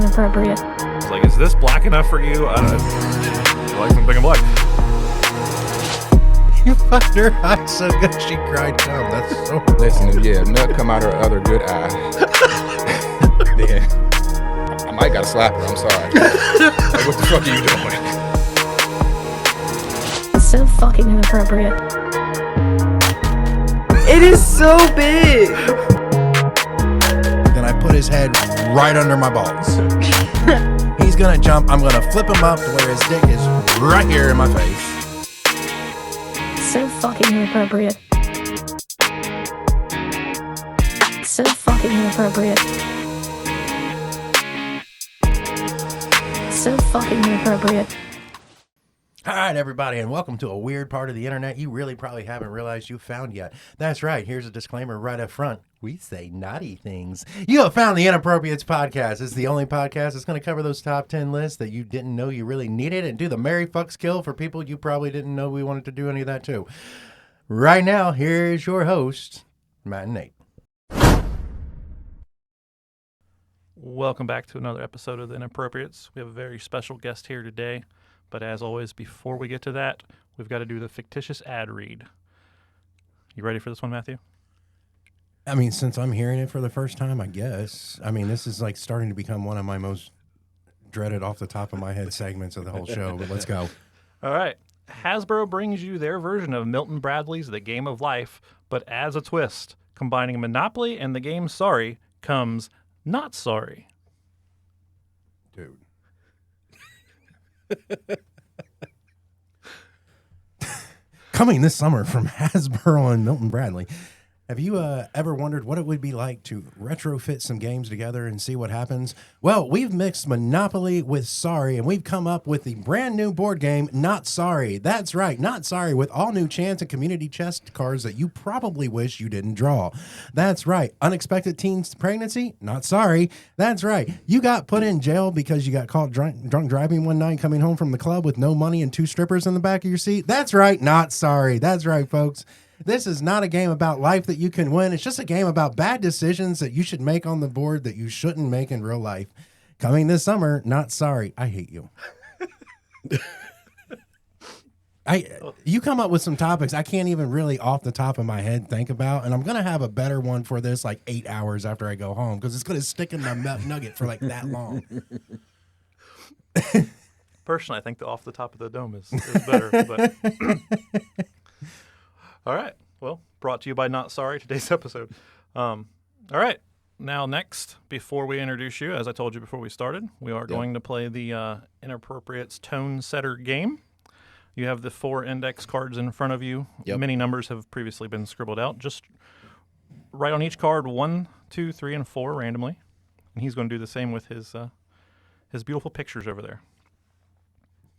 inappropriate. It's like, is this black enough for you? I don't know. I like something in black. You fucked her eye so good she cried cum. That's so wrong. Listen, yeah, nut come out her other good eye. Then I might gotta slap her. I'm sorry. Like, what the fuck are you doing? So fucking inappropriate. It is so big. Then I put his head right under my balls. He's gonna jump. I'm gonna flip him up to where his dick is right here in my face. So fucking inappropriate. So fucking inappropriate. So fucking inappropriate. All right, everybody, and welcome to a weird part of the internet you really probably haven't realized you found yet. That's right. Here's a disclaimer right up front. We say naughty things. You have found the Inappropriates Podcast. It's the only podcast that's going to cover those top 10 lists that you didn't know you really needed and do the Mary Fuck skill for people you probably didn't know we wanted to do any of that too. Right now, here's your host, Matt and Nate. Welcome back to another episode of the Inappropriates. We have a very special guest here today. But as always, before we get to that, we've got to do the fictitious ad read. You ready for this one, Matthew? I mean, since I'm hearing it for the first time, I guess. I mean, this is like starting to become one of my most dreaded off the top of my head segments of the whole show, but let's go. All right. Hasbro brings you their version of Milton Bradley's The Game of Life, but adds a twist. Combining Monopoly and the game Sorry comes Not Sorry. Dude. Coming this summer from Hasbro and Milton Bradley. Have you ever wondered what it would be like to retrofit some games together and see what happens? Well, we've mixed Monopoly with Sorry, and we've come up with the brand new board game, Not Sorry. That's right, Not Sorry, with all new chance and community chest cards that you probably wish you didn't draw. That's right, unexpected teen pregnancy? Not sorry. That's right, you got put in jail because you got caught drunk driving one night coming home from the club with no money and two strippers in the back of your seat? That's right, not sorry. That's right, folks. This is not a game about life that you can win. It's just a game about bad decisions that you should make on the board that you shouldn't make in real life. Coming this summer, Not Sorry. I hate you. You come up with some topics I can't even really off the top of my head think about, and I'm going to have a better one for this like 8 hours after I go home because it's going to stick in my nugget for like that long. Personally, I think the off the top of the dome is better, but... All right. Well, brought to you by Not Sorry, today's episode. All right. Now, next, before we introduce you, as I told you before we started, we are going to play the Inappropriates Tone Setter game. You have the 4 index cards in front of you. Yep. Many numbers have previously been scribbled out. Just write on each card 1, 2, 3, and 4 randomly. And he's going to do the same with his beautiful pictures over there.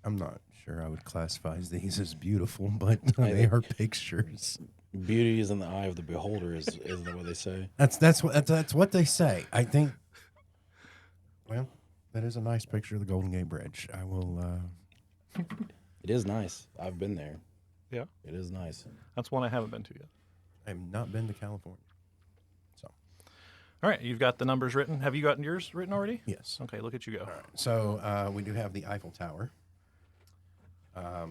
I'm not sure I would classify these as beautiful, but they are pictures. Beauty is in the eye of the beholder, isn't that what they say? That's what they say. I think. Well, that is a nice picture of the Golden Gate Bridge. I will. It is nice. I've been there. Yeah. It is nice. That's one I haven't been to yet. I've not been to California. So. All right. You've got the numbers written. Have you gotten yours written already? Yes. Okay. Look at you go. All right. So we do have the Eiffel Tower. The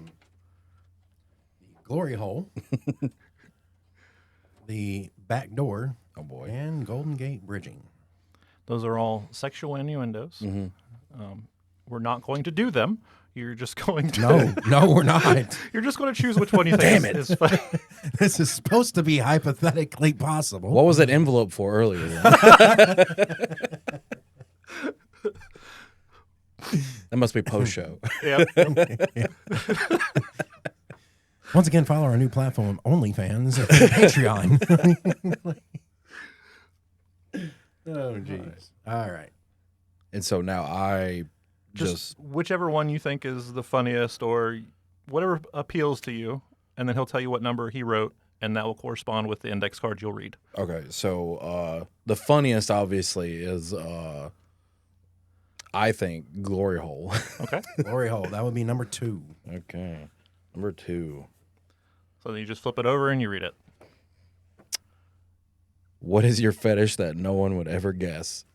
Glory Hole, the Back Door, Oh boy. and Golden Gate Bridging. Those are all sexual innuendos. Mm-hmm. We're not going to do them. You're just going to... No, we're not. You're just going to choose which one you think is fun. This is supposed to be hypothetically possible. What was that envelope for earlier? That must be post-show. Yeah. Once again, follow our new platform, OnlyFans, Patreon. Oh, jeez. All right. And so now I just whichever one you think is the funniest or whatever appeals to you, and then he'll tell you what number he wrote, and that will correspond with the index card you'll read. Okay, so the funniest, obviously, is I think Glory Hole. Okay. Glory Hole. That would be number 2. Okay, number 2. So then you just flip it over and you read it. What is your fetish that no one would ever guess?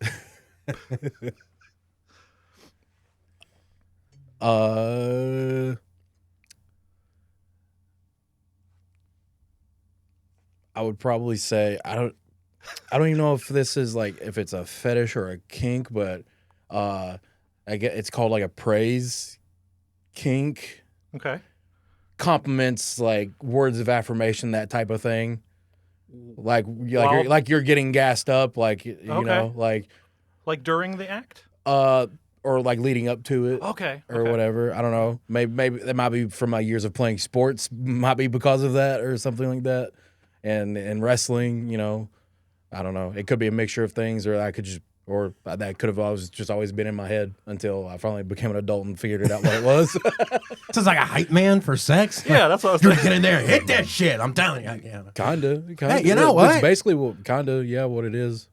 I would probably say I don't even know if this is like if it's a fetish or a kink, but I get it's called like a praise kink. Okay. Compliments, like words of affirmation, that type of thing. Like Well- you're getting gassed up, like you Okay. know, like Like during the act? or like leading up to it. Okay. Or okay. whatever. I don't know. Maybe that might be from my years of playing sports. Might be because of that or something like that. And wrestling, you know, I don't know. It could be a mixture of things, or that could have always been in my head until I finally became an adult and figured it out what it was. This is like a hype man for sex. Yeah, that's what I was You're thinking. get in there and hit that shit. I'm telling you. Yeah. Kinda. Hey, you know what? It's basically what it is.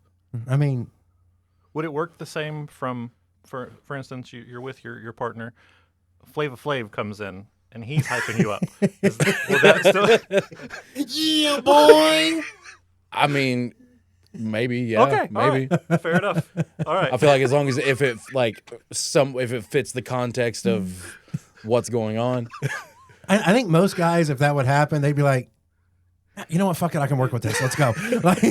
I mean, Would it work the same for instance, you're with your partner, Flava Flav comes in and he's hyping you up. Will that still? yeah, boy. I mean, maybe, yeah. Okay, Maybe. all right. Fair enough. All right. I feel like as long as if it fits the context of what's going on. I think most guys, if that would happen, they'd be like, you know what, fuck it, I can work with this. Let's go. like,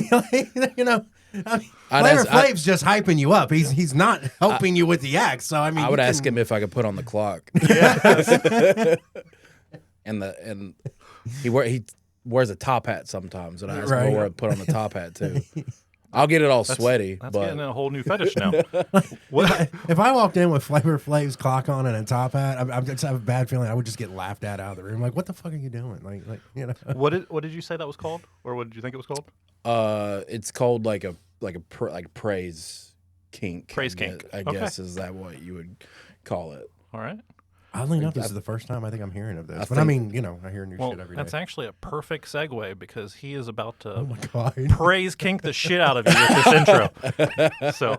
you know, I mean, Flavor Flav's just hyping you up. He's not helping you with the act. So I mean, I would ask him if I could put on the clock. and he wears a top hat sometimes, and I ask him where I put on the top hat too. I'll get it all sweaty. That's but getting a whole new fetish now. What? If I walked in with Flavor Flav's clock on and a top hat, I just have a bad feeling I would just get laughed at out of the room. Like, what the fuck are you doing? Like you know. What did you say that was called, or what did you think it was called? It's called like praise kink. Praise kink. I Okay. guess is that what you would call it? All right. Oddly enough, this is the first time I think I'm hearing of this. But I think- mean, you know, I hear new Well, shit every day. that's actually a perfect segue because he is about to Oh my god. praise kink the shit out of you with this intro. So,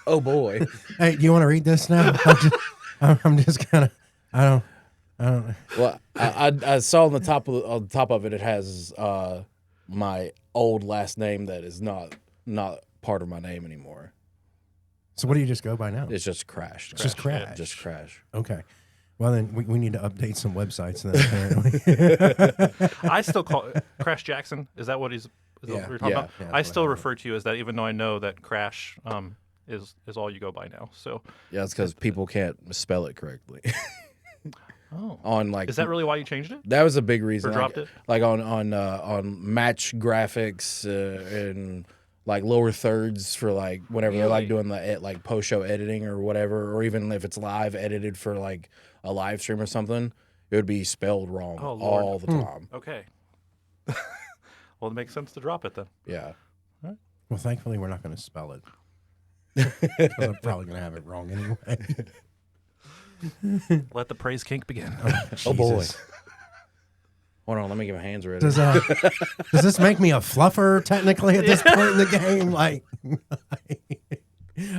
Oh boy. Hey, do you want to read this now? I'm just kind of. I don't. Well, I saw on the top of it has my old last name that is not part of my name anymore. So what do you just go by now? It's just Crash. It's just Crash. Just Crash. Okay. Well, then we need to update some websites then, apparently. I still call Crash Jackson. Is that what he's? Is that what we're talking Yeah. about? Yeah, that's I what still I refer to you as that, even though I know that Crash is all you go by now. So, Yeah, it's because people can't spell it correctly. oh, On like is that really why you changed it? that was a big reason. Or dropped like, it? Like on match graphics and like lower thirds for like whenever they're like Really? doing the like post show editing or whatever, or even if it's live edited for like a live stream or something, it would be spelled wrong Oh, Lord. all the time. Okay. Well, it makes sense to drop it then. Yeah. Well, thankfully, we're not going to spell it. 'Cause I'm probably going to have it wrong anyway. Let the praise kink begin. Oh boy. Jesus. Hold on, let me get my hands ready. Does this make me a fluffer technically at this point in the game? Like,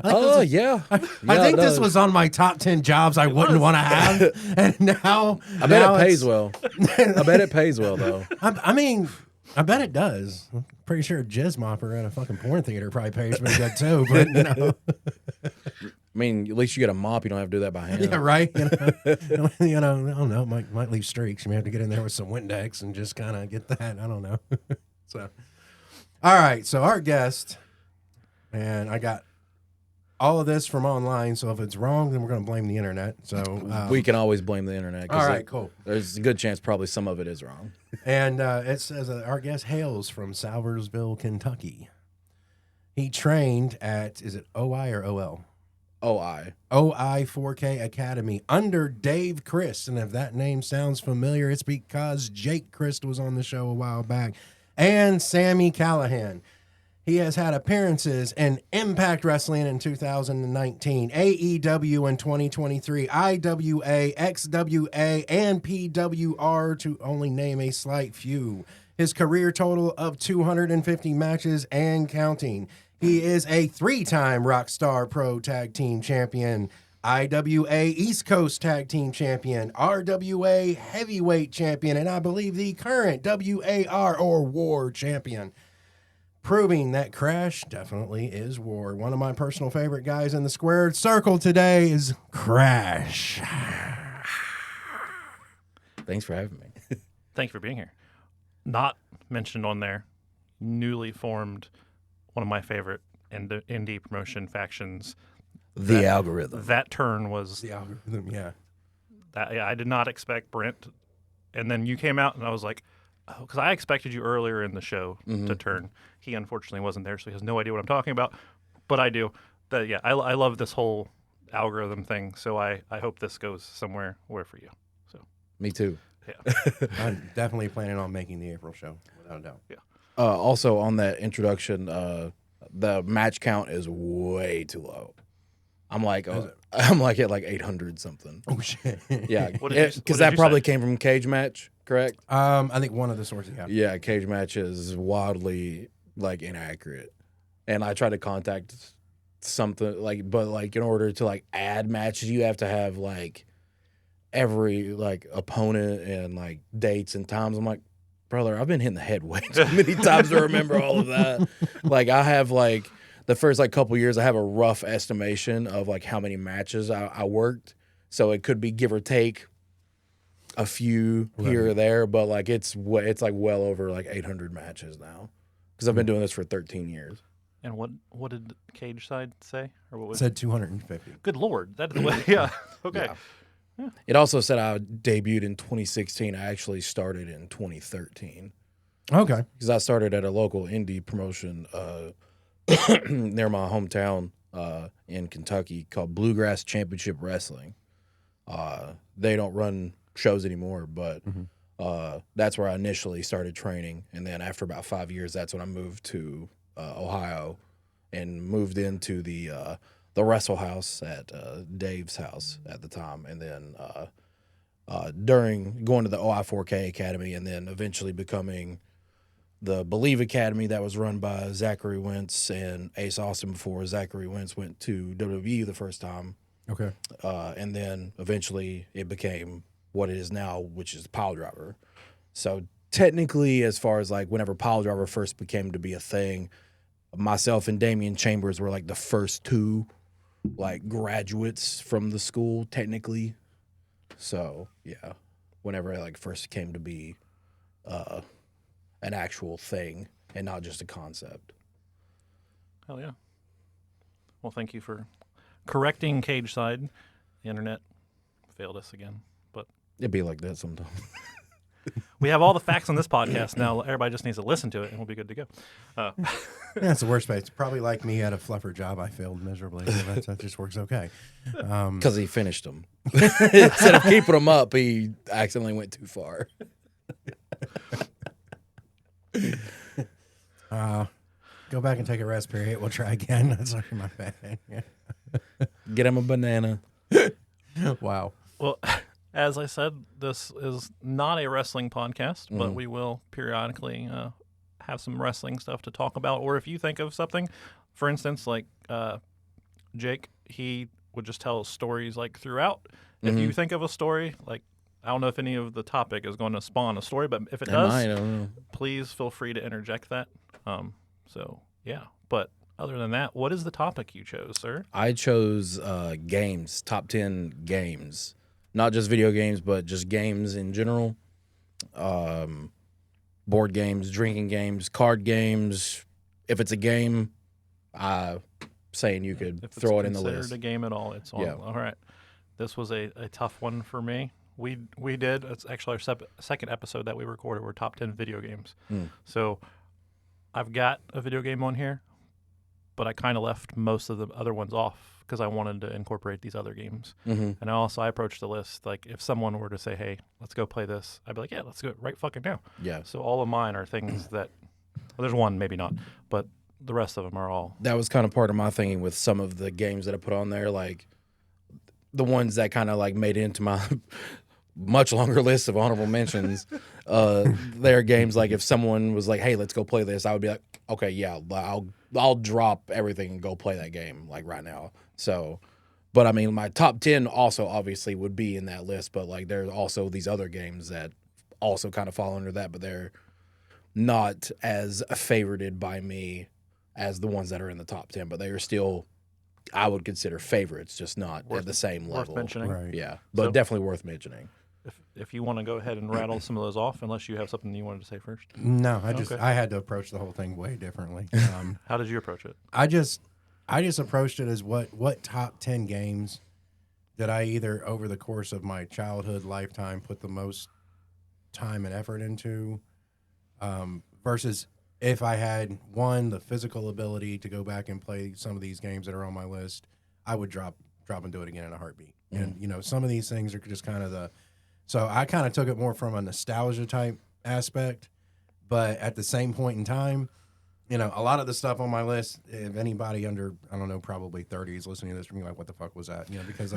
Oh yeah. I think this was on my top 10 jobs I wouldn't want to have, and now I bet it pays well. I bet it pays well though. I mean, I bet it does. I'm pretty sure a jizz mopper at a fucking porn theater probably pays pretty good too. But you know, I mean, at least you get a mop. You don't have to do that by hand. yeah, right. You know, I don't know. Might leave streaks. You may have to get in there with some Windex and just kind of get that. I don't know. So, all right. So our guest, and I got all of this from online. So if it's wrong, then we're going to blame the internet. So We can always blame the internet. 'Cause all right, cool. There's a good chance probably some of it is wrong. And it says our guest hails from Salversville, Kentucky. He trained at, is it OI or OL? OI. OI 4K Academy under Dave Christ. And if that name sounds familiar, it's because Jake Christ was on the show a while back. And Sammy Callahan. He has had appearances in Impact Wrestling in 2019, AEW in 2023, IWA, XWA, and PWR, to only name a slight few. His career total of 250 matches and counting. He is a 3-time Rockstar Pro Tag Team Champion, IWA East Coast Tag Team Champion, RWA Heavyweight Champion, and I believe the current WAR or War Champion. proving that Crash definitely is war. One of my personal favorite guys in the squared circle today is Crash. Thanks for having me. Thank you for being here. Not mentioned on there, newly formed, one of my favorite indie promotion factions. The algorithm. That turn was The algorithm, yeah. that. Yeah, I did not expect Brent, and then you came out, and I was like, oh, because I expected you earlier in the show to turn. He unfortunately wasn't there, so he has no idea what I'm talking about, but I do. Yeah, I love this whole algorithm thing, so I hope this goes somewhere for you. So Me too. yeah, I'm definitely planning on making the April show, without a doubt. Also, on that introduction, the match count is way too low. I'm like at like 800 something. Oh, shit. Yeah, What did you because that probably say? came from Cage Match, correct? I think one of the sources, yeah. Yeah, Cage Match is wildly like inaccurate, and I tried to contact something but in order to like add matches, you have to have like every like opponent and like dates and times. I'm like, brother, I've been hitting the head way too many times to remember all of that. Like I have like the first like couple years, I have a rough estimation of like how many matches I worked. So it could be give or take a few here or there, but like it's like well over like 800 matches now because I've been doing this for 13 years. and what did Cage side say, or what It was? said 250. Good Lord, that is what. Yeah, okay. Yeah. It also said I debuted in 2016. I actually started in 2013 Okay. because I started at a local indie promotion near my hometown in Kentucky called Bluegrass Championship Wrestling. They don't run shows anymore, but that's where I initially started training. And then after about 5 years, that's when I moved to Ohio and moved into the Wrestle House at Dave's house at the time. And then during going to the OI4K Academy and then eventually becoming the Believe Academy that was run by Zachary Wentz and Ace Austin before Zachary Wentz went to WWE the first time. Okay. And then eventually it became what it is now, which is Pile Driver. So technically, as far as like whenever Pile Driver first became to be a thing, myself and Damian Chambers were like the first two like graduates from the school technically. So yeah, whenever it like first came to be an actual thing and not just a concept. Hell yeah. Well, thank you for correcting Cage side. The internet failed us again, but It'd be like that sometimes. we have all the facts on this podcast now. Everybody just needs to listen to it, and we'll be good to go. That's the worst way. It's probably like me at a fluffer job. I failed miserably. So that just works okay. Because he finished them. Instead of keeping them up, he accidentally went too far. Go back and take a rest period. We'll try again. That's like my bad. Get him a banana. Wow. Well, as I said, this is not a wrestling podcast, but we will periodically have some wrestling stuff to talk about. Or if you think of something, for instance, like Jake, he would just tell stories like throughout. If you think of a story, like I don't know if any of the topic is going to spawn a story, but if it does, I don't know. please feel free to interject that. So yeah, but other than that, what is the topic you chose, sir? I chose games, top 10 games. Not just video games, but just games in general. Board games, drinking games, card games. If it's a game, saying you could If throw it it's in the considered list. a game at all, it's on. Yeah. All right. This was a tough one for me. We did. It's actually our second episode that we recorded. We're top 10 video games. So I've got a video game on here, but I kind of left most of the other ones off because I wanted to incorporate these other games. And I approached the list like if someone were to say, "Hey, let's go play this," I'd be like, "Yeah, let's do it right fucking now." Yeah. So all of mine are things that well, there's one, maybe not, but the rest of them are all. That was kind of part of my thinking with some of the games that I put on there, like the ones that kind of like made it into my much longer list of honorable mentions. There are games like if someone was like, "Hey, let's go play this," I would be like, "Okay, yeah, I'll drop everything and go play that game like right now." So, but I mean, my top 10 also obviously would be in that list, but like there's also these other games that also kind of fall under that, but they're not as favorited by me as the ones that are in the top 10, but they are still, I would consider favorites, just not at the same Worth level. mentioning. Right. Yeah, but So- definitely worth mentioning. If you want to go ahead and rattle some of those off, unless you have something you wanted to say first. No, Okay. I had to approach the whole thing way differently. How did you approach it? I just approached it as what top 10 games that I either over the course of my childhood lifetime put the most time and effort into, versus if I had the physical ability to go back and play some of these games that are on my list, I would drop and do it again in a heartbeat. And some of these things are just kind of so I kind of took it more from a nostalgia type aspect, but at the same point in time, a lot of the stuff on my list, if anybody under, I don't know, probably 30 is listening to this, you're like, what the fuck was that? Because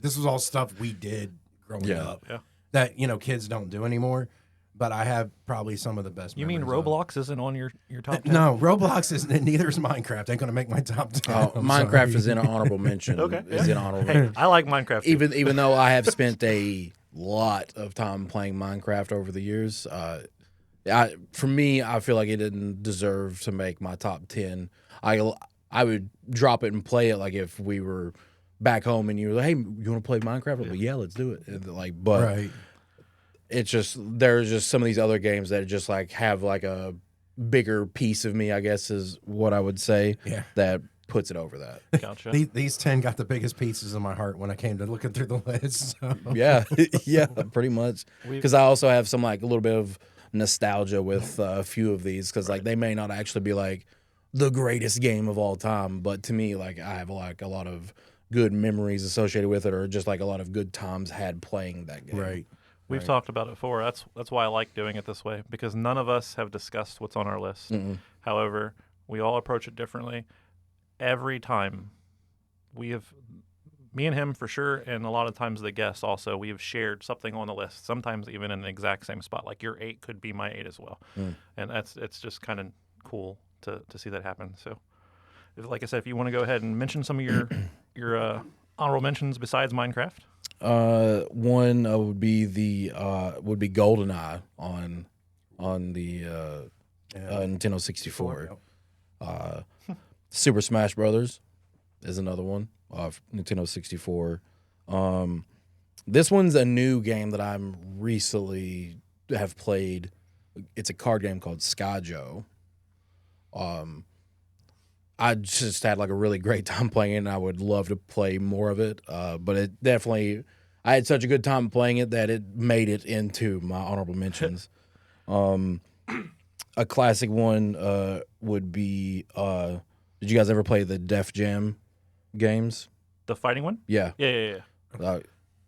this was all stuff we did growing up that, kids don't do anymore. But I have probably some of the best. You mean memories of. Roblox isn't on your top 10? No, Roblox is neither is Minecraft. Ain't gonna make my top 10. I'm Minecraft sorry. is in an honorable mention. Okay. Is in honorable Hey, I like Minecraft. Too. even though I have spent a lot of time playing Minecraft over the years, for me, I feel like it didn't deserve to make my top 10. I would drop it and play it like if we were back home and you were like, hey, you want to play Minecraft? I'd be like, yeah, let's do it. And but Right. it's just there's just some of these other games that just like have like a bigger piece of me, I guess is what I would say. Yeah. That puts it over that. Gotcha. These 10 got the biggest pieces of my heart when I came to looking through the list. So. Yeah, yeah, pretty much. Because I also have some like a little bit of nostalgia with a few of these because like they may not actually be like the greatest game of all time, but to me like I have like a lot of good memories associated with it, or just like a lot of good times had playing that game. Right. We've talked about it before. That's why I like doing it this way, because none of us have discussed what's on our list. However, we all approach it differently. Every time me and him for sure, and a lot of times the guests also, we have shared something on the list, sometimes even in the exact same spot. Like your 8 could be my 8 as well. And it's just kind of cool to see that happen. So, like I said, if you want to go ahead and mention some of your honorable mentions besides Minecraft. One would be GoldenEye on the Nintendo 64. Super Smash Brothers is another one of Nintendo 64. This one's a new game that I'm recently have played. It's a card game called Skyjo. I just had like a really great time playing it, and I would love to play more of it. But it definitely, I had such a good time playing it that it made it into my honorable mentions. A classic one would be, did you guys ever play the Def Jam games? The fighting one? Yeah. Yeah.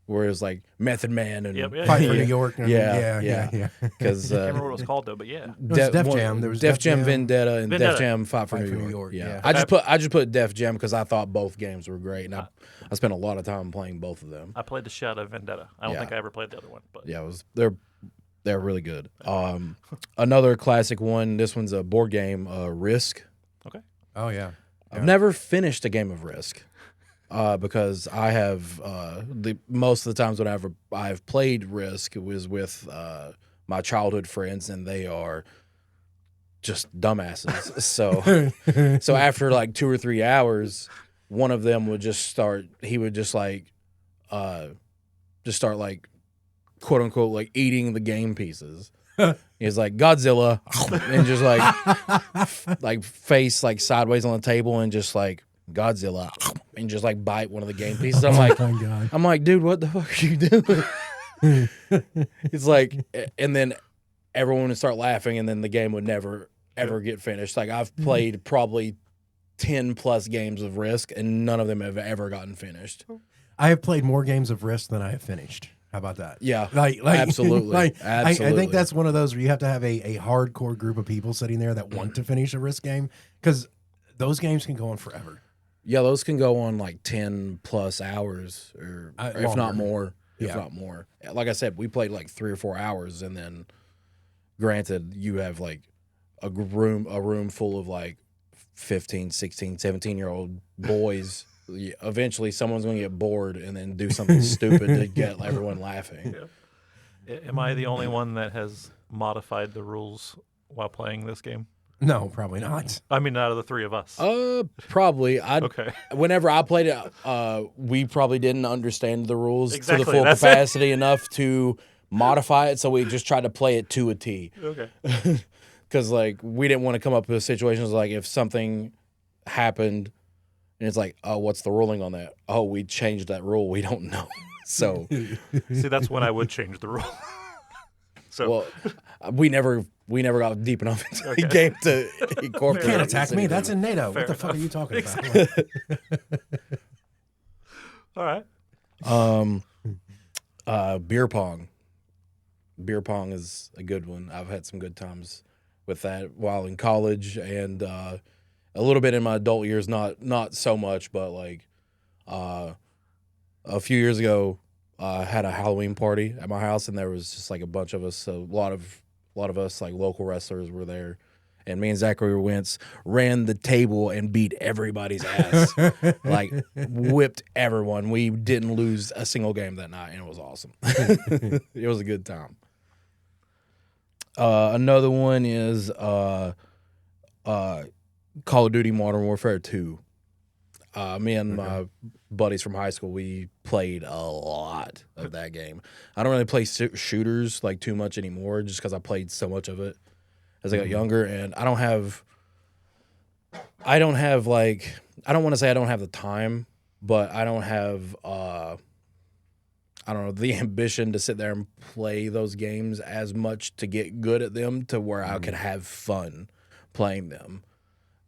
Where it was like Method Man and Yep, yeah. Fight for New York. And, Yeah. yeah. because I can't remember what it was called though, but yeah. was Def Jam. There was Def Def Jam Jam, Vendetta and Vendetta. Def Jam Fight for New York. Yeah. I just put Def Jam because I thought both games were great, and I spent a lot of time playing both of them. I played the shit out of Vendetta. I don't think I ever played the other one, but Yeah, they're really good. Another classic one. This one's a board game, Risk. okay. Oh, yeah. I've never finished a game of Risk because I have most of the times whenever I've played Risk, it was with my childhood friends, and they are just dumbasses. So after like 2 or 3 hours, one of them would just start. He would just start like quote unquote like eating the game pieces. He's like Godzilla, and just like face like sideways on the table, and just like Godzilla, and just like bite one of the game pieces. I'm like, Oh, God. I'm like, dude, what the fuck are you doing? It's like, and then everyone would start laughing, and then the game would never ever get finished. Like I've played probably 10 plus games of Risk, and none of them have ever gotten finished. I have played more games of Risk than I have finished. How about that? Yeah, Like absolutely. I think that's one of those where you have to have a hardcore group of people sitting there that want to finish a Risk game, because those games can go on forever. Yeah, those can go on like 10 plus hours, or if not longer. more. If Yeah. not more. Like I said, we played like 3 or 4 hours, and then granted, you have like a room full of like 15, 16, 17-year-old boys. Eventually, someone's going to get bored and then do something stupid to get everyone laughing. Am I the only one that has modified the rules while playing this game? No, probably not. I mean, out of the three of us. Probably. Okay. Whenever I played it, we probably didn't understand the rules to Exactly, the full that's it. capacity enough to modify it, so we just tried to play it to a T. Okay. Because like we didn't want to come up with situations like if something happened and it's like, oh, what's the ruling on that? Oh, we changed that rule. We don't know. So, See, that's when I would change the rule. So, well, we never got deep enough into the game to incorporate. You can't it. attack me. That's in NATO. Fair What the fuck are enough. you talking about? all right. Beer pong. Beer pong is a good one. I've had some good times with that while in college and a little bit in my adult years. Not so much, but like a few years ago, I had a Halloween party at my house, and there was just like a bunch of us. So a lot of us like local wrestlers were there, and me and Zachary Wentz ran the table and beat everybody's ass, like whipped everyone. We didn't lose a single game that night, and it was awesome. It was a good time. Another one is Call of Duty Modern Warfare 2. Me and my buddies from high school, we played a lot of that game. I don't really play shooters like too much anymore, just because I played so much of it as I got younger, and I don't want to say I don't have the time, but I don't have I don't know, the ambition to sit there and play those games as much to get good at them to where I can have fun playing them.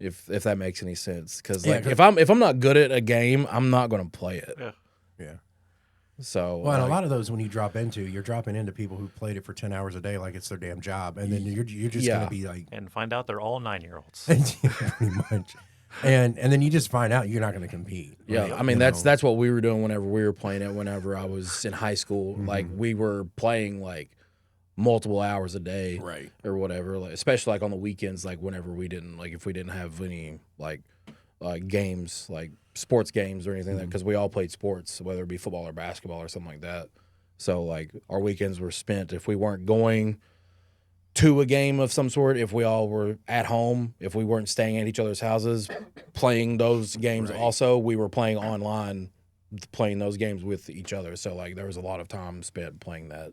If that makes any sense, because like if I'm not good at a game, I'm not going to play it. Yeah. So Well, and a lot of those when you drop into, you're dropping into people who played it for 10 hours a day like it's their damn job, and then you're just Yeah. going to be like, And find out they're all 9-year-olds. pretty much, and then you just find out you're not going to compete. yeah, Like, I mean you know. that's what we were doing whenever we were playing it. Whenever I was in high school, like we were playing like multiple hours a day, Right. or whatever. Like, especially like on the weekends, like whenever we didn't if we didn't have any like games, like sports games or anything, because we all played sports, whether it be football or basketball or something like that. So like our weekends were spent, if we weren't going to a game of some sort, if we all were at home, if we weren't staying at each other's houses playing those games. Right. Also, we were playing online, playing those games with each other. So like there was a lot of time spent playing that.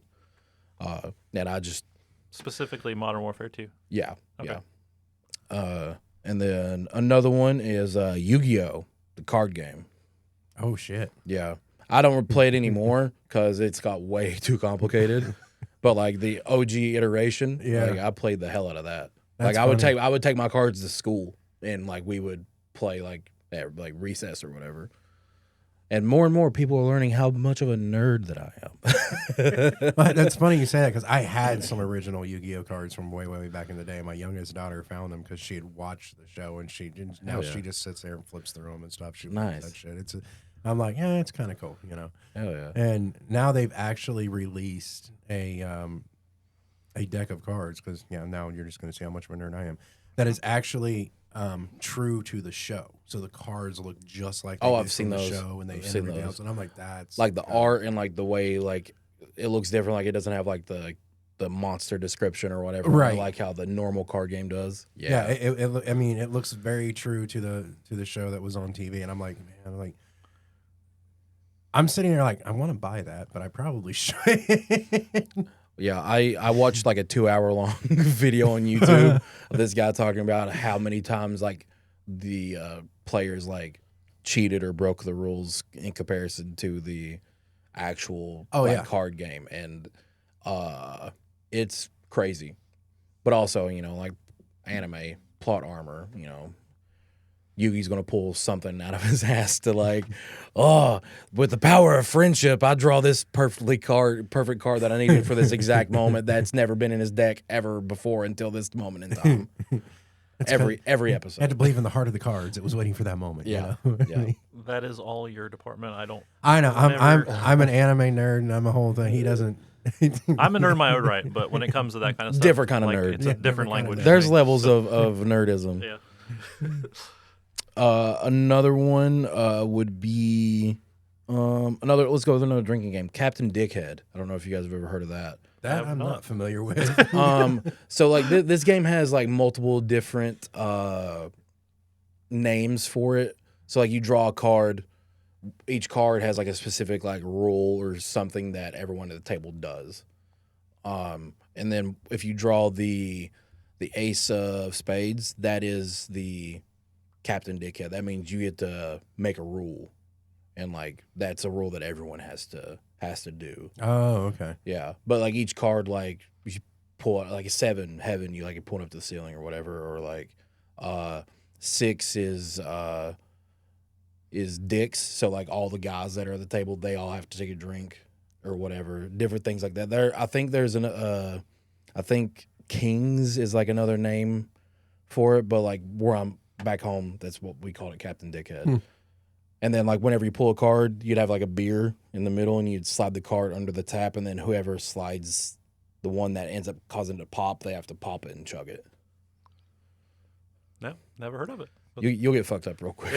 And I just Specifically Modern Warfare 2. yeah. Okay. And then another one is Yu-Gi-Oh, the card game. Oh shit. Yeah. I don't play it anymore because it's got way too complicated. But like the OG iteration, Yeah. like, I played the hell out of that. That's like funny. I would take my cards to school, and like we would play like at like recess or whatever. And more people are learning how much of a nerd that I am. But that's funny you say that, because I had some original Yu-Gi-Oh cards from way back in the day. My youngest daughter found them because she had watched the show, and she just sits there and flips through them and stuff. She loves Nice. that shit. I'm like, yeah, it's kind of cool, you know. Hell yeah. And now they've actually released a deck of cards, because now you're just going to see how much of a nerd I am. That is actually true to the show, so the cards look just like they I've did seen from the those. show, and I've seen everything those. else. And I'm like, that's Like the art and like the way like it looks different. Like it doesn't have like the monster description or whatever. Right. Like how the normal card game does. Yeah, I mean, it looks very true to the show that was on TV, and I'm like, man, I'm sitting there like, I want to buy that, but I probably should. Yeah, I watched like a 2-hour long video on YouTube of this guy talking about how many times like the players like cheated or broke the rules in comparison to the actual card game, and it's crazy. But also, like anime plot armor, Yugi's gonna pull something out of his ass to with the power of friendship, I draw this perfect card that I needed for this exact moment that's never been in his deck ever before until this moment in time. Every episode. I had to believe in the heart of the cards. It was waiting for that moment. Yeah. You know? Yeah. That is all your department. I don't. I know. Never- I'm an anime nerd, and I'm a whole thing. He doesn't. I'm a nerd in my own right, but when it comes to that kind of stuff, Different kind of nerd. It's a Yeah, different different kind of language. nerd. to There's me. levels of nerdism. Yeah. Another one would be let's go with another drinking game. Captain Dickhead. I don't know if you guys have ever heard of that. That Have I'm not. not familiar with. So like this game has like multiple different names for it. So like you draw a card, each card has like a specific like rule or something that everyone at the table does. And then if you draw the ace of spades, that is the Captain Dickhead. That means you get to make a rule, and like that's a rule that everyone has to do. Oh, okay. Yeah, but like each card, like you pull out like a 7 heaven, you like pull it up to the ceiling or whatever, or like 6 is dicks. So like all the guys that are at the table, they all have to take a drink or whatever. Different things like that. I think there's I think kings is like another name for it, but like where I'm back home, that's what we call it, Captain Dickhead. And then like whenever you pull a card, you'd have like a beer in the middle, and you'd slide the card under the tap, and then whoever slides the one that ends up causing it to pop, they have to pop it and chug it. No, never heard of it. You'll get fucked up real quick.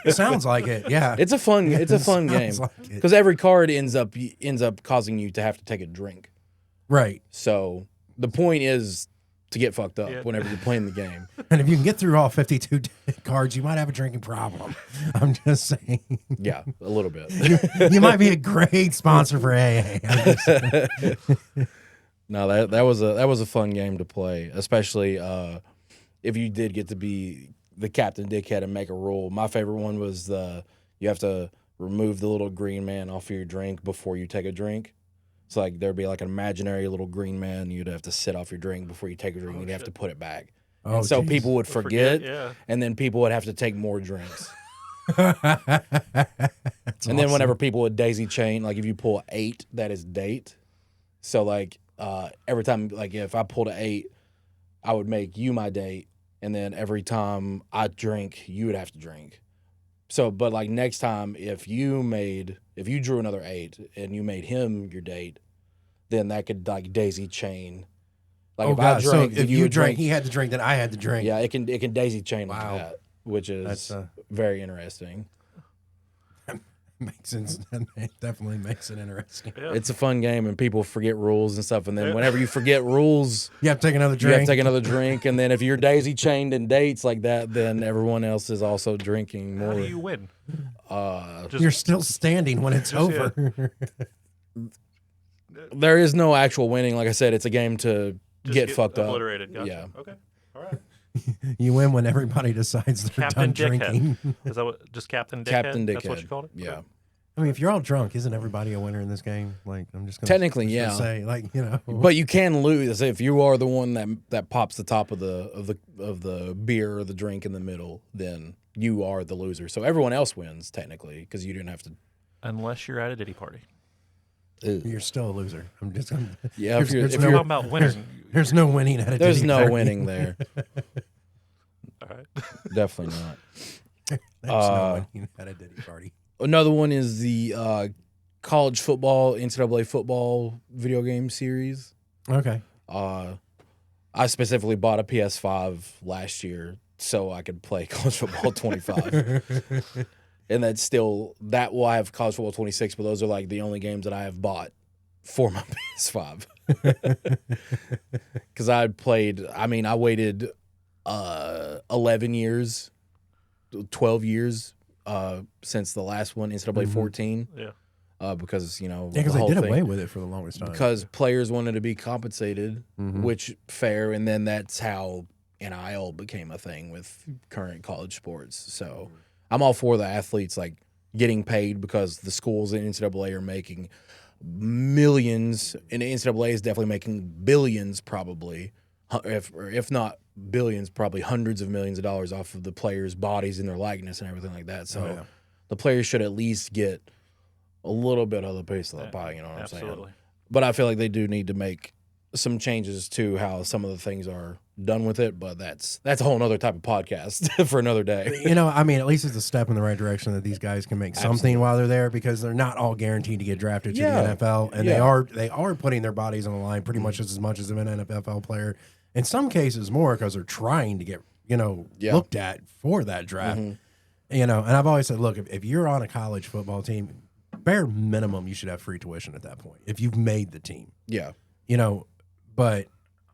It sounds like it. Yeah. It's a fun game Sounds like it. because every card ends up causing you to have to take a drink. Right. So the point is to get fucked up Yeah. whenever you're playing the game. And if you can get through all 52 cards, you might have a drinking problem. I'm just saying. Yeah, a little bit. You might be a great sponsor for AA. I'm just saying. No, that was a fun game to play, especially if you did get to be the Captain Dickhead and make a rule. My favorite one was you have to remove the little green man off of your drink before you take a drink. So like there'd be like an imaginary little green man. You'd have to sit off your drink before you take a drink. You'd have to put it back. Oh, And so geez. people would forget, yeah. and then people would have to take more drinks. That's And then awesome. whenever people would daisy chain, like if you pull 8, that is date. So like every time, like if I pulled an 8, I would make you my date, and then every time I drink, you would have to drink. So, but like next time, if you drew another 8 and you made him your date, then that could like daisy chain. Like Oh, if God. I drank, so if then you would drank, he had to drink, then I had to drink. yeah, it can daisy chain Wow. like that, which is That's, very interesting. Makes sense. It definitely makes it interesting. Yeah. It's a fun game, and people forget rules and stuff. And then Yeah. whenever you forget rules, You have to take another you drink. have to take another drink. And then if you're daisy chained in dates like that, then everyone else is also drinking How more. do you win? Just, You're still standing when it's Just, over. There is no actual winning. Like I said, it's a game to just get fucked up. obliterated. Gotcha. Yeah. Okay. All right. You win when everybody decides they're Captain done drinking. Dickhead. Is that what? Just Captain Dickhead? Captain Dickhead. That's what you called it? Yeah. Okay. I mean, if you're all drunk, isn't everybody a winner in this game? Like, I'm just gonna Technically, just gonna yeah. say, like, you know, But you can lose if you are the one that pops the top of the beer or the drink in the middle. Then you are the loser. So everyone else wins technically because you didn't have to. Unless you're at a Diddy party. you're still a loser. I'm just gonna. Yeah, if There's you're- We're no- talking about winning. There's no winning at a There's Diddy no party. winning there. All right. Definitely not. There's no winning at a Diddy party. Another one is the college football, NCAA football video game series. Okay. I specifically bought a PS5 last year so I could play college football 25. And that's that will have college football 26, but those are like the only games that I have bought for my PS5. Because I waited 11 years, 12 years since the last one, NCAA 14. Yeah. Because, Yeah, the because they whole did thing. away with it for the longest time. Because players wanted to be compensated, Mhm. which fair, and then that's how NIL became a thing with current college sports. So I'm all for the athletes like getting paid because the schools in NCAA are making millions, and the NCAA is definitely making billions, probably, if not billions, probably hundreds of millions of dollars off of the players' bodies and their likeness and everything like that. So Oh, yeah. the players should at least get a little bit of the piece of the Yeah, pie. You know what I'm Absolutely. saying? But I feel like they do need to make some changes to how some of the things are done with it. But that's a whole other type of podcast for another day. You know, I mean, at least it's a step in the right direction that these guys can make something Absolutely. while they're there, because they're not all guaranteed to get drafted to Yeah. the NFL, and Yeah. they are putting their bodies on the line pretty much as much as an NFL player. In some cases, more, because they're trying to get Yeah. looked at for that draft. Mhm. And I've always said, look, if you're on a college football team, bare minimum you should have free tuition at that point if you've made the team. Yeah. But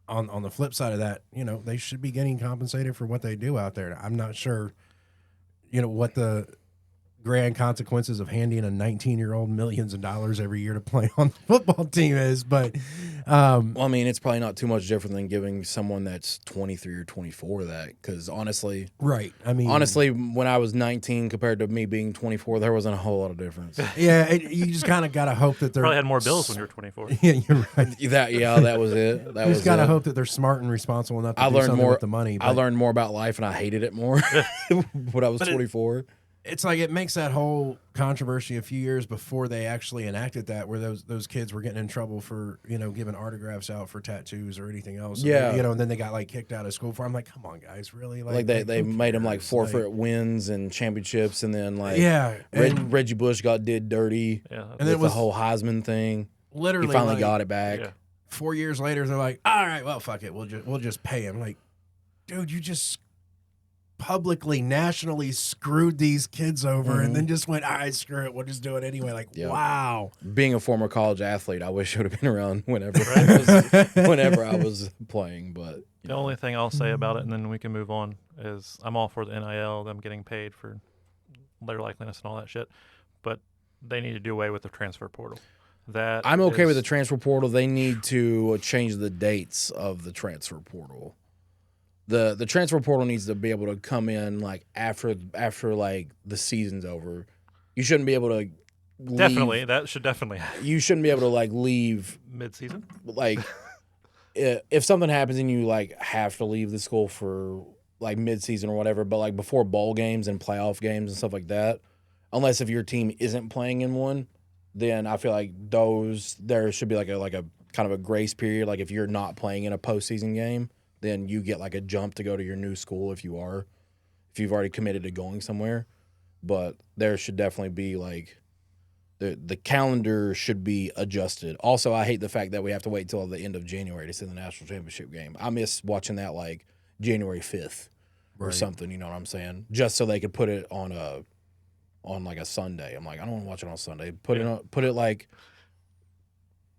on the flip side of that, they should be getting compensated for what they do out there. I'm not sure, what the grand consequences of handing a 19-year-old millions of dollars every year to play on the football team is, but well, I mean, it's probably not too much different than giving someone that's 23 or 24 that, because honestly, right. I mean, when I was 19 compared to me being 24, there wasn't a whole lot of difference. Yeah, you just kind of got to hope that they're Probably had more bills when you were 24. Yeah, you're right. That was it. You just got to hope that they're smart and responsible enough to do something with the money. I learned more about life and I hated it more when I was 24. It's like it makes that whole controversy a few years before they actually enacted that, where those kids were getting in trouble for giving autographs out for tattoos or anything else. Yeah, and then they got like kicked out of school for. I'm like, come on, guys, really? Like they made them like forfeit wins and championships, and then like Reggie Bush did dirty. Yeah, and then it was the whole Heisman thing. Literally, he finally got it back. Yeah. 4 years later, they're like, all right, well, fuck it, we'll just pay him. Like, dude, you just publicly, nationally screwed these kids over and then just went, all right, screw it, we'll just do it anyway. Like, wow. Being a former college athlete, I wish I would have been around whenever I was playing. But the only thing I'll say about it, and then we can move on, is I'm all for the NIL, them getting paid for their likeliness and all that shit, but they need to do away with the transfer portal. I'm okay with the transfer portal. They need to change the dates of the transfer portal. The transfer portal needs to be able to come in like after like the season's over. You shouldn't be able to leave. Definitely, that should definitely happen. You shouldn't be able to like leave mid-season. Like if something happens and you like have to leave the school for like mid-season or whatever, but like before bowl games and playoff games and stuff like that, unless if your team isn't playing in one, then I feel like there should be like a kind of a grace period. Like if you're not playing in a postseason game, then you get like a jump to go to your new school if you've already committed to going somewhere. But there should definitely be like the calendar should be adjusted. Also, I hate the fact that we have to wait till the end of January to see the national championship game. I miss watching that like January 5th or something. You know what I'm saying? Just so they could put it on like a Sunday. I'm like, I don't want to watch it on Sunday. Put it like,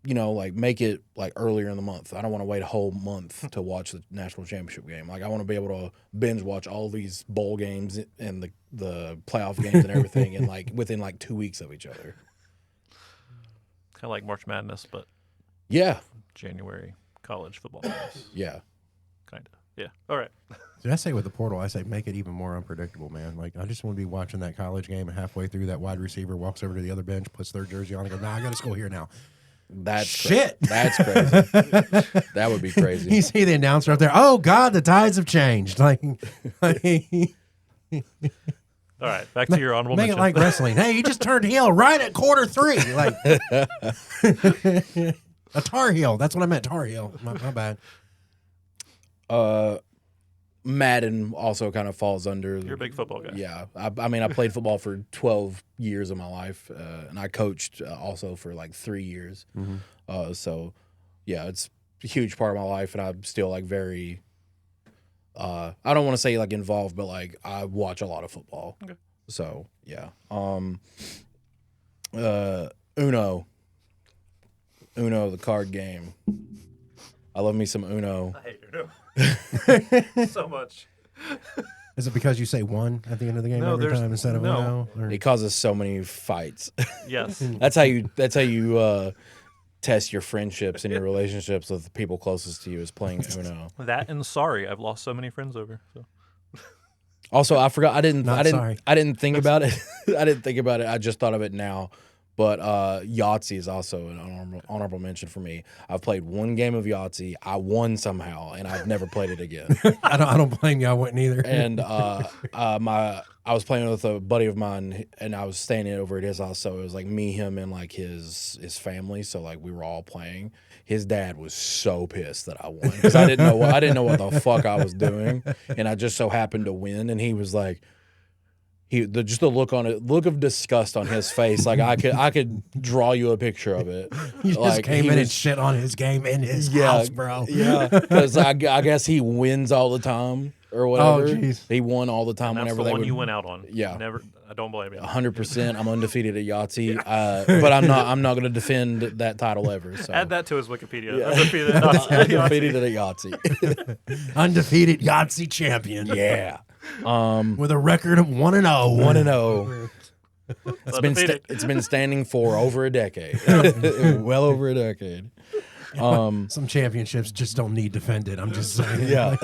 like make it like earlier in the month. I don't want to wait a whole month to watch the national championship game. Like I want to be able to binge watch all these bowl games and the playoff games and everything and like within like 2 weeks of each other. Kind of like March Madness, but January college football games. Yeah. Kind of. Yeah. All right. Did I say with the portal, I say make it even more unpredictable, man. Like, I just want to be watching that college game and halfway through that wide receiver walks over to the other bench, puts their jersey on and goes, nah, I got to school here now. That's shit. That's crazy. That would be crazy. You see the announcer up there, oh, God, the tides have changed. Like all right, back to your honorable mention. Make it like wrestling. Hey, you just turned heel right at quarter 3. Like a Tar Heel. That's what I meant, Tar Heel. My bad. Madden also kind of falls under. You're a big football guy. Yeah. I mean, I played football for 12 years of my life, and I coached also for like 3 years. Mm-hmm. So, yeah, it's a huge part of my life, and I'm still like very, I don't want to say like involved, but like I watch a lot of football. Okay. So, yeah. Uno, the card game. I love me some Uno. I hate Uno. So much. Is it because you say one at the end of the game every time instead of Uno? It causes so many fights. Yes. That's how you test your friendships and your relationships with the people closest to you is playing Uno. That and sorry, I've lost so many friends over. So. Also, I forgot. I didn't think about it. I didn't think about it. I just thought of it now. But Yahtzee is also an honorable mention for me. I've played one game of Yahtzee. I won somehow, and I've never played it again. I don't blame you. I wouldn't either. And I was playing with a buddy of mine, and I was staying over at his house. So it was like me, him, and like his family. So like we were all playing. His dad was so pissed that I won because I didn't know what the fuck I was doing, and I just so happened to win. And he was like. Just the look of disgust on his face, like I could draw you a picture of it. You just came in and shit on his game in his house, bro. Yeah, because I guess he wins all the time. or whatever. jeez. He won all the time That's whenever the they one would. you went out on. Yeah. Never. I don't blame you. 100%. I'm undefeated at Yahtzee, but I'm not going to defend that title ever. So. Add that to his Wikipedia. Yeah. Undefeated. Undefeated at Yahtzee. Undefeated Yahtzee champion. Yeah. With a record of 1-0. 1-0. Undefeated. It's been standing for over a decade. Well over a decade. Some championships just don't need defended. I'm just saying. Yeah.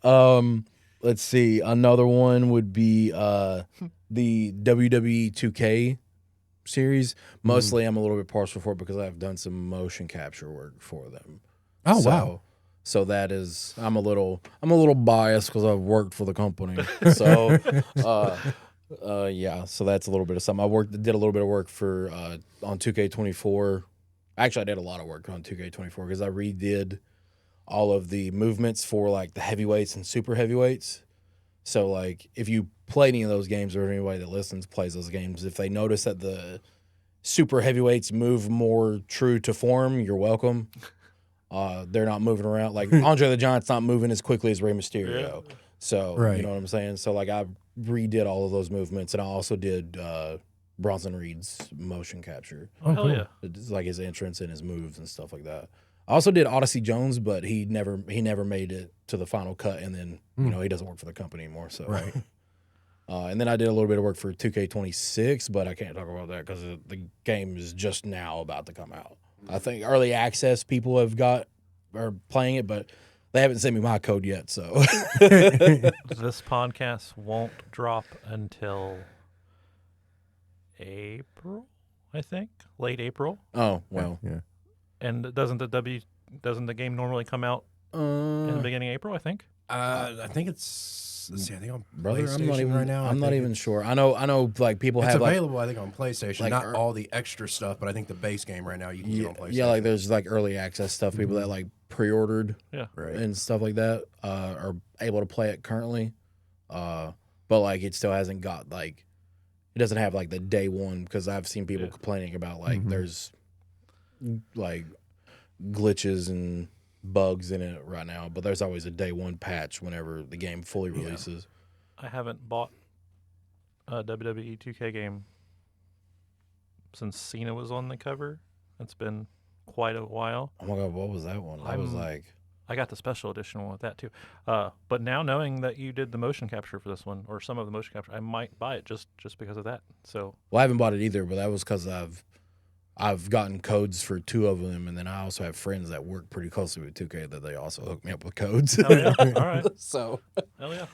Let's see. Another one would be the WWE 2K series. Mostly, I'm a little bit partial for it because I've done some motion capture work for them. Oh, So- wow. So that is, I'm a little biased because I've worked for the company. So, yeah. So that's a little bit of something. Did a little bit of work for on 2K24. Actually, I did a lot of work on 2K24 because I redid all of the movements for like the heavyweights and super heavyweights. So like, if you play any of those games, or anybody that listens plays those games, if they notice that the super heavyweights move more true to form, you're welcome. They're not moving around like Andre the Giant's not moving as quickly as Rey Mysterio. Yeah. So Right. you know what I'm saying? So like I redid all of those movements, and I also did Bronson Reed's motion capture. Oh, hell yeah. It's like his entrance and his moves and stuff like that. I also did Odyssey Jones, but he never made it to the final cut, and then you know he doesn't work for the company anymore. So Right. And then I did a little bit of work for 2K26, but I can't talk about that because the game is just now about to come out. I think early access people are playing it, but they haven't sent me my code yet. So This podcast won't drop until April, I think, late April. oh well, Yeah. And doesn't the game normally come out in the beginning of April? I think. I think it's. Let's see. I think on brother, PlayStation I'm not even right now. I'm not even sure. I know like people It's have like available, I think, on PlayStation. like, Not all the extra stuff, but I think the base game right now you can get on PlayStation. yeah, like there's like early access stuff. People that like pre-ordered Yeah. Right. and stuff like that are able to play it currently. But like it still hasn't got like it doesn't have like the day one because I've seen people complaining about like there's like glitches and bugs in it right now, but there's always a day one patch whenever the game fully releases. I haven't bought a WWE 2K game since Cena was on the cover. It's been quite a while. Oh my god, what was that one? I was like, I got the special edition one with that too. But now knowing that you did the motion capture for this one, or some of the motion capture, I might buy it just because of that. So well, I haven't bought it either, but that was because I've gotten codes for 2 of them, and then I also have friends that work pretty closely with 2K that they also hook me up with codes. hell yeah, all right, So hell yeah.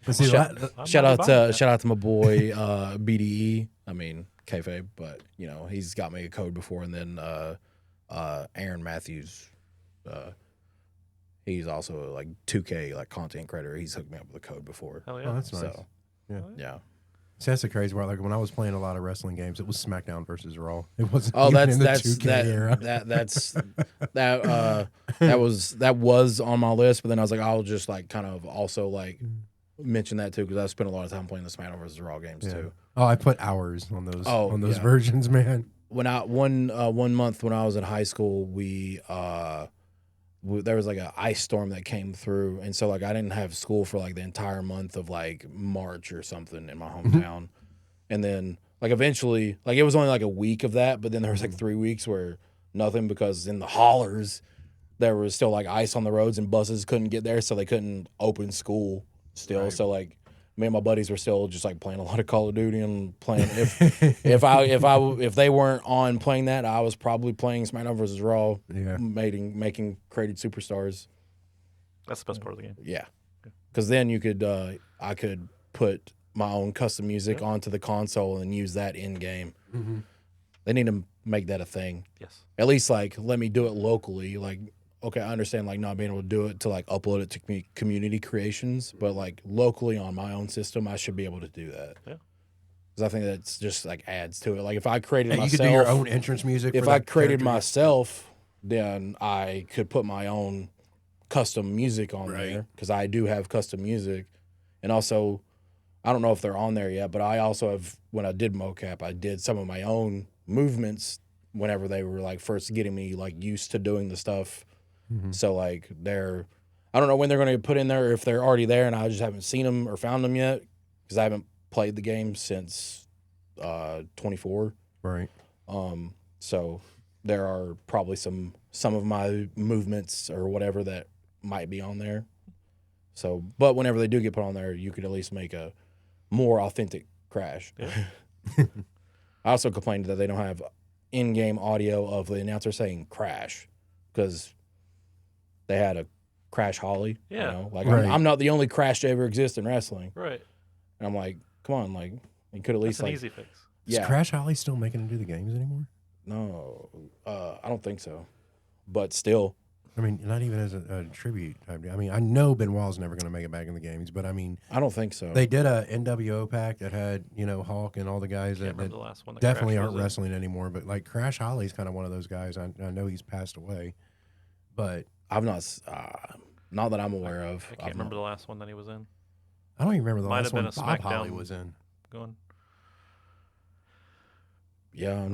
But see, I'm shout not out buying to that. shout out to my boy BDE. I mean kayfabe, but you know he's got me a code before, and then Aaron Matthews, he's also like 2K like content creator. He's hooked me up with a code before. Hell yeah. Oh, that's nice. So yeah. See, that's the crazy part. Like when I was playing a lot of wrestling games, it was SmackDown versus Raw. It wasn't. Oh, even that's in the 2K era. that was on my list, but then I was like, I'll just like kind of also like mention that too because I spent a lot of time playing the SmackDown versus Raw games too. Oh, I put hours on those yeah. versions, man. When I one month when I was in high school, there was like an ice storm that came through, and so like I didn't have school for like the entire month of like March or something in my hometown, and then like eventually like it was only like a week of that, but then there was like 3 weeks where nothing because in the hollers there was still like ice on the roads and buses couldn't get there, so they couldn't open school still. Right. So like me and my buddies were still just like playing a lot of Call of Duty and playing. If they weren't on playing that, I was probably playing SmackDown versus Raw, Yeah. making created superstars. That's the best part of the game. Yeah, because then you could I could put my own custom music onto the console and use that in game. Mm-hmm. They need to make that a thing. Yes. At least like let me do it locally. Like okay, I understand like not being able to do it to like upload it to community creations, but like locally on my own system, I should be able to do that. Yeah. Because I think that's just like adds to it. Like if I created And you myself, could do your own entrance music. if for I that created character. myself, then I could put my own custom music on Right. there because I do have custom music, and also I don't know if they're on there yet, but I also have when I did mocap, I did some of my own movements whenever they were like first getting me like used to doing the stuff. Mm-hmm. So like I don't know when they're going to put in there, or if they're already there, and I just haven't seen them or found them yet because I haven't played the game since 24. Right. So there are probably some of my movements or whatever that might be on there. So, but whenever they do get put on there, you could at least make a more authentic Crash. Yeah. I also complained that they don't have in-game audio of the announcer saying Crash because they had a Crash Holly. Yeah. You know? Like, Right. I'm not the only Crash to ever exist in wrestling. Right. And I'm like, come on, like, you could at least, That's an like, easy fix. Is yeah. Crash Holly still making him do the games anymore? No, I don't think so. But still. I mean, not even as a tribute type deal. I mean, I know Benoit's never going to make it back in the games, but I mean, I don't think so. they did a NWO pack that had, Hulk and all the guys Can't that remember the last one. That definitely Crash aren't was in. wrestling anymore. But like Crash Holly's kind of one of those guys. I know he's passed away, but I've not that I'm aware of. I can't remember the last one that he was in. I don't even remember the Might last have been one a Bob Holly SmackDown. was in. Going. Yeah,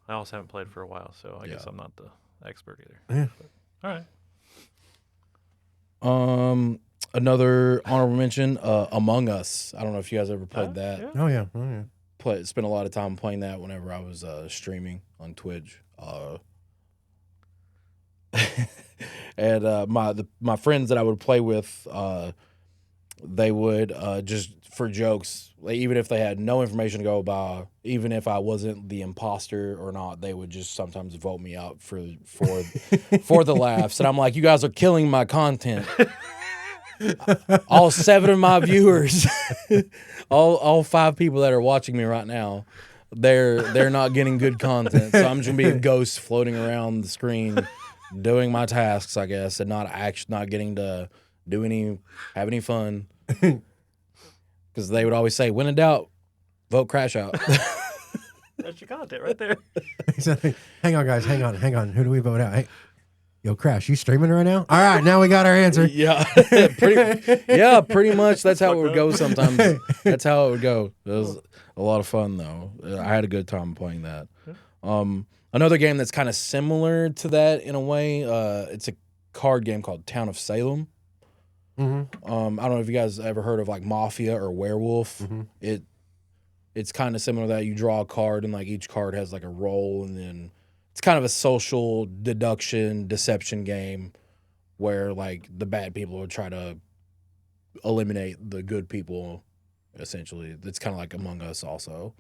I also haven't played for a while, so I guess Yeah. I'm not the expert either. Yeah. All right. another honorable mention, Among Us. I don't know if you guys ever played that. Yeah. Oh yeah. Spent a lot of time playing that whenever I was streaming on Twitch. And my friends that I would play with, they would just for jokes, like, even if they had no information to go by, even if I wasn't the imposter or not, they would just sometimes vote me out for the laughs. And I'm like, you guys are killing my content. All 7 of my viewers, all 5 people that are watching me right now, they're not getting good content. So I'm just gonna be a ghost floating around the screen, doing my tasks, I guess, and not getting to have any fun. Because they would always say, when in doubt, vote Crash out. That's your content right there. Hang on, guys. Hang on. Who do we vote out? Hey, yo, Crash, you streaming right now? All right, now we got our answer. Yeah, pretty much. That's how it would go sometimes. That's how it would go. It was a lot of fun, though. I had a good time playing that. Another game that's kind of similar to that in a way, it's a card game called Town of Salem. Mm-hmm. I don't know if you guys ever heard of like Mafia or Werewolf. Mm-hmm. It's kind of similar to that. You draw a card and like each card has like a role, and then it's kind of a social deception game where like the bad people would try to eliminate the good people. Essentially, it's kind of like Among Us also,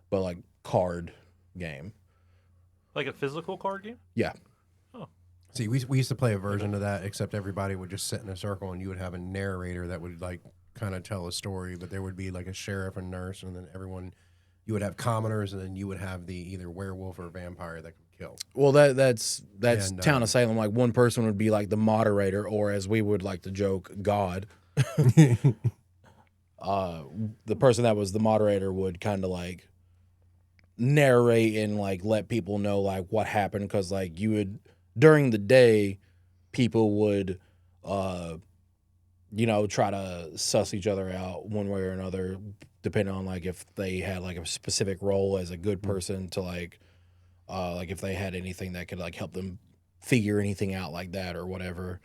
but like card game. Like a physical card game? Yeah. See, we used to play a version of that, except everybody would just sit in a circle, and you would have a narrator that would like kind of tell a story, but there would be like a sheriff and nurse, and then you would have commoners, and then you would have the either werewolf or vampire that could kill. Well, that's And, Town of Salem. Like one person would be like the moderator, or as we would like to joke, God. The person that was the moderator would kind of like narrate and like let people know like what happened, because like you would during the day, people would try to suss each other out one way or another, depending on like if they had like a specific role as a good person to like if they had anything that could like help them figure anything out like that or whatever.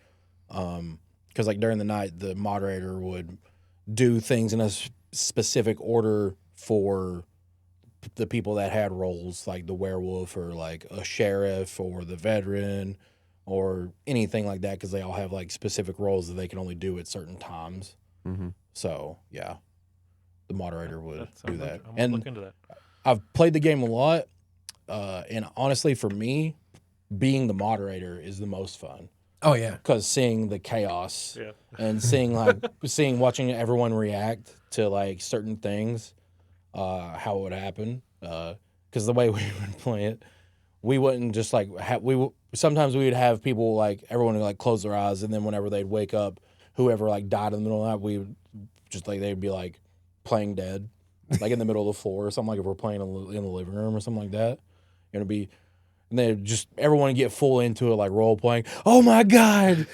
Because like during the night, the moderator would do things in a specific order for the people that had roles, like the werewolf or like a sheriff or the veteran or anything like that, because they all have like specific roles that they can only do at certain times. Mm-hmm. So yeah, the moderator would do that. I'm gonna look into that. I've played the game a lot, and honestly, for me, being the moderator is the most fun. Oh yeah, Because seeing the chaos Yeah. and watching everyone react to like certain things, how it would happen. Because the way we would play it, we wouldn't just like sometimes we would have people like everyone would like close their eyes, and then whenever they'd wake up, whoever like died in the middle of that, we would just like they'd be like playing dead, like in the middle of the floor or something, like if we're playing in the living room or something like that. It'd be, and then just everyone would get full into it, like role playing. Oh my God,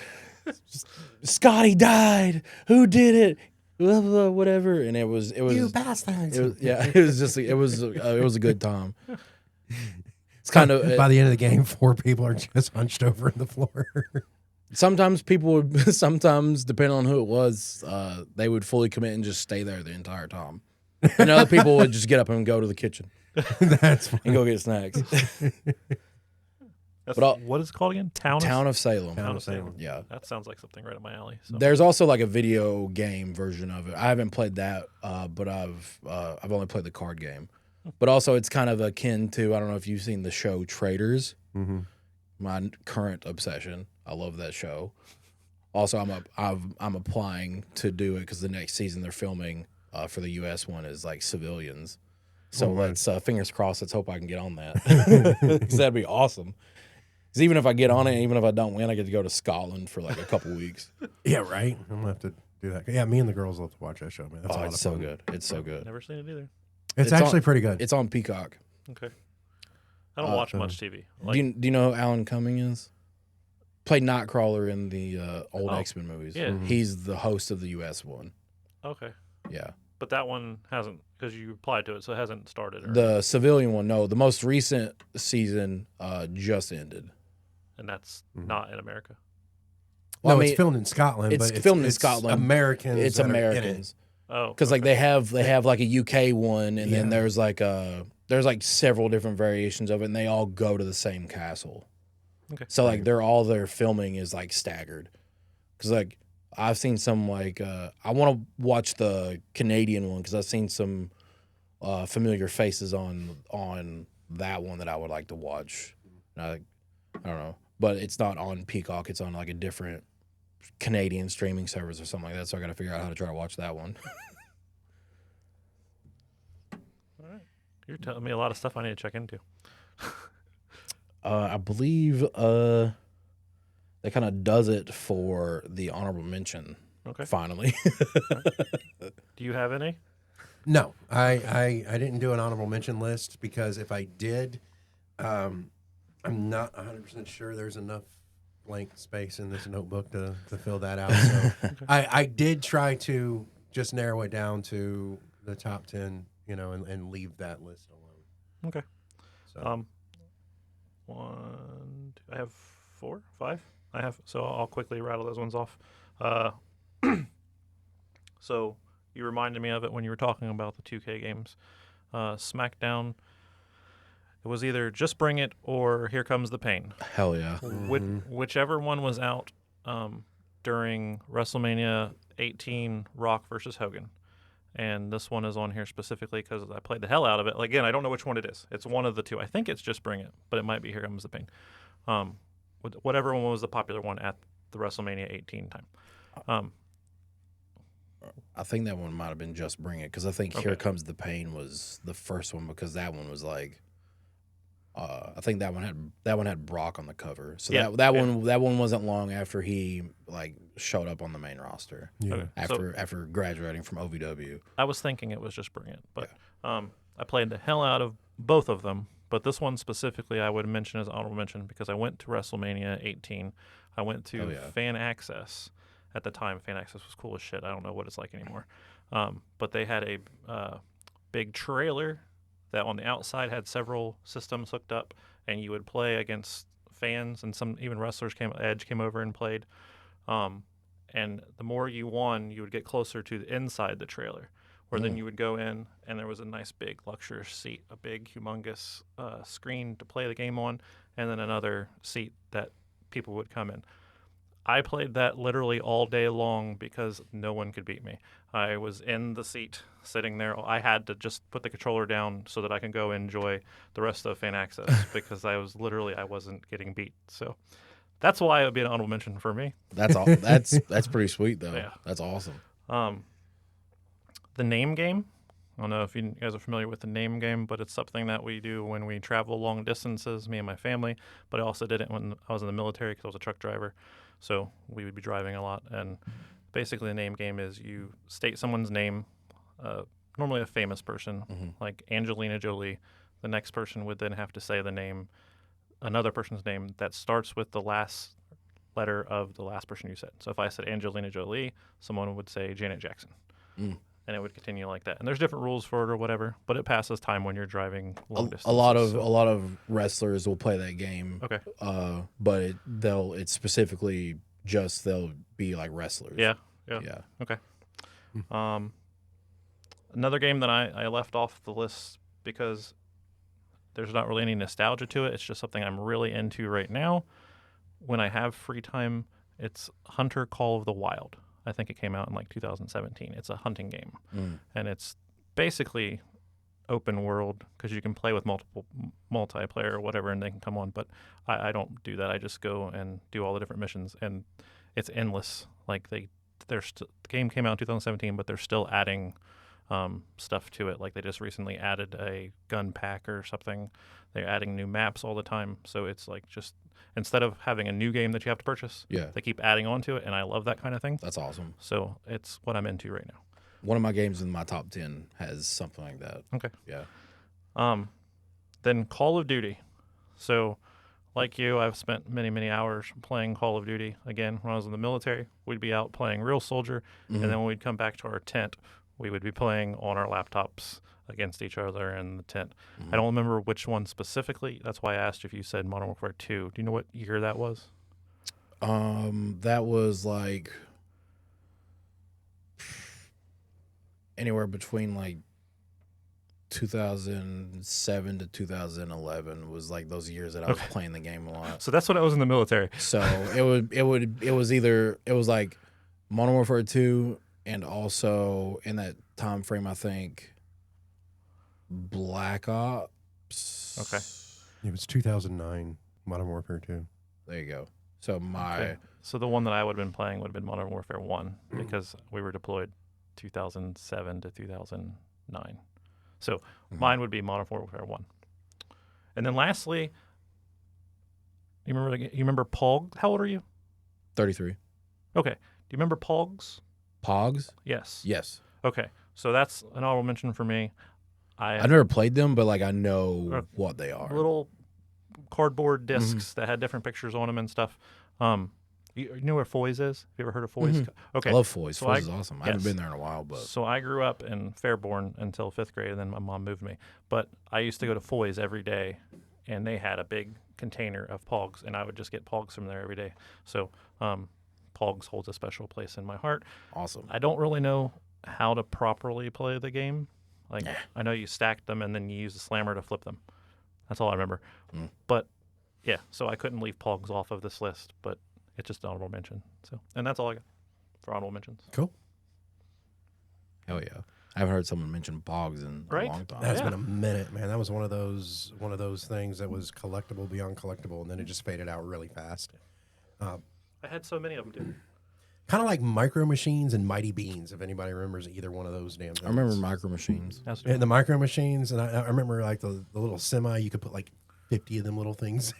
Scotty died. Who did it? Blah, blah, blah, whatever. And it was you bastards. it was a good time. It's kind of by the end of the game, 4 people are just hunched over in the floor. Sometimes people would, sometimes depending on who it was, they would fully commit and just stay there the entire time. And other people would just get up and go to the kitchen That's and go get snacks. That's, But what is it called again? Town of Salem. Town of Salem. Yeah. That sounds like something right up my alley. So. There's also like a video game version of it. I haven't played that, but I've only played the card game. But also, it's kind of akin to, I don't know if you've seen the show Traders. Mm-hmm. My current obsession. I love that show. Also, I'm applying to do it because the next season they're filming for the U.S. one is like civilians. So let's fingers crossed. Let's hope I can get on that because that'd be awesome. Because even if I get on it, even if I don't win, I get to go to Scotland for like a couple weeks. Yeah, right. I'm gonna have to do that. Yeah, me and the girls love to watch that show, man. That's a lot It's of so fun. good. It's so good. Never seen it either. It's It's actually on- pretty good. It's on Peacock. Okay. I don't watch much TV. Do you know who Alan Cumming is? Played Nightcrawler in the old Oh, X-Men movies. yeah. He's the host of the U.S. one. Okay. Yeah. But that one hasn't, because you applied to it, so it hasn't started. Or, The civilian one, no. The most recent season just ended. and that's not in America. Well, no, I it's mean, filmed in Scotland. it's but filmed in Scotland. Americans. It's that are in it. Americans. Oh. Because like they have like a UK one, and then Yeah. there's like several different variations of it, and they all go to the same castle. Okay. So like all their filming is like staggered. Because like I've seen some like I want to watch the Canadian one because I've seen some familiar faces on that one that I would like to watch. I don't know, but it's not on Peacock. It's on like a different Canadian streaming service or something like that. So I got to figure out how to try to watch that one. All right. You're telling me a lot of stuff I need to check into. I believe that kind of does it for the honorable mention. Okay. Finally. Do you have any? No, I didn't do an honorable mention list because if I did, I'm not 100% sure there's enough blank space in this notebook to fill that out. So I did try to just narrow it down to the top 10, and leave that list alone. Okay. So I have 4, 5. So I'll quickly rattle those ones off. So you reminded me of it when you were talking about the 2K games. SmackDown, it was either Just Bring It or Here Comes the Pain. Hell yeah. Whichever one was out during WrestleMania 18, Rock versus Hogan. And this one is on here specifically because I played the hell out of it. Again, I don't know which one it is. It's one of the two. I think it's Just Bring It, but it might be Here Comes the Pain. Whatever one was the popular one at the WrestleMania 18 time. I think that one might have been Just Bring It because I think Here Comes the Pain was the first one because that one was like I think that one had Brock on the cover. So that one wasn't long after he like showed up on the main roster. Yeah. Okay. After graduating from OVW. I was thinking it was Just Bring It, but I played the hell out of both of them. But this one specifically I would mention as honorable mention because I went to WrestleMania 18. I went to Fan Access. At the time, Fan Access was cool as shit. I don't know what it's like anymore. But they had a big trailer that on the outside had several systems hooked up, and you would play against fans, and some even wrestlers Edge came over and played. And the more you won, you would get closer to the inside the trailer, where then you would go in, and there was a nice big luxurious seat, a big humongous screen to play the game on, and then another seat that people would come in. I played that literally all day long because no one could beat me. I was in the seat sitting there. I had to just put the controller down so that I can go enjoy the rest of Fan Access because I wasn't getting beat. So that's why it would be an honorable mention for me. That's all. That's pretty sweet though. Yeah. That's awesome. The name game. I don't know if you guys are familiar with the name game, but it's something that we do when we travel long distances, me and my family. But I also did it when I was in the military because I was a truck driver. So we would be driving a lot. And basically the name game is you state someone's name, normally a famous person, like Angelina Jolie. The next person would then have to say another person's name that starts with the last letter of the last person you said. So if I said Angelina Jolie, someone would say Janet Jackson. And it would continue like that. And there's different rules for it or whatever, but it passes time when you're driving long distances. A lot of wrestlers will play that game. Okay. But it's specifically just they'll be like wrestlers. Yeah. Okay. Another game that I left off the list because there's not really any nostalgia to it. It's just something I'm really into right now. When I have free time, it's Hunter Call of the Wild. I think it came out in like 2017. It's a hunting game. And it's basically open world because you can play with multiple multiplayer or whatever and they can come on. But I don't do that. I just go and do all the different missions. And it's endless. Like the game came out in 2017, but they're still adding stuff to it. Like they just recently added a gun pack or something. They're adding new maps all the time. So it's like just instead of having a new game that you have to purchase, they keep adding on to it. And I love that kind of thing. That's awesome. So it's what I'm into right now. One of my games in my top 10 has something like that. Okay. Yeah. Then Call of Duty. So like you, I've spent many, many hours playing Call of Duty. Again, when I was in the military, we'd be out playing Real Soldier. And then when we'd come back to our tent, we would be playing on our laptops against each other in the tent. I don't remember which one specifically. That's why I asked if you said Modern Warfare 2. Do you know what year that was? That was like anywhere between like 2007 to 2011 was like those years that I was playing the game a lot. So that's when I was in the military. So it was like Modern Warfare 2 and also in that time frame I think Black Ops. Okay. It was 2009, Modern Warfare 2. There you go. So So the one that I would have been playing would have been Modern Warfare 1 because we were deployed 2007 to 2009. So mine would be Modern Warfare 1. And then lastly, you remember Pog? How old are you? 33. Okay. Do you remember Pogs? Pogs? Yes. Yes. Okay. So that's an honorable mention for me. I've never played them, but like I know what they are. Little cardboard discs that had different pictures on them and stuff. You know where Foy's is? Have you ever heard of Foy's? Okay. I love Foy's. So Foy's is awesome. I haven't been there in a while, but so I grew up in Fairborn until 5th grade, and then my mom moved me. But I used to go to Foy's every day, and they had a big container of Pogs, and I would just get Pogs from there every day. So Pogs holds a special place in my heart. Awesome. I don't really know how to properly play the game. Like I know you stack them, and then you use the slammer to flip them. That's all I remember. But yeah, so I couldn't leave Pogs off of this list, but it's just an honorable mention. So, and that's all I got for honorable mentions. Cool. Hell yeah. I haven't heard someone mention Pogs in a long time. That's been a minute, man. That was one of those things that was collectible beyond collectible, and then it just faded out really fast. I had so many of them, too. Kind of like Micro Machines and Mighty Beans, if anybody remembers either one of those damn things. I remember Micro Machines. And the Micro Machines, and I remember like the little semi, you could put like 50 of them little things.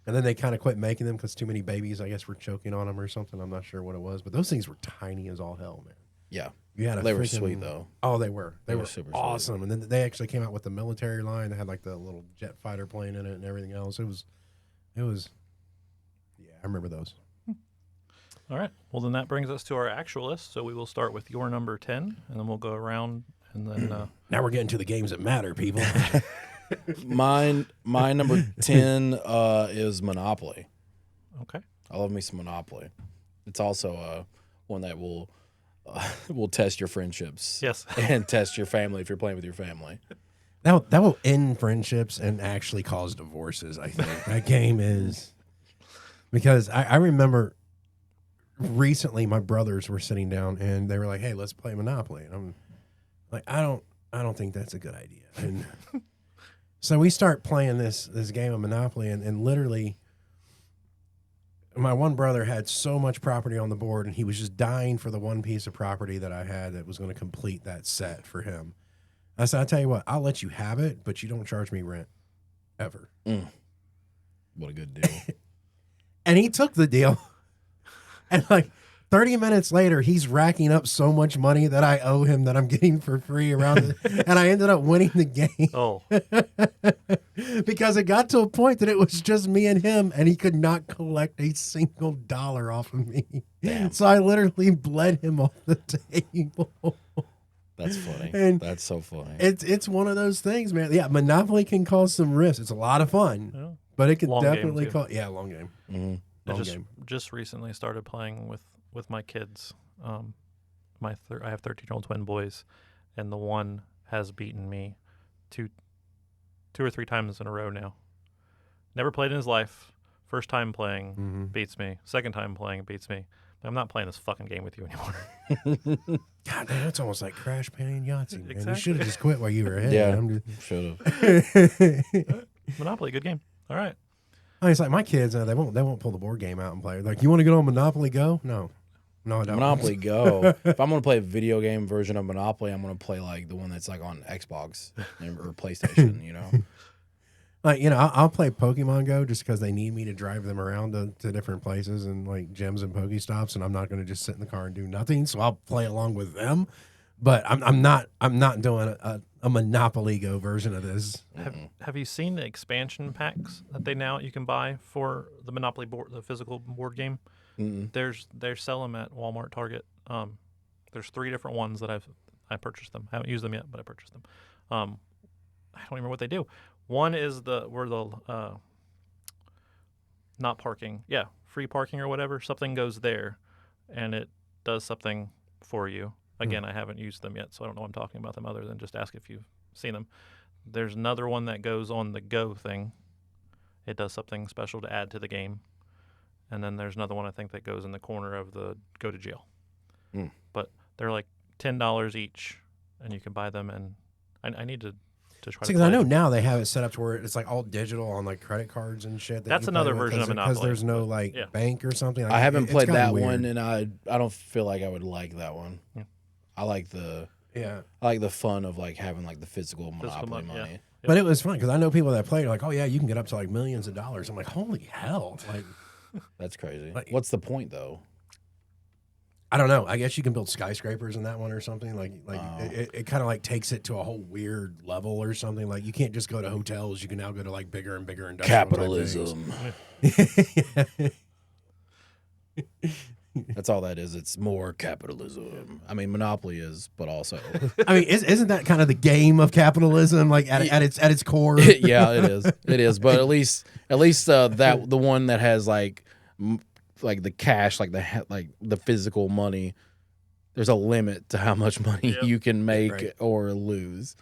And then they kind of quit making them because too many babies, I guess, were choking on them or something. I'm not sure what it was, but those things were tiny as all hell, man. Yeah. You had they were sweet, though. Oh, they were. They were super awesome. sweet. And then they actually came out with the military line. They had like the little jet fighter plane in it and everything else. It was, yeah, I remember those. All right. Well, then that brings us to our actual list. So we will start with your number 10, and then we'll go around, and then... Now we're getting to the games that matter, people. My number 10 is Monopoly. Okay. I love me some Monopoly. It's also one that will test your friendships. Yes. And test your family if you're playing with your family. That will end friendships and actually cause divorces, I think. That game is... Because I remember recently my brothers were sitting down and they were like, hey, let's play Monopoly. And I'm like, I don't think that's a good idea. And so we start playing this game of Monopoly and literally my one brother had so much property on the board and he was just dying for the one piece of property that I had that was going to complete that set for him. I said, I'll tell you what, I'll let you have it, but you don't charge me rent ever. What a good deal. And he took the deal. And like 30 minutes later, he's racking up so much money that I owe him that I'm getting for free around it. And I ended up winning the game. Oh. Because it got to a point that it was just me and him, and he could not collect a single dollar off of me. Damn. So I literally bled him off the table. That's funny. And that's so funny. It's one of those things, man. Yeah, Monopoly can cause some rifts. It's a lot of fun. But it could Long game, definitely too. call. Yeah, long game. Mm-hmm. I Long just game. just recently started playing with my kids. I have 13-year-old twin boys, and the one has beaten me two or three times in a row now. Never played in his life. First time playing, beats me. Second time playing, beats me. I'm not playing this fucking game with you anymore. God, man, that's almost like Crash playing Yahtzee, man. Exactly. You should have just quit while you were ahead. Yeah, I'm should have. Monopoly, good game. All right. I mean, it's like my kids, they won't pull the board game out and play. Like, you want to get on Monopoly Go? No, I don't. Monopoly Go. If I'm gonna play a video game version of Monopoly, I'm gonna play like the one that's like on Xbox or PlayStation. You know. Like, I'll play Pokemon Go just because they need me to drive them around to different places and like gyms and Pokestops, and I'm not going to just sit in the car and do nothing. So I'll play along with them, but I'm not doing a Monopoly Go version of this. Have you seen the expansion packs that you can buy for the Monopoly board, the physical board game? They sell them at Walmart, Target. There's 3 different ones that I purchased them. I haven't used them yet, but I purchased them. I don't remember what they do. One is where the not parking, free parking or whatever. Something goes there, and it does something for you. Again, I haven't used them yet, so I don't know what I'm talking about them other than just ask if you've seen them. There's another one that goes on the Go thing. It does something special to add to the game. And then there's another one I think that goes in the corner of the Go to Jail. But they're like $10 each, and you can buy them. And I need to try to Because play I know it. now they have it set up to where it's like all digital on like credit cards and shit. That's another version of Monopoly. Because there's no like Yeah. bank or something. Like, I haven't it's played gotten that weird. one, and I don't feel like I would like that one. Yeah. I like the fun of like having like the physical Monopoly money, money. yeah. But it was fun because I know people that play are like, oh yeah, you can get up to like millions of dollars. I'm like, holy hell! Like, That's crazy. Like- What's the point though? I don't know. I guess you can build skyscrapers in that one or something. Like Oh. it kind of like takes it to a whole weird level or something. Like you can't just go to hotels. You can now go to like bigger and bigger industrial type Capitalism. That's all that is. It's more capitalism. I mean, Monopoly is, but also, things. I mean, isn't that kind of the game of capitalism? Like at its core. yeah, it is. It is. But at least that the one that has like the cash, like the physical money. There's a limit to how much money you can make Right. or lose.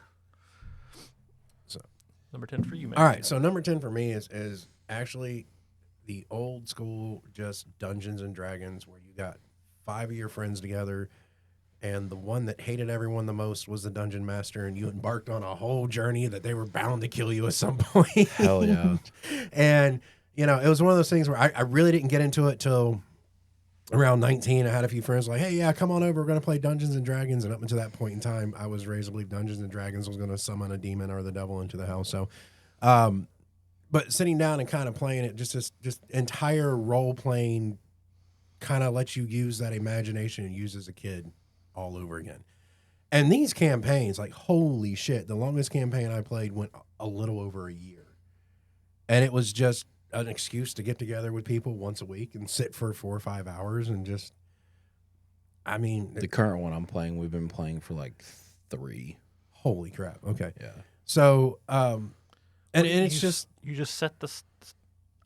Number 10 for you, man. All right, so number 10 for me is actually the old school just Dungeons and Dragons where you got 5 of your friends together and the one that hated everyone the most was the dungeon master and you embarked on a whole journey that they were bound to kill you at some point. Hell yeah. And, it was one of those things where I really didn't get into it till around 19. I had a few friends like, hey, yeah, come on over. We're going to play Dungeons and Dragons. And up until that point in time, I was raised to believe Dungeons and Dragons was going to summon a demon or the devil into the house. So, but sitting down and kind of playing it, just entire role playing kind of lets you use that imagination and use as a kid all over again. And these campaigns, like, holy shit, the longest campaign I played went a little over a year. And it was just an excuse to get together with people once a week and sit for 4 or 5 hours and just, I mean, The current one I'm playing, we've been playing for like 3. holy crap. Okay. Yeah. So, and it's just, you just set this.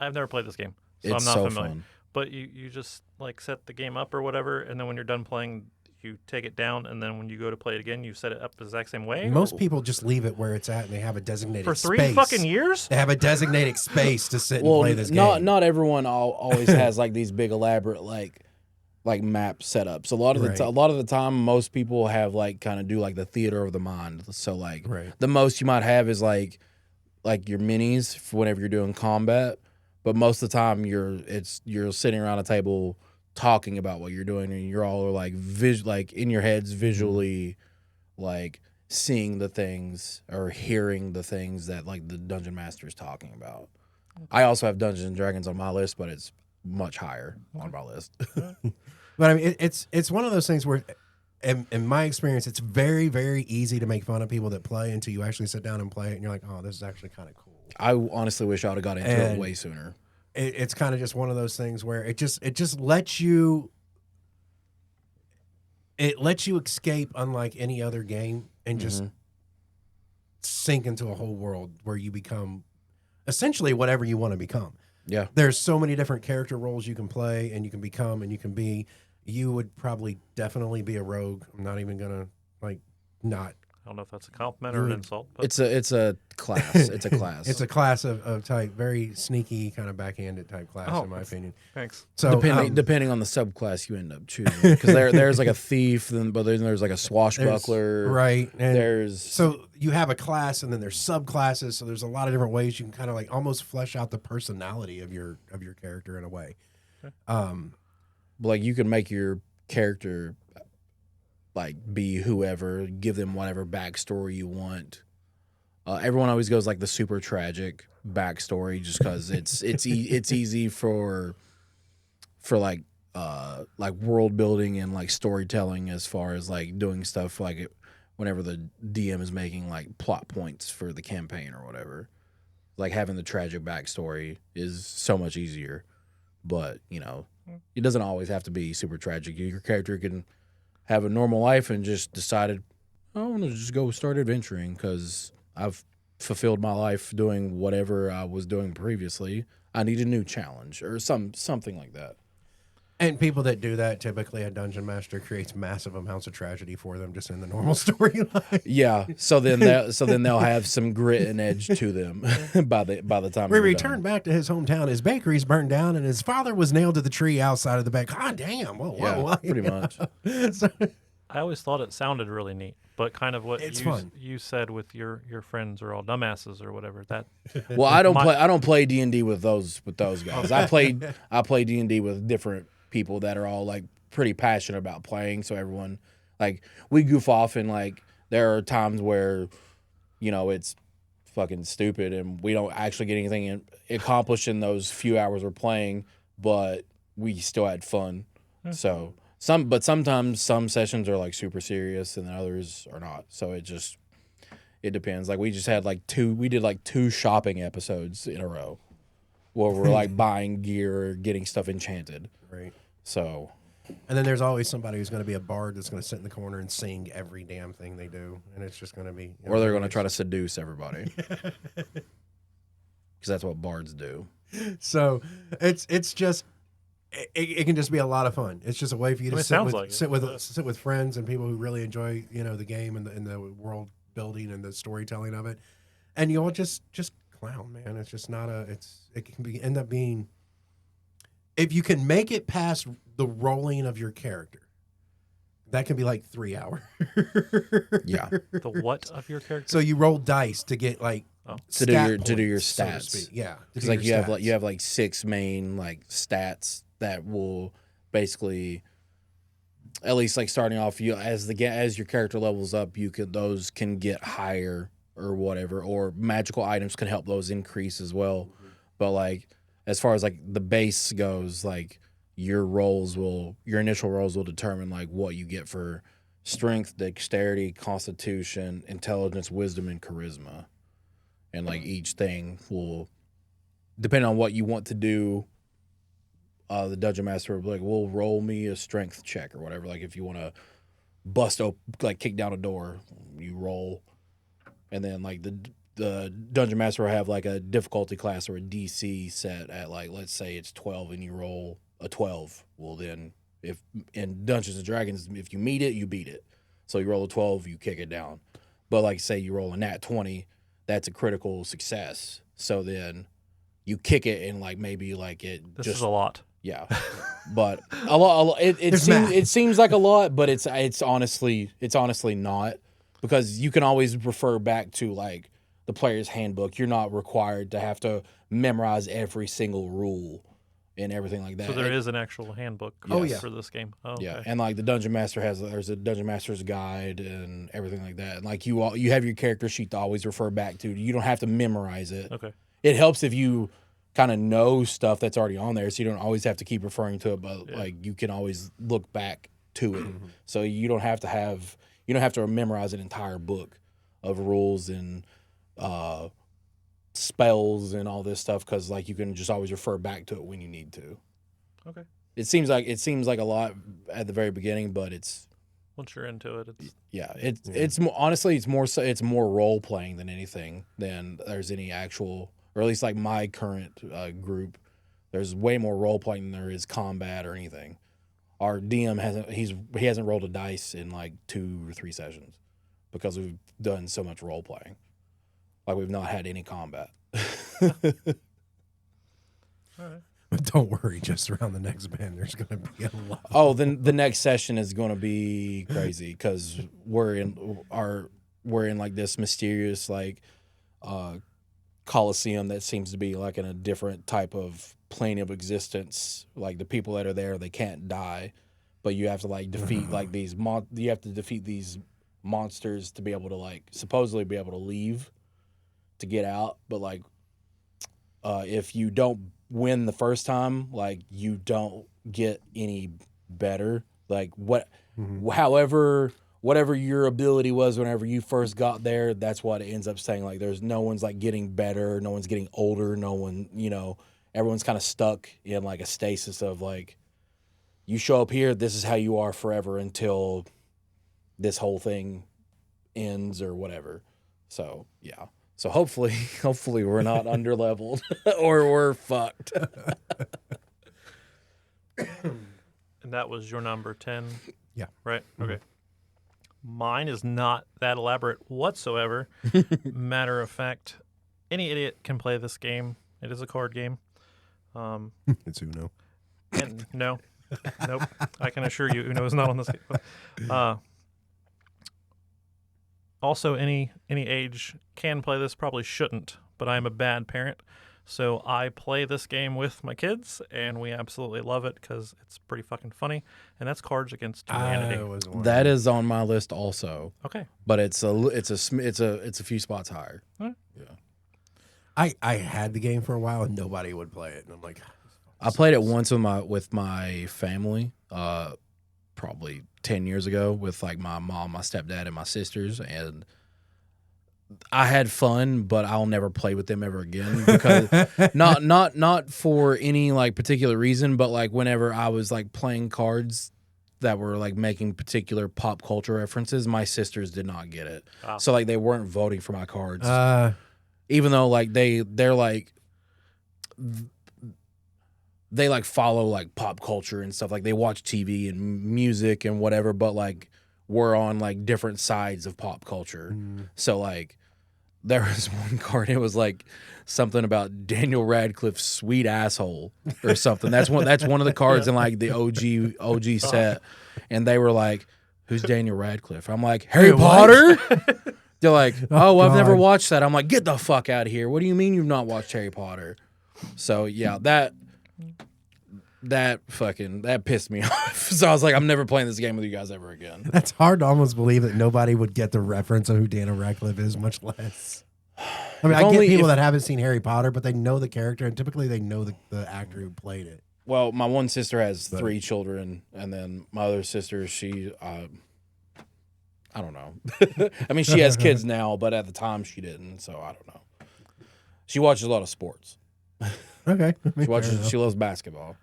I've never played this game, so It's I'm not so familiar. fun. But you just like set the game up or whatever, and then when you're done playing, you take it down, and then when you go to play it again, you set it up the exact same way. most people just leave it where it's at and they have a designated for 3 space. fucking years. They have a designated space to sit and Well, play this game. not everyone always has like these big elaborate like map setups. A lot of Right. a lot of the time, most people have like kind of do like the theater of the mind. So like Right. the most you might have is like your minis for whenever you're doing combat. But most of the time, you're sitting around a table talking about what you're doing, and you're all like in your heads visually like seeing the things or hearing the things that like the dungeon master is talking about. I also have Dungeons and Dragons on my list, but it's much higher on my list. But I mean, it's one of those things where, in my experience, it's very, very easy to make fun of people that play until you actually sit down and play it, and you're like, oh, this is actually kind of cool. I honestly wish I would have got into it And- way sooner. It's kind of just one of those things where it just lets you. It lets you escape, unlike any other game, and just sink into a whole world where you become essentially whatever you want to become. Yeah. There's so many different character roles you can play and you can become and you can be. You would probably definitely be a rogue. I'm not even gonna not. I don't know if that's a compliment or an insult. But It's a class. It's a class. It's a class of type, very sneaky, kind of backhanded type class, in my opinion. Thanks. So depending on the subclass you end up choosing, because there's like a thief, but then there's like a swashbuckler, right? And so so you have a class, and then there's subclasses. So there's a lot of different ways you can kind of like almost flesh out the personality of your character in a way. like you can make your character like be whoever, give them whatever backstory you want. Everyone always goes like the super tragic backstory just because it's easy for like world building and like storytelling as far as like doing stuff like whenever the DM is making like plot points for the campaign or whatever. Like having the tragic backstory is so much easier, but it doesn't always have to be super tragic. Your character can have a normal life and just decided, I want to just go start adventuring because I've fulfilled my life doing whatever I was doing previously. I need a new challenge or something like that. And people that do that, typically a dungeon master creates massive amounts of tragedy for them just in the normal storyline. Yeah, so then they'll have some grit and edge to them by the time We we're returned done. back to his hometown. His bakery's burned down, and his father was nailed to the tree outside of the back. God damn! Whoa, Pretty much. So, I always thought it sounded really neat, but kind of what It's fun. you said with your friends are all dumbasses or whatever. That Well, I don't play D&D with those guys. I play D&D with different people that are all like pretty passionate about playing. So everyone like we goof off and like there are times where it's fucking stupid and we don't actually get anything accomplished in those few hours we're playing, but we still had fun. So sometimes some sessions are like super serious and others are not. So it depends. Like we just had we did two shopping episodes in a row where we're like buying gear or getting stuff enchanted. right. So, And then there's always somebody who's going to be a bard that's going to sit in the corner and sing every damn thing they do, and it's just going to be. or they're going to try to seduce everybody. Because that's what bards do. So it's just. It can just be a lot of fun. It's just a way for you to sit with friends and people who really enjoy the game and the world building and the storytelling of it, and you'll just clown, man. It's just not it can end up being, if you can make it past the rolling of your character, that can be like 3 hours. Yeah. the what of your character? So you roll dice to get like To do your points, so to stats. speak. Yeah, Because like you have like 6 main like stats that will basically, at least like starting off, as your character levels up, those can get higher or whatever, or magical items can help those increase as well. But like as far as like the base goes, like your initial rolls will determine like what you get for strength, dexterity, constitution, intelligence, wisdom, and charisma. And like each thing will, depending on what you want to do, the dungeon master will be like, "Well, roll me a strength check or whatever." Like if you want to kick down a door, you roll, and then like the dungeon master will have like a difficulty class or a DC set at like, let's say it's 12 and you roll a 12. Well, then if in Dungeons and Dragons, if you meet it, you beat it. So you roll a 12, you kick it down. But like say you roll a nat 20, that's a critical success. So then you kick it and like maybe like it. This is a lot. Yeah, but a lot. It seems like a lot, but it's honestly not, because you can always refer back to like the player's handbook. You're not required to have to memorize every single rule and everything like that. So there is an actual handbook for this game. Oh, okay. Yeah, and like the dungeon master there's a dungeon master's guide and everything like that. And like you have your character sheet to always refer back to. You don't have to memorize it. Okay. It helps if you kind of know stuff that's already on there, so you don't always have to keep referring to it, but like you can always look back to it. So you don't have to memorize an entire book of rules and spells and all this stuff, because like you can just always refer back to it when you need to. Okay. It seems like a lot at the very beginning, but it's Once you're into it, it's honestly it's more role playing than anything, than there's any actual or at least like my current group, there's way more role playing than there is combat or anything. Our DM hasn't rolled a dice in like 2 or 3 sessions because we've done so much role playing. Like we've not had any combat. All right. But don't worry, just around the next band, there's going to be a lot. Oh, then the next session is going to be crazy because we're in like this mysterious like coliseum that seems to be like in a different type of plane of existence. Like the people that are there, they can't die, but you have to like defeat like these you have to defeat these monsters to be able to like supposedly be able to leave to get out. But like if you don't win the first time, like you don't get any better. Like whatever your ability was whenever you first got there, that's what it ends up saying. Like there's no one's like getting better, no one's getting older, no one, everyone's kind of stuck in like a stasis of like, you show up here, this is how you are forever until this whole thing ends or whatever. So yeah. So hopefully we're not underleveled or we're fucked. And that was your number 10? Yeah. Right? Okay. Mine is not that elaborate whatsoever. Matter of fact, any idiot can play this game. It is a card game. It's Uno. And no. Nope. I can assure you Uno is not on this game. Also, any age can play this, probably shouldn't, but I'm a bad parent. So I play this game with my kids, and we absolutely love it because it's pretty fucking funny. And that's Cards Against Humanity. That is on my list also. Okay, but it's a few spots higher. All right. Yeah. I had the game for a while and nobody would play it, and I'm like, I played it once with my family, probably 10 years ago with like my mom, my stepdad, and my sisters, and I had fun, but I'll never play with them ever again because not for any like particular reason, but like whenever I was like playing cards that were like making particular pop culture references, my sisters did not get it. Wow. So like they weren't voting for my cards, even though like they're like they like follow like pop culture and stuff. Like they watch TV and music and whatever, but like we're on like different sides of pop culture. So like there was one card, it was like something about Daniel Radcliffe's sweet asshole or something. That's one of the cards in like the OG set. And they were like, who's Daniel Radcliffe? I'm like, Harry Potter? They're like, oh, I've never watched that. I'm like, get the fuck out of here. What do you mean you've not watched Harry Potter? So yeah, that pissed me off. So I was like, I'm never playing this game with you guys ever again. That's hard to almost believe that nobody would get the reference of who Daniel Radcliffe is, much less. I mean, I get people that haven't seen Harry Potter, but they know the character, and typically they know the actor who played it. Well, my one sister has 3 children, and then my other sister, she, I don't know. I mean, she has kids now, but at the time she didn't, so I don't know. She watches a lot of sports. Okay. She loves basketball.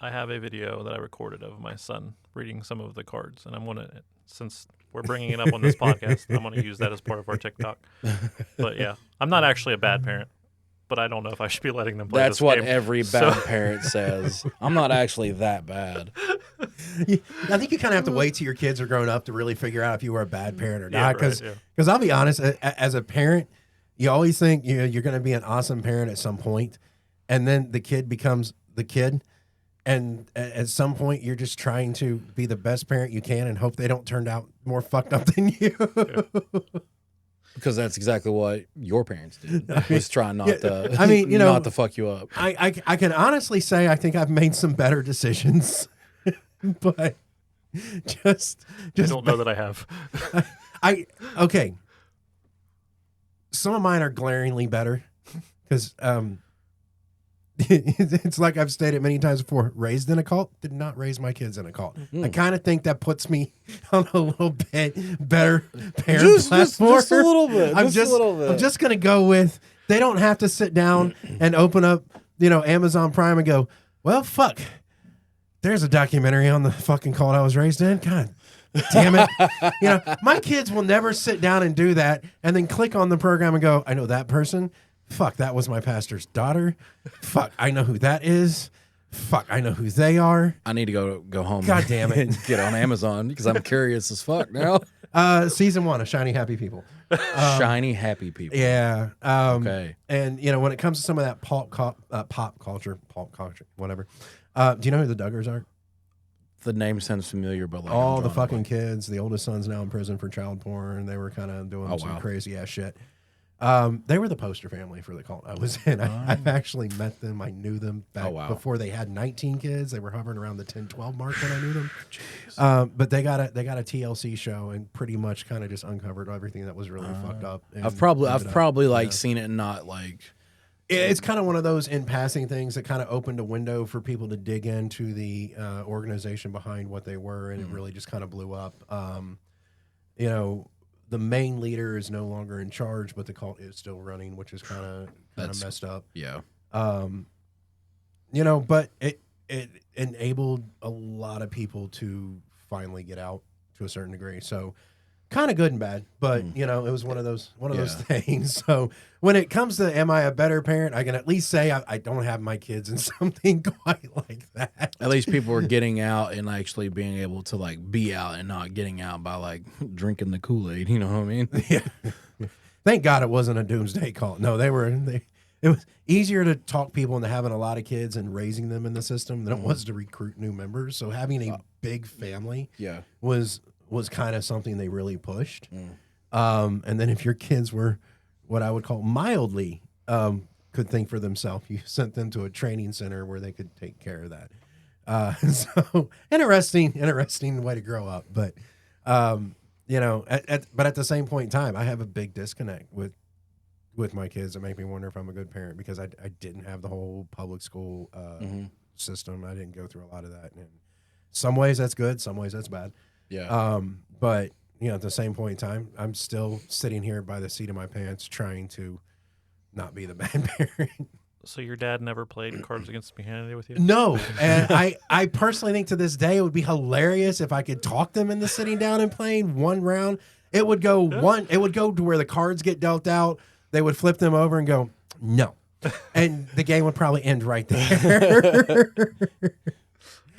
I have a video that I recorded of my son reading some of the cards, and since we're bringing it up on this podcast, I'm going to use that as part of our TikTok. But yeah, I'm not actually a bad parent, but I don't know if I should be letting them play That's this what game. every bad parent says. I'm not actually that bad. I think you kind of have to wait till your kids are grown up to really figure out if you were a bad parent or not. Because I'll be honest, as a parent, you always think you're going to be an awesome parent at some point, and then the kid becomes the kid. And at some point, you're just trying to be the best parent you can and hope they don't turn out more fucked up than you. Because that's exactly what your parents did. Was trying not to. I mean, not to fuck you up. I can honestly say I think I've made some better decisions, but just I don't know that I have. Okay. Some of mine are glaringly better because it's like I've stated many times before, raised in a cult, did not raise my kids in a cult. I kind of think that puts me on a little bit better parent platform. Just a little bit. I'm just going to go with, they don't have to sit down and open up, Amazon Prime and go, well, fuck, there's a documentary on the fucking cult I was raised in. God damn it. My kids will never sit down and do that and then click on the program and go, I know that person. Fuck, that was my pastor's daughter. Fuck, I know who that is. Fuck, I know who they are. I need to go home. God damn it. And get on Amazon because I'm curious as fuck now. Season 1 of Shiny Happy People. Shiny happy people. Yeah. Okay. And when it comes to some of that pop culture, whatever. Do you know who the Duggars are? The name sounds familiar, but like All I'm the drawing a fucking blank. kids. The oldest son's now in prison for child porn. They were kind of doing some wow. crazy ass shit. They were the poster family for the cult I was in. I've actually met them. I knew them back before they had 19 kids. They were hovering around the 10-12 mark when I knew them. But they got a TLC show and pretty much kind of just uncovered everything that was really fucked up. I've probably like seen it and not like. It's kind of one of those in passing things that kind of opened a window for people to dig into the organization behind what they were, and it really just kind of blew up. The main leader is no longer in charge, but the cult is still running, which is kind of messed up. Yeah. But it enabled a lot of people to finally get out to a certain degree. So kind of good and bad, but it was one of those things. So when it comes to am I a better parent, I can at least say I don't have my kids in something quite like that. At least people are getting out and actually being able to like be out and not getting out by like drinking the Kool-Aid. You know what I mean? Yeah. Thank God it wasn't a doomsday cult. No, it was easier to talk people into having a lot of kids and raising them in the system than it was to recruit new members. So having a big family was kind of something they really pushed. And then if your kids were what I would call mildly could think for themselves, you sent them to a training center where they could take care of that. So interesting way to grow up. But, but at the same point in time, I have a big disconnect with my kids that make me wonder if I'm a good parent because I didn't have the whole public school system. I didn't go through a lot of that. And in some ways that's good. Some ways that's bad. Yeah. But at the same point in time, I'm still sitting here by the seat of my pants trying to not be the bad parent. So your dad never played Cards Against Humanity with you? No. And I personally think to this day it would be hilarious if I could talk them into sitting down and playing one round. It would go to where the cards get dealt out. They would flip them over and go, no. And the game would probably end right there.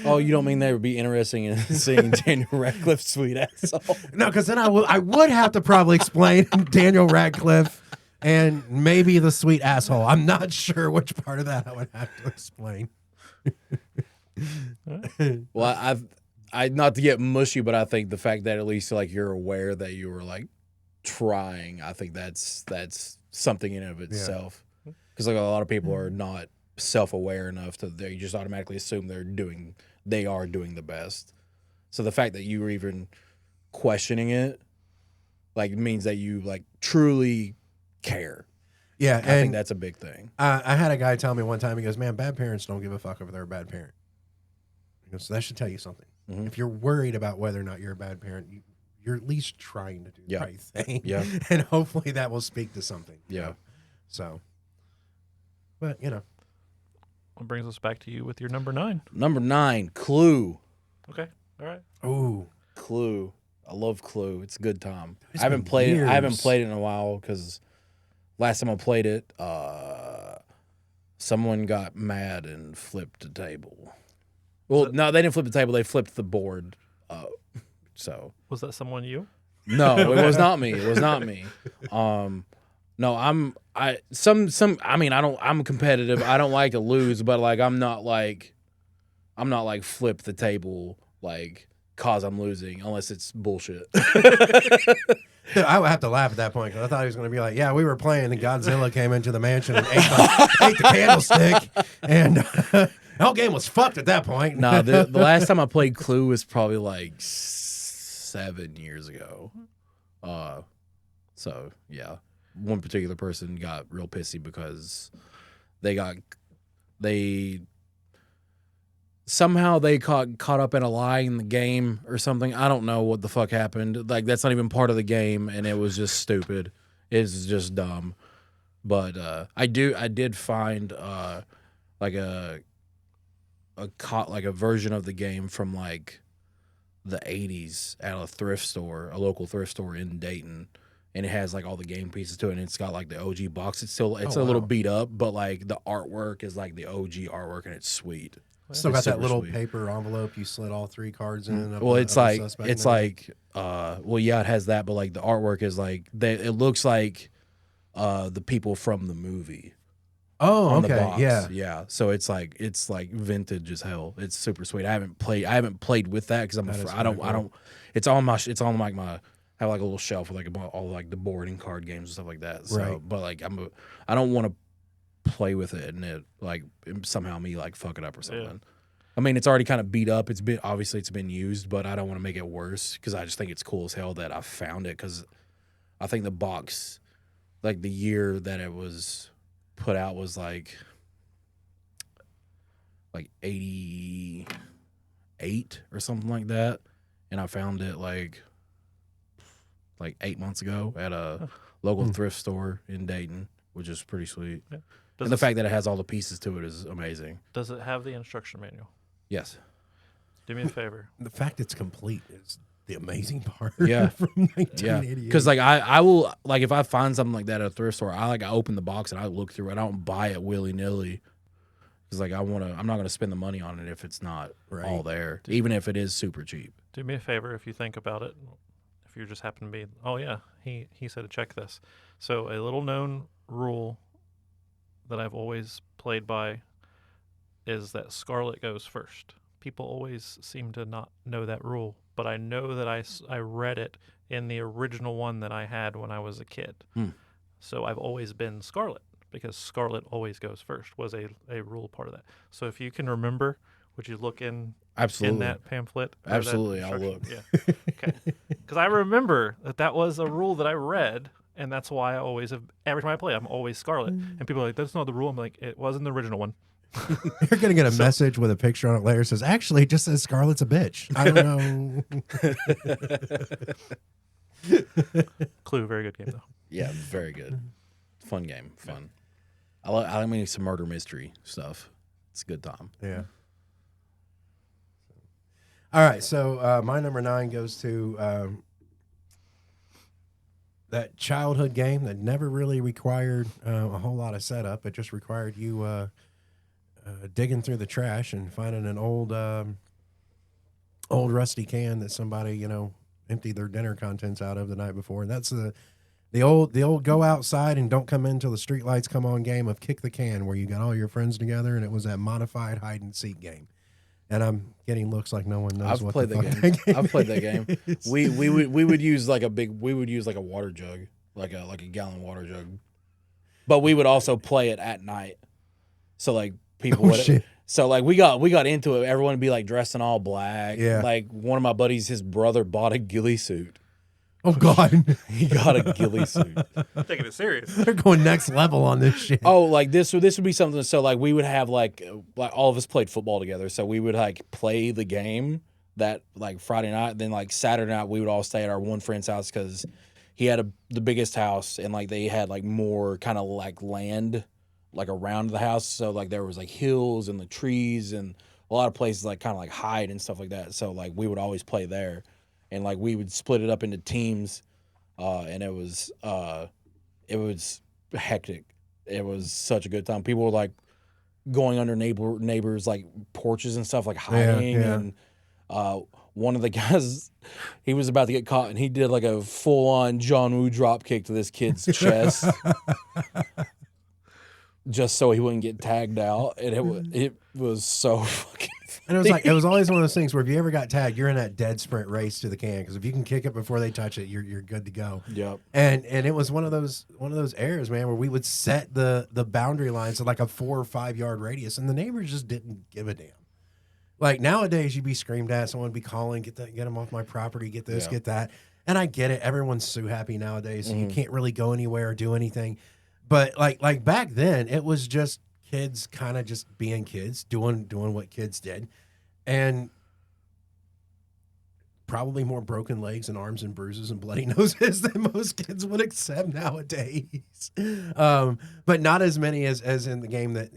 Oh, you don't mean they would be interesting in seeing Daniel Radcliffe's sweet asshole? No, because then I would have to probably explain Daniel Radcliffe and maybe the sweet asshole. I'm not sure which part of that I would have to explain. Well, I not to get mushy, but I think the fact that at least like you're aware that you were like trying, I think that's something in and of itself. Because like a lot of people are not self-aware enough to they just automatically assume they are doing the best. So the fact that you were even questioning it like means that you like truly care. Yeah, I think that's a big thing. I had a guy tell me one time, he goes, man, bad parents don't give a fuck if they're a bad parent. He goes, so that should tell you something. Mm-hmm. If you're worried about whether or not you're a bad parent, you're at least trying to do the right thing. Yeah. And hopefully that will speak to something. Yeah. So, but What brings us back to you with your number 9? Number 9, Clue. Okay. All right. Ooh. Clue. I love Clue. It's a good time. It's I haven't been played it. years. I haven't played it in a while because last time I played it, someone got mad and flipped a table. Well, no, they didn't flip the table. They flipped the board. So Was that someone you? no, it was not me. It was not me. No, I'm competitive. I don't like to lose, but like I'm not like flip the table like cause I'm losing unless it's bullshit. Dude, I would have to laugh at that point because I thought he was going to be like, yeah, we were playing and Godzilla came into the mansion and ate the candlestick. And the whole game was fucked at that point. No, the last time I played Clue was probably like 7 years ago. So, yeah. One particular person got real pissy because they caught up in a lie in the game or something. I don't know what the fuck happened. Like that's not even part of the game, and it was just stupid. It's just dumb. But I did find like a version of the game from like the 80s at a local thrift store in Dayton. and it has like all the game pieces to it, and it's got like the OG box. It's a little wow. beat up, but like the artwork is like the OG artwork, and it's sweet. Still It's got that super little sweet. paper envelope you slid all 3 cards in. Well, it's like it has that, but like the artwork is like it looks like the people from the movie. Oh, On okay, the box. yeah. Yeah. So it's like vintage as hell. It's super sweet. I haven't played with that because That is I don't kinda cool. it's on like my I have like a little shelf with like all like the board and card games and stuff like that. So Right. but like I don't want to play with it and it like somehow me like fuck it up or something. Yeah. I mean, it's already kind of beat up. It's been used, but I don't want to make it worse because I just think it's cool as hell that I found it because I think the box, like the year that it was put out was like 88 or something like that, and I found it like 8 months ago at a local thrift store in Dayton, which is pretty sweet. Yeah. And the fact that it has all the pieces to it is amazing. Does it have the instruction manual? Yes. Do me a favor. The fact it's complete is the amazing part. Yeah. From Yeah, 1988. because like I will like if I find something like that at a thrift store, I open the box and I look through it. I don't buy it willy nilly because like I'm not gonna spend the money on it if it's not all there, even if it is super cheap. Do me a favor if you think about it. If you just happen to be, oh yeah, he said to check this. So a little known rule that I've always played by is that Scarlet goes first. People always seem to not know that rule, but I know that I read it in the original one that I had when I was a kid. So I've always been Scarlet because Scarlet always goes first was a rule part of that. So if you can remember, would you look in that pamphlet? Or that Absolutely, I'll instruction? look. Yeah. Okay. Because I remember that was a rule that I read, and that's why I always have. Every time I play, I'm always Scarlet, and people are like, "That's not the rule." I'm like, "It was in the original one." You're gonna get a message with a picture on it later that says, "Actually, it just says Scarlet's a bitch." I don't know. Clue, very good game though. Yeah, very good. Fun game, fun. I like some murder mystery stuff. It's a good time. Yeah. All right, so my number 9 goes to that childhood game that never really required a whole lot of setup. It just required you digging through the trash and finding an old rusty can that somebody emptied their dinner contents out of the night before. And that's the old go outside and don't come in till the street lights come on game of kick the can, where you got all your friends together, and it was that modified hide and seek game. And I'm getting looks like no one knows what played the fuck that game. game I've played that game. is. We would use like a water jug, like a gallon water jug. But we would also play it at night. So like people would shit. So like we got into it. Everyone would be like dressed in all black. Yeah. Like one of my buddies, his brother bought a ghillie suit. Oh God, He got a ghillie suit. I'm taking it serious. they're going next level on this shit. Oh, like this would be something. So like we would have like all of us played football together. So we would like play the game that like Friday night. Then like Saturday night we would all stay at our one friend's house because he had the biggest house and like they had like more kind of like land like around the house. So like there was like hills and the trees and a lot of places like kind of like hide and stuff like that. So like we would always play there. And like we would split it up into teams, and it was hectic. It was such a good time. People were like going under neighbors like porches and stuff, like hiding. Yeah. And one of the guys, he was about to get caught, and he did like a full on John Woo drop kick to this kid's chest, just so he wouldn't get tagged out. And it was so fucking. And it was always one of those things where if you ever got tagged, you're in that dead sprint race to the can, because if you can kick it before they touch it, you're good to go. Yep. And it was one of those eras, man, where we would set the boundary lines to like a 4 or 5 yard radius, and the neighbors just didn't give a damn. Like nowadays, you'd be screamed at, someone would be calling, get them off my property, get this, get that. And I get it, everyone's so happy nowadays, so you can't really go anywhere or do anything. But like back then, it was just kids kind of just being kids, doing what kids did. And probably more broken legs and arms and bruises and bloody noses than most kids would accept nowadays. But not as many as in the game that,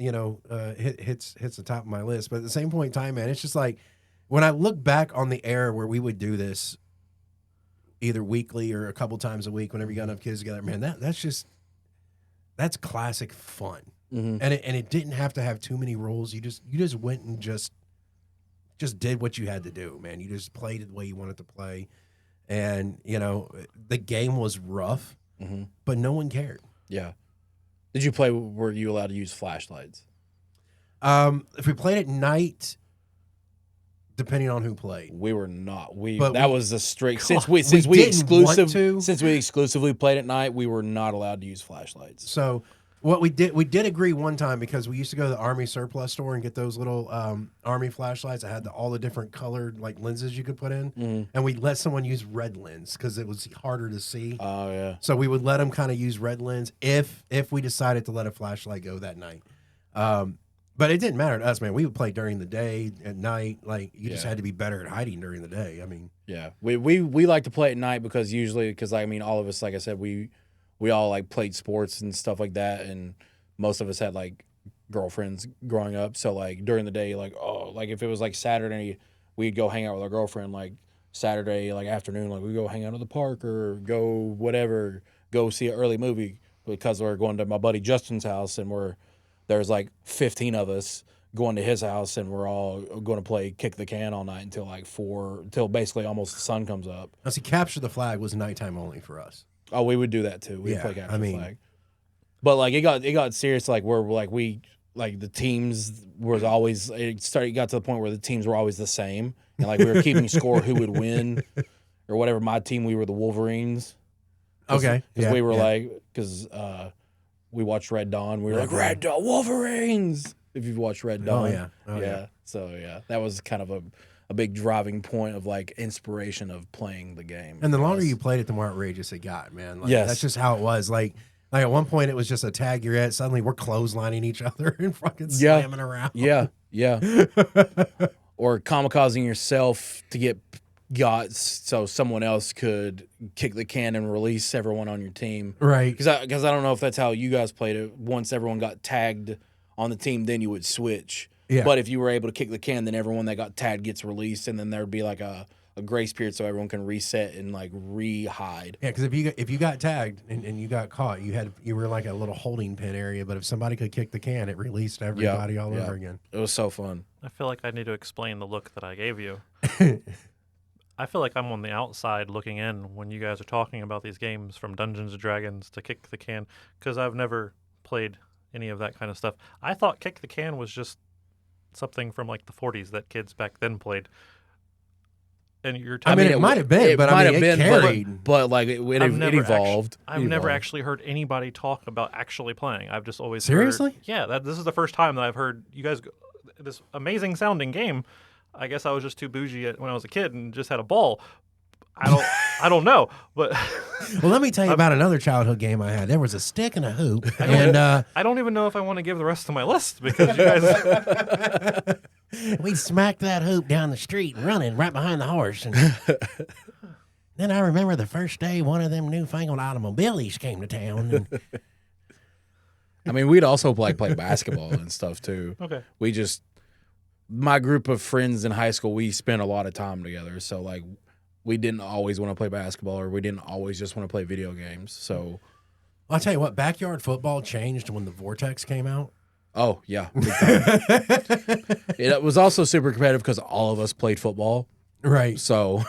hits the top of my list. But at the same point in time, man, it's just like when I look back on the era where we would do this, either weekly or a couple times a week whenever you got enough kids together. Man, that's classic fun. Mhm. And it didn't have to have too many rules. You just went and just did what you had to do, man. You just played it the way you wanted to play. And, the game was rough, but no one cared. Yeah. Did you play, were you allowed to use flashlights? If we played at night, depending on who played. We were not. But that we- was the strict God, since we didn't want to. since we exclusively played at night, we were not allowed to use flashlights. So what we did agree one time, because we used to go to the Army surplus store and get those little Army flashlights that had all the different colored like lenses you could put in, and we let someone use red lens because it was harder to see. Oh yeah. So we would let them kind of use red lens if we decided to let a flashlight go that night. But it didn't matter to us, man. We would play during the day, at night. Like you just had to be better at hiding during the day. I mean, Yeah, we like to play at night because all of us, like I said, we all like played sports and stuff like that, and most of us had like girlfriends growing up. So like during the day, like if it was like Saturday, we'd go hang out with our girlfriend. Like Saturday, like afternoon, like we go hang out at the park or go whatever, go see an early movie because we're going to my buddy Justin's house, and there's like 15 of us going to his house, and we're all going to play kick the can all night until like 4, till basically almost the sun comes up. now see, capture the flag was nighttime only for us. Oh, we would do that too. We'd play capture the mean- flag. But like it got serious. Like where like the teams was always it got to the point where the teams were always the same, and like we were keeping score who would win or whatever. My team, we were the Wolverines. Okay, Because we were because we watched Red Dawn. We were like Red Dawn Wolverines. If you've watched Red Dawn, yeah. So that was kind of a big driving point of like inspiration of playing the game. And the for longer us. you played it, the more outrageous it got, man. Like, Yes. that's just how it was. Like at one point, it was just a tag you're at. Suddenly, we're clotheslining each other and fucking slamming around. Yeah. Or kamikazing yourself to got so someone else could kick the can and release everyone on your team. Right. Because I don't know if that's how you guys played it. Once everyone got tagged on the team, then you would switch. Yeah. But if you were able to kick the can, then everyone that got tagged gets released, and then there'd be like a grace period so everyone can reset and like re-hide. Yeah, because if you got tagged and you got caught, you were like a little holding pin area. But if somebody could kick the can, it released everybody all over again. It was so fun. I feel like I need to explain the look that I gave you. I feel like I'm on the outside looking in when you guys are talking about these games, from Dungeons and Dragons to Kick the Can, because I've never played any of that kind of stuff. I thought Kick the Can was just something from like the 40s that kids back then played. And you're I telling mean, it might have been, but I mean, it carried. but like it evolved. I've never actually heard anybody talk about actually playing. I've just always Seriously? heard, yeah. This is the first time that I've heard you guys this amazing sounding game. I guess I was just too bougie when I was a kid and just had a ball. I don't know, but Well, let me tell you about another childhood game I had. There was a stick and a hoop, and I don't even know if I want to give the rest of my list because you guys. we smacked that hoop down the street, running right behind the horse. And then I remember the first day one of them newfangled automobiles came to town. And I mean, we'd also play basketball and stuff too. Okay. My group of friends in high school, we spent a lot of time together. So like, we didn't always want to play basketball, or we didn't always just want to play video games. So I'll tell you what, backyard football changed when the Vortex came out. oh yeah, big time. It was also super competitive because all of us played football. Right. So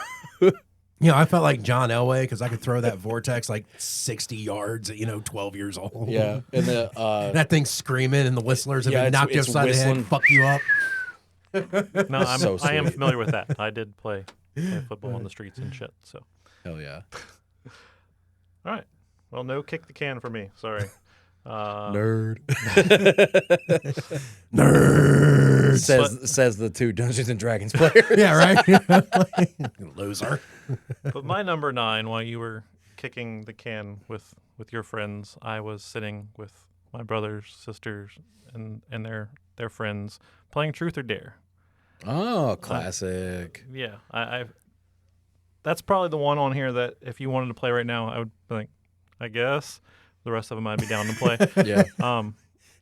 I felt like John Elway because I could throw that Vortex like 60 yards at 12 years old. yeah, and That thing's screaming and the whistlers have Yeah, been knocked you it's upside the whistling. head, fuck you up. No, I am sweet. familiar with that. I did play football on the streets and shit. So, hell yeah, all right. Well, no Kick the Can for me. Sorry. nerd. Nerd. Says the two Dungeons and Dragons players. Yeah, right? Loser. But my number 9, while you were kicking the can with your friends, I was sitting with my brothers, sisters, and their friends playing Truth or Dare. Oh, classic. Yeah, I that's probably the one on here that if you wanted to play right now, I would think, I guess. The rest of them I'd be down to play. Yeah.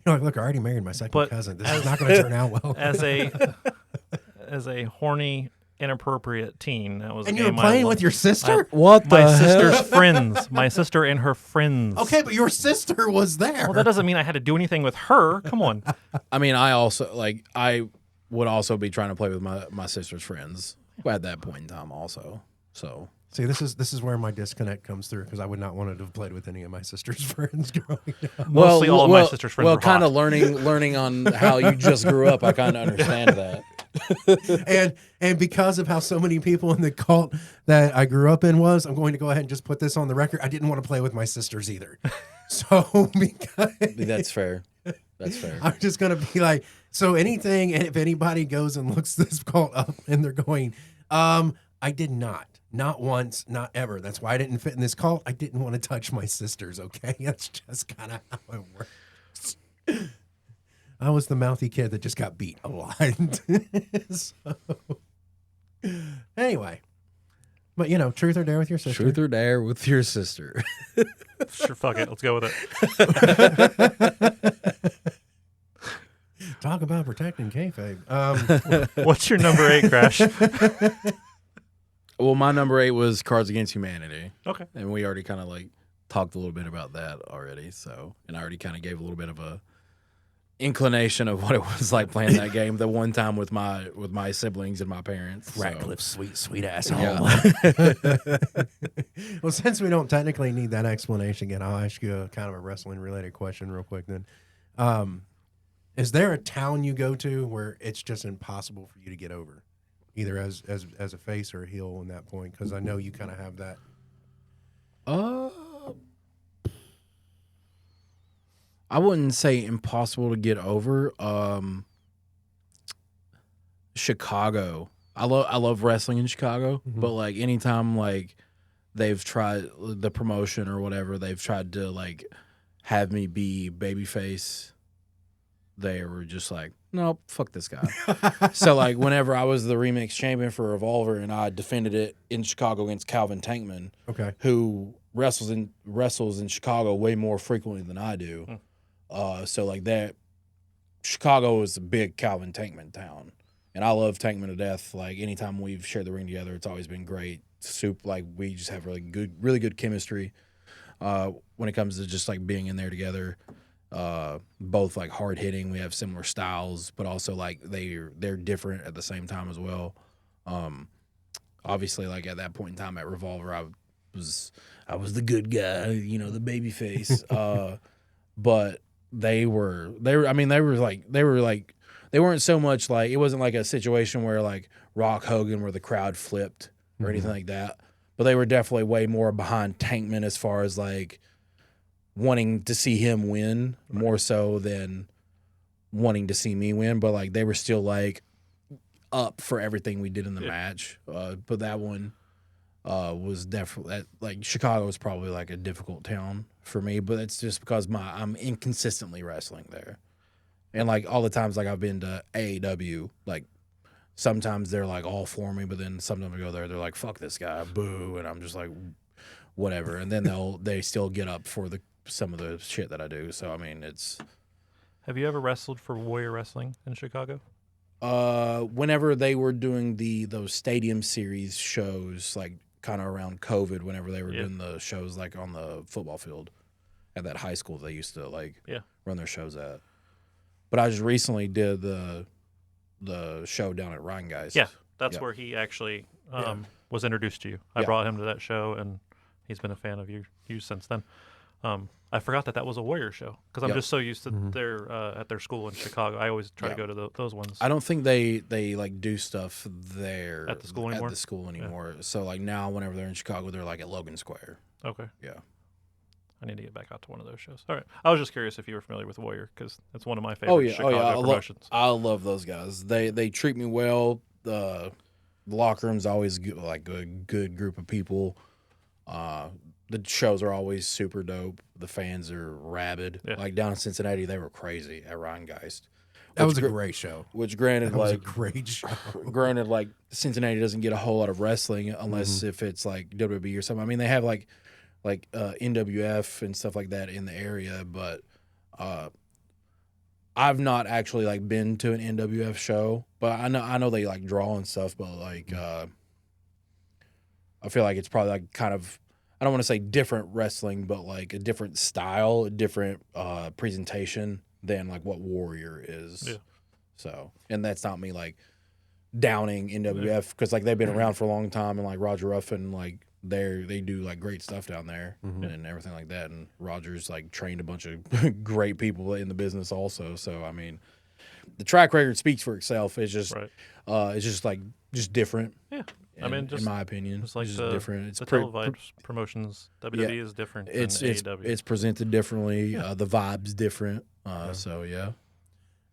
Look, I already married my second But cousin. This is not going to turn out well. As a horny Inappropriate Teen. That was a And you were game I playing loved. with your sister? What the My hell? sister's friends. My sister and her friends. Okay, but your sister was there. Well, that doesn't mean I had to do anything with her. Come on. I mean, I would also be trying to play with my sister's friends at that point in time also. So See, this is where my disconnect comes through because I would not want to have played with any of my sister's friends growing up. Mostly all of my sister's friends Well, were kind of hot. learning on how you just grew up. I kind of understand that. And because of how so many people in the cult that I grew up in was, I'm going to go ahead and just put this on the record. I didn't want to play with my sisters either. So because That's fair. That's fair. I'm just going to be like, so anything, and if anybody goes and looks this cult up and they're going, I did not once, not ever. That's why I didn't fit in this cult. I didn't want to touch my sisters. Okay. That's just kind of how it works. I was the mouthy kid that just got beat a lot. So, anyway, but truth or dare with your sister. Truth or dare with your sister. Sure, fuck it. Let's go with it. Talk about protecting kayfabe. What's your number 8, Crash? Well, my number 8 was Cards Against Humanity. Okay. And we already kind of talked a little bit about that already. So, and I already kind of gave a little bit of a inclination of what it was like playing that game the one time with my siblings and my parents. So. Ratcliffe's sweet asshole. Yeah. Well, since we don't technically need that explanation again, I'll ask you a kind of a wrestling related question real quick then. Is there a town you go to where it's just impossible for you to get over, either as a face or a heel in that point? Because I know you kind of have that. I wouldn't say impossible to get over. Chicago. I love wrestling in Chicago, but anytime they've tried the promotion or whatever, they've tried to have me be babyface. They were just like, nope, fuck this guy. So whenever I was the remix champion for Revolver and I defended it in Chicago against Calvin Tankman, Okay. who wrestles in Chicago way more frequently than I do. So that Chicago is a big Calvin Tankman town, and I love Tankman to death. Anytime we've shared the ring together, it's always been great. We just have really good chemistry when it comes to just being in there together. Both hard hitting. We have similar styles, but also they're different at the same time as well. Obviously, at that point in time at Revolver, I was the good guy, the baby face. But they weren't so much it wasn't a situation where Rock Hogan where the crowd flipped or anything like that. But they were definitely way more behind Tankman as far as wanting to see him win more so than wanting to see me win. But they were still up for everything we did in the match. But that one was definitely Chicago was probably a difficult town for me, but it's just because I'm inconsistently wrestling there. And all the times I've been to AEW, sometimes they're all for me, but then sometimes I go there, they're like, fuck this guy, boo, and I'm just whatever. And then they still get up for some of the shit that I do. So I mean it's Have you ever wrestled for Warrior Wrestling in Chicago? whenever they were doing those stadium series shows, kind of around COVID, whenever they were doing the shows on the football field at that high school they used to run their shows at. But I just recently did the show down at Rheingeist. Yeah, that's where he actually was introduced to you. I brought him to that show, and he's been a fan of you since then. I forgot that was a Warrior show because I'm just so used to their at their school in Chicago. I always try to go to those ones. I don't think they do stuff there At the school anymore? So now whenever they're in Chicago, they're at Logan Square. Okay. Yeah. I need to get back out to one of those shows. All right. I was just curious if you were familiar with Warrior because it's one of my favorite Chicago promotions. I love those guys. They treat me well. The locker room's always good, a good group of people. The shows are always super dope. The fans are rabid. Yeah. Down in Cincinnati, they were crazy at Rheingeist. That was a great show. Which granted, that was a great show. Granted, Cincinnati doesn't get a whole lot of wrestling unless if it's WWE or something. I mean, they have NWF and stuff like that in the area, but I've not actually like been to an NWF show, but I know they like draw and stuff, but like I feel like it's probably like kind of, I don't want to say different wrestling, but like a different style, a different presentation than like what Warrior is. Yeah. So, and that's not me like downing NWF because like they've been around for a long time, and like Roger Ruffin, like they do like great stuff down there and everything like that. And Roger's like trained a bunch of great people in the business also. So I mean, the track record speaks for itself. It's just it's just like just different. Yeah. I mean, just, in my opinion, it's like just the, different. It's the televised promotions. WWE is different than AEW. It's presented differently. The vibe's different. So yeah.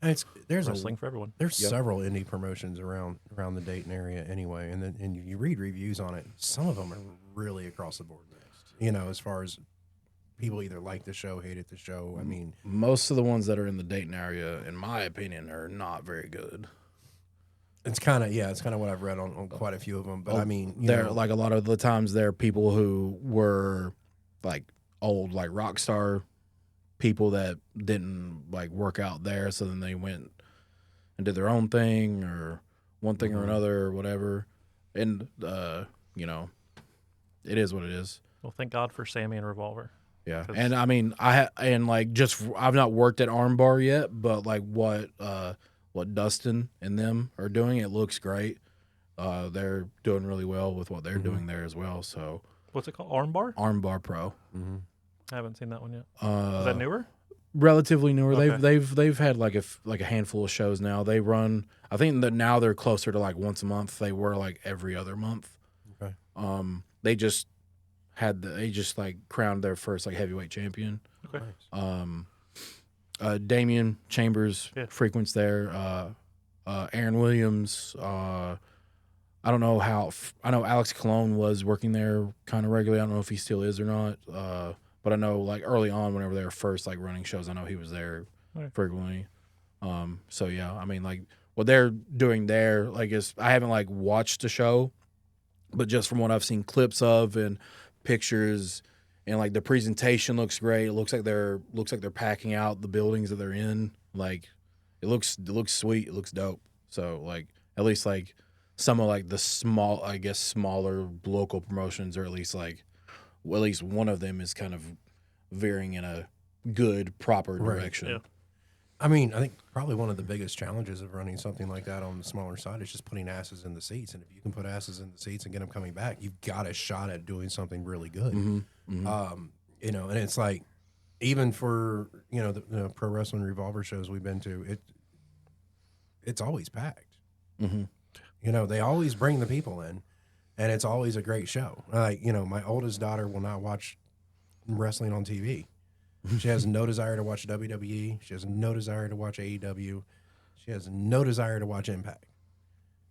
And there's wrestling for everyone. There's several indie promotions around the Dayton area anyway, and you read reviews on it. Some of them are really across the board mixed. You know, as far as people either like the show, hated the show. I mean, most of the ones that are in the Dayton area, in my opinion, are not very good. It's kind of what I've read on quite a few of them. But I mean, they're like a lot of the times they're people who were like old like rock star people that didn't like work out there, so then they went and did their own thing or one thing or another or whatever. And you know, it is what it is. Well, thank God for Sammy and Revolver. Yeah, and I mean, I've not worked at Armbar yet, but like what Dustin and them are doing, it looks great. They're doing really well with what they're doing there as well. So what's it called? Armbar? Armbar Pro. I haven't seen that one yet. Is that newer? Relatively newer. Okay. They've had like a handful of shows now. They run. I think that now they're closer to like once a month. They were like every other month. Okay. They just like crowned their first like heavyweight champion. Okay. Damian Chambers frequents there. Aaron Williams. I don't know how. I know Alex Colon was working there kind of regularly. I don't know if he still is or not. But I know like early on, whenever they were first like running shows, I know he was there frequently. So yeah, I mean like what they're doing there, like I haven't like watched the show, but just from what I've seen clips of and pictures. And like the presentation looks great. It looks like they're packing out the buildings that they're in. Like it looks sweet. It looks dope. So like at least like some of like the smaller local promotions, or at least one of them is kind of veering in a good proper direction. Yeah. I mean, I think probably one of the biggest challenges of running something like that on the smaller side is just putting asses in the seats. And if you can put asses in the seats and get them coming back, you've got a shot at doing something really good. You know, and it's like, even for, you know, the Pro Wrestling Revolver shows we've been to, it's always packed. You know, they always bring the people in, and it's always a great show. Like, you know, my oldest daughter will not watch wrestling on TV. She has no desire to watch WWE. She has no desire to watch AEW. She has no desire to watch Impact.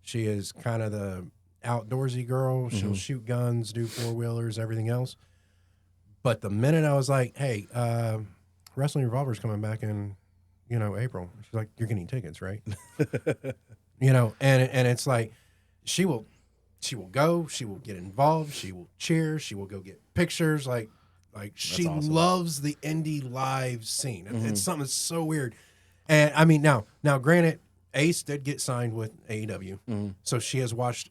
She is kind of the outdoorsy girl. She'll shoot guns, do four-wheelers, everything else. But the minute I was like, hey, Wrestling Revolver's coming back in, you know, April. She's like, you're getting tickets, right? You know, and it's like she will go, she will get involved, she will cheer, she will go get pictures. Like she loves the indie live scene. It's something that's so weird. And I mean, now granted, Ace did get signed with AEW, so she has watched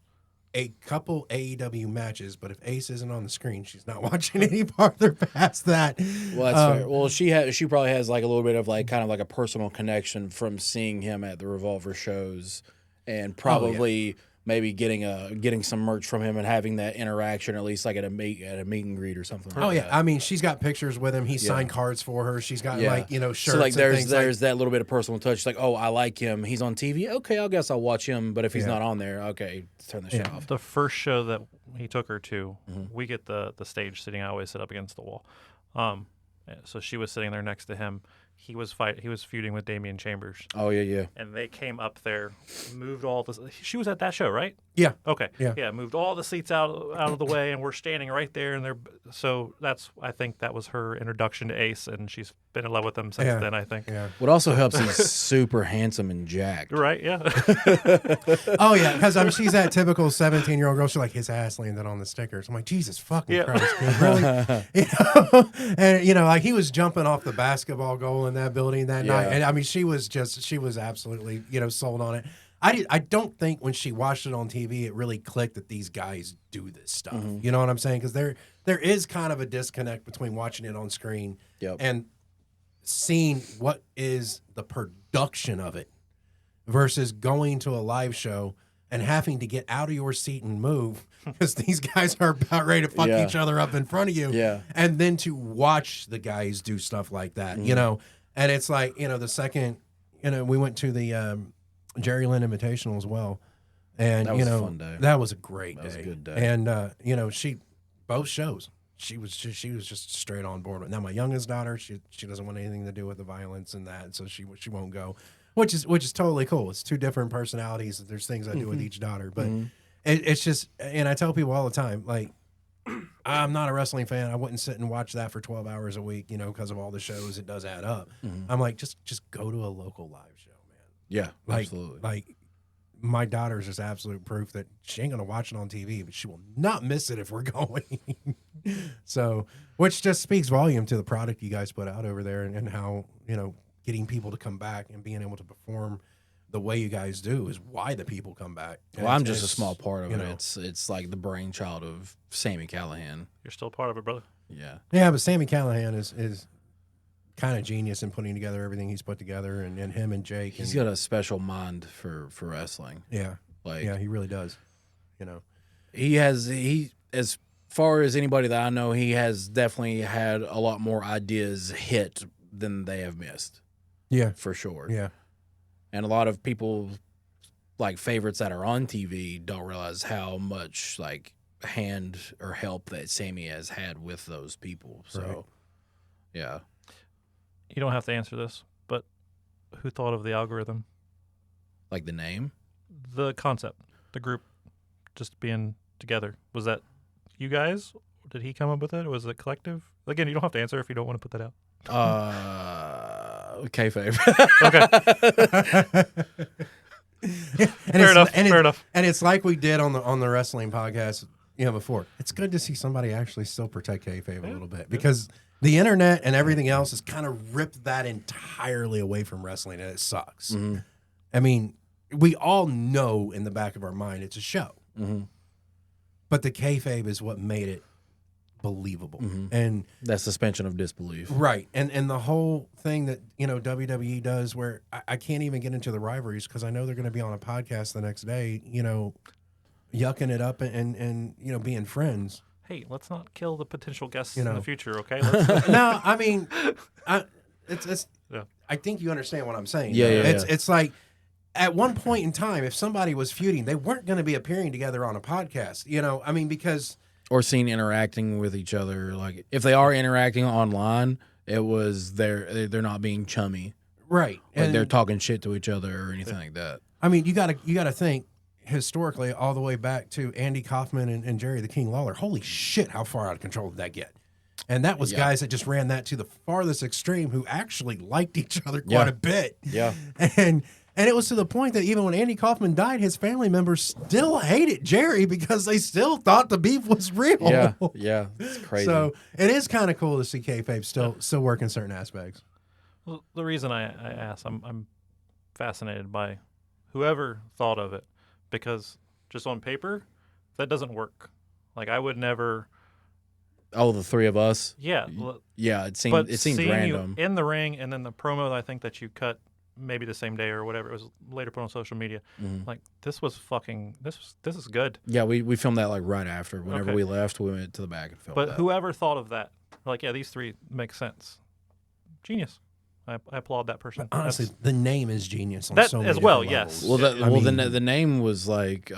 a couple AEW matches, but if Ace isn't on the screen, she's not watching any farther past that. Well, that's fair. Well, she probably has like a little bit of like kind of like a personal connection from seeing him at the Revolver shows, and probably maybe getting some merch from him and having that interaction, at least like at a meet and greet or something. Oh yeah, I mean, she's got pictures with him. He signed cards for her. She's got like, you know, shirts. So like there's that little bit of personal touch. Like, oh, I like him. He's on TV. Okay, I guess I'll watch him. But if he's not on there, okay, turn the shit off. The first show that he took her to, we get the stage sitting. I always sit up against the wall. So she was sitting there next to him. He was feuding with Damian Chambers. Oh yeah. And they came up there, moved all this. She was at that show, right? Yeah. Okay. Yeah. Moved all the seats out of the way, and we're standing right there. And so I think that was her introduction to Ace, and she's been in love with him since then. I think. Yeah. What also helps, he's super handsome and jacked. Right. Yeah. Oh yeah, because she's that typical 17-year-old girl. She's like, his ass landed on the stickers. I'm like, Jesus fucking Christ, dude, really? And like he was jumping off the basketball goal in that building that night, and I mean, she was absolutely sold on it. I don't think when she watched it on TV, it really clicked that these guys do this stuff. Mm-hmm. You know what I'm saying? Because there is kind of a disconnect between watching it on screen and seeing what is the production of it versus going to a live show and having to get out of your seat and move because these guys are about ready to fuck each other up in front of you. Yeah. And then to watch the guys do stuff like that, and it's like, the second, we went to the Jerry Lynn Invitational as well. And, That was a fun day. that was a great day. That was a good day. And, both shows, she was just straight on board with it. Now, my youngest daughter, she doesn't want anything to do with the violence and that, so she won't go, which is totally cool. It's two different personalities. There's things I do with each daughter, but it's just, and I tell people all the time, like, I'm not a wrestling fan. I wouldn't sit and watch that for 12 hours a week, because of all the shows. It does add up. I'm like, just go to a local live show, man. Yeah, Like, absolutely. Like, my daughter's just absolute proof that she ain't gonna watch it on TV, but she will not miss it if we're going. So, which just speaks volume to the product you guys put out over there, and how getting people to come back and being able to perform the way you guys do is why the people come back. Well, I'm just a small part of it. know. It's like the brainchild of Sammy Callahan. You're still part of it, brother. Yeah. Yeah, but Sammy Callahan is kind of genius in putting together everything he's put together, and him and Jake. He's and, got a special mind for wrestling. yeah, Like yeah, he really does. he as far as anybody that I know, he has definitely had a lot more ideas hit than they have missed. Yeah, For sure. yeah, And a lot of people, like favorites that are on TV, don't realize how much like hand or help that Sammy has had with those people. So, Right. yeah. You don't have to answer this, but who thought of the algorithm? Like the name? The concept, the group just being together. Was that you guys? Did he come up with it, or was it collective? Again, you don't have to answer if you don't want to put that out. Kayfabe. Fair enough. And it's like we did on the wrestling podcast, before. It's good to see somebody actually still protect kayfabe a little bit, because the internet and everything else has kind of ripped that entirely away from wrestling, and it sucks. Mm-hmm. I mean, we all know in the back of our mind it's a show, but the kayfabe is what made it believable. And That suspension of disbelief. right, and the whole thing that WWE does, where I can't even get into the rivalries because I know they're going to be on a podcast the next day, yucking it up and being friends. Hey, let's not kill the potential guests You in know. the future, okay? Let's, No, I mean, it's. Yeah. I think you understand what I'm saying. Yeah, yeah, It's like at one point in time, if somebody was feuding, they weren't going to be appearing together on a podcast. I mean, because Or seen interacting with each other. Like if they are interacting online, it was they're not being chummy. right, Like and they're talking shit to each other or anything like that. I mean, you gotta think historically all the way back to Andy Kaufman and Jerry the King Lawler. Holy shit, how far out of control did that get? And that was guys that just ran that to the farthest extreme, who actually liked each other quite a bit. Yeah. And it was to the point that even when Andy Kaufman died, his family members still hated Jerry because they still thought the beef was real. Yeah, yeah, it's crazy. So it is kind of cool to see kayfabe still work in certain aspects. well, the reason I asked, I'm fascinated by whoever thought of it, because just on paper, that doesn't work. Like I would never. Oh, the three of us. Yeah, Yeah, it seemed but seemed seeing random. you in the ring, and then the promo that I think that you cut maybe the same day or whatever, it was later put on social media. Like this was fucking this is good. Yeah, we filmed that like right after. Whenever Okay. we left, we went to the back and filmed But that. whoever thought of that, like, yeah, these three make sense. Genius. I applaud that person. Honestly, That's- the name is genius on That so many as well, different yes. levels. Well, I the name was like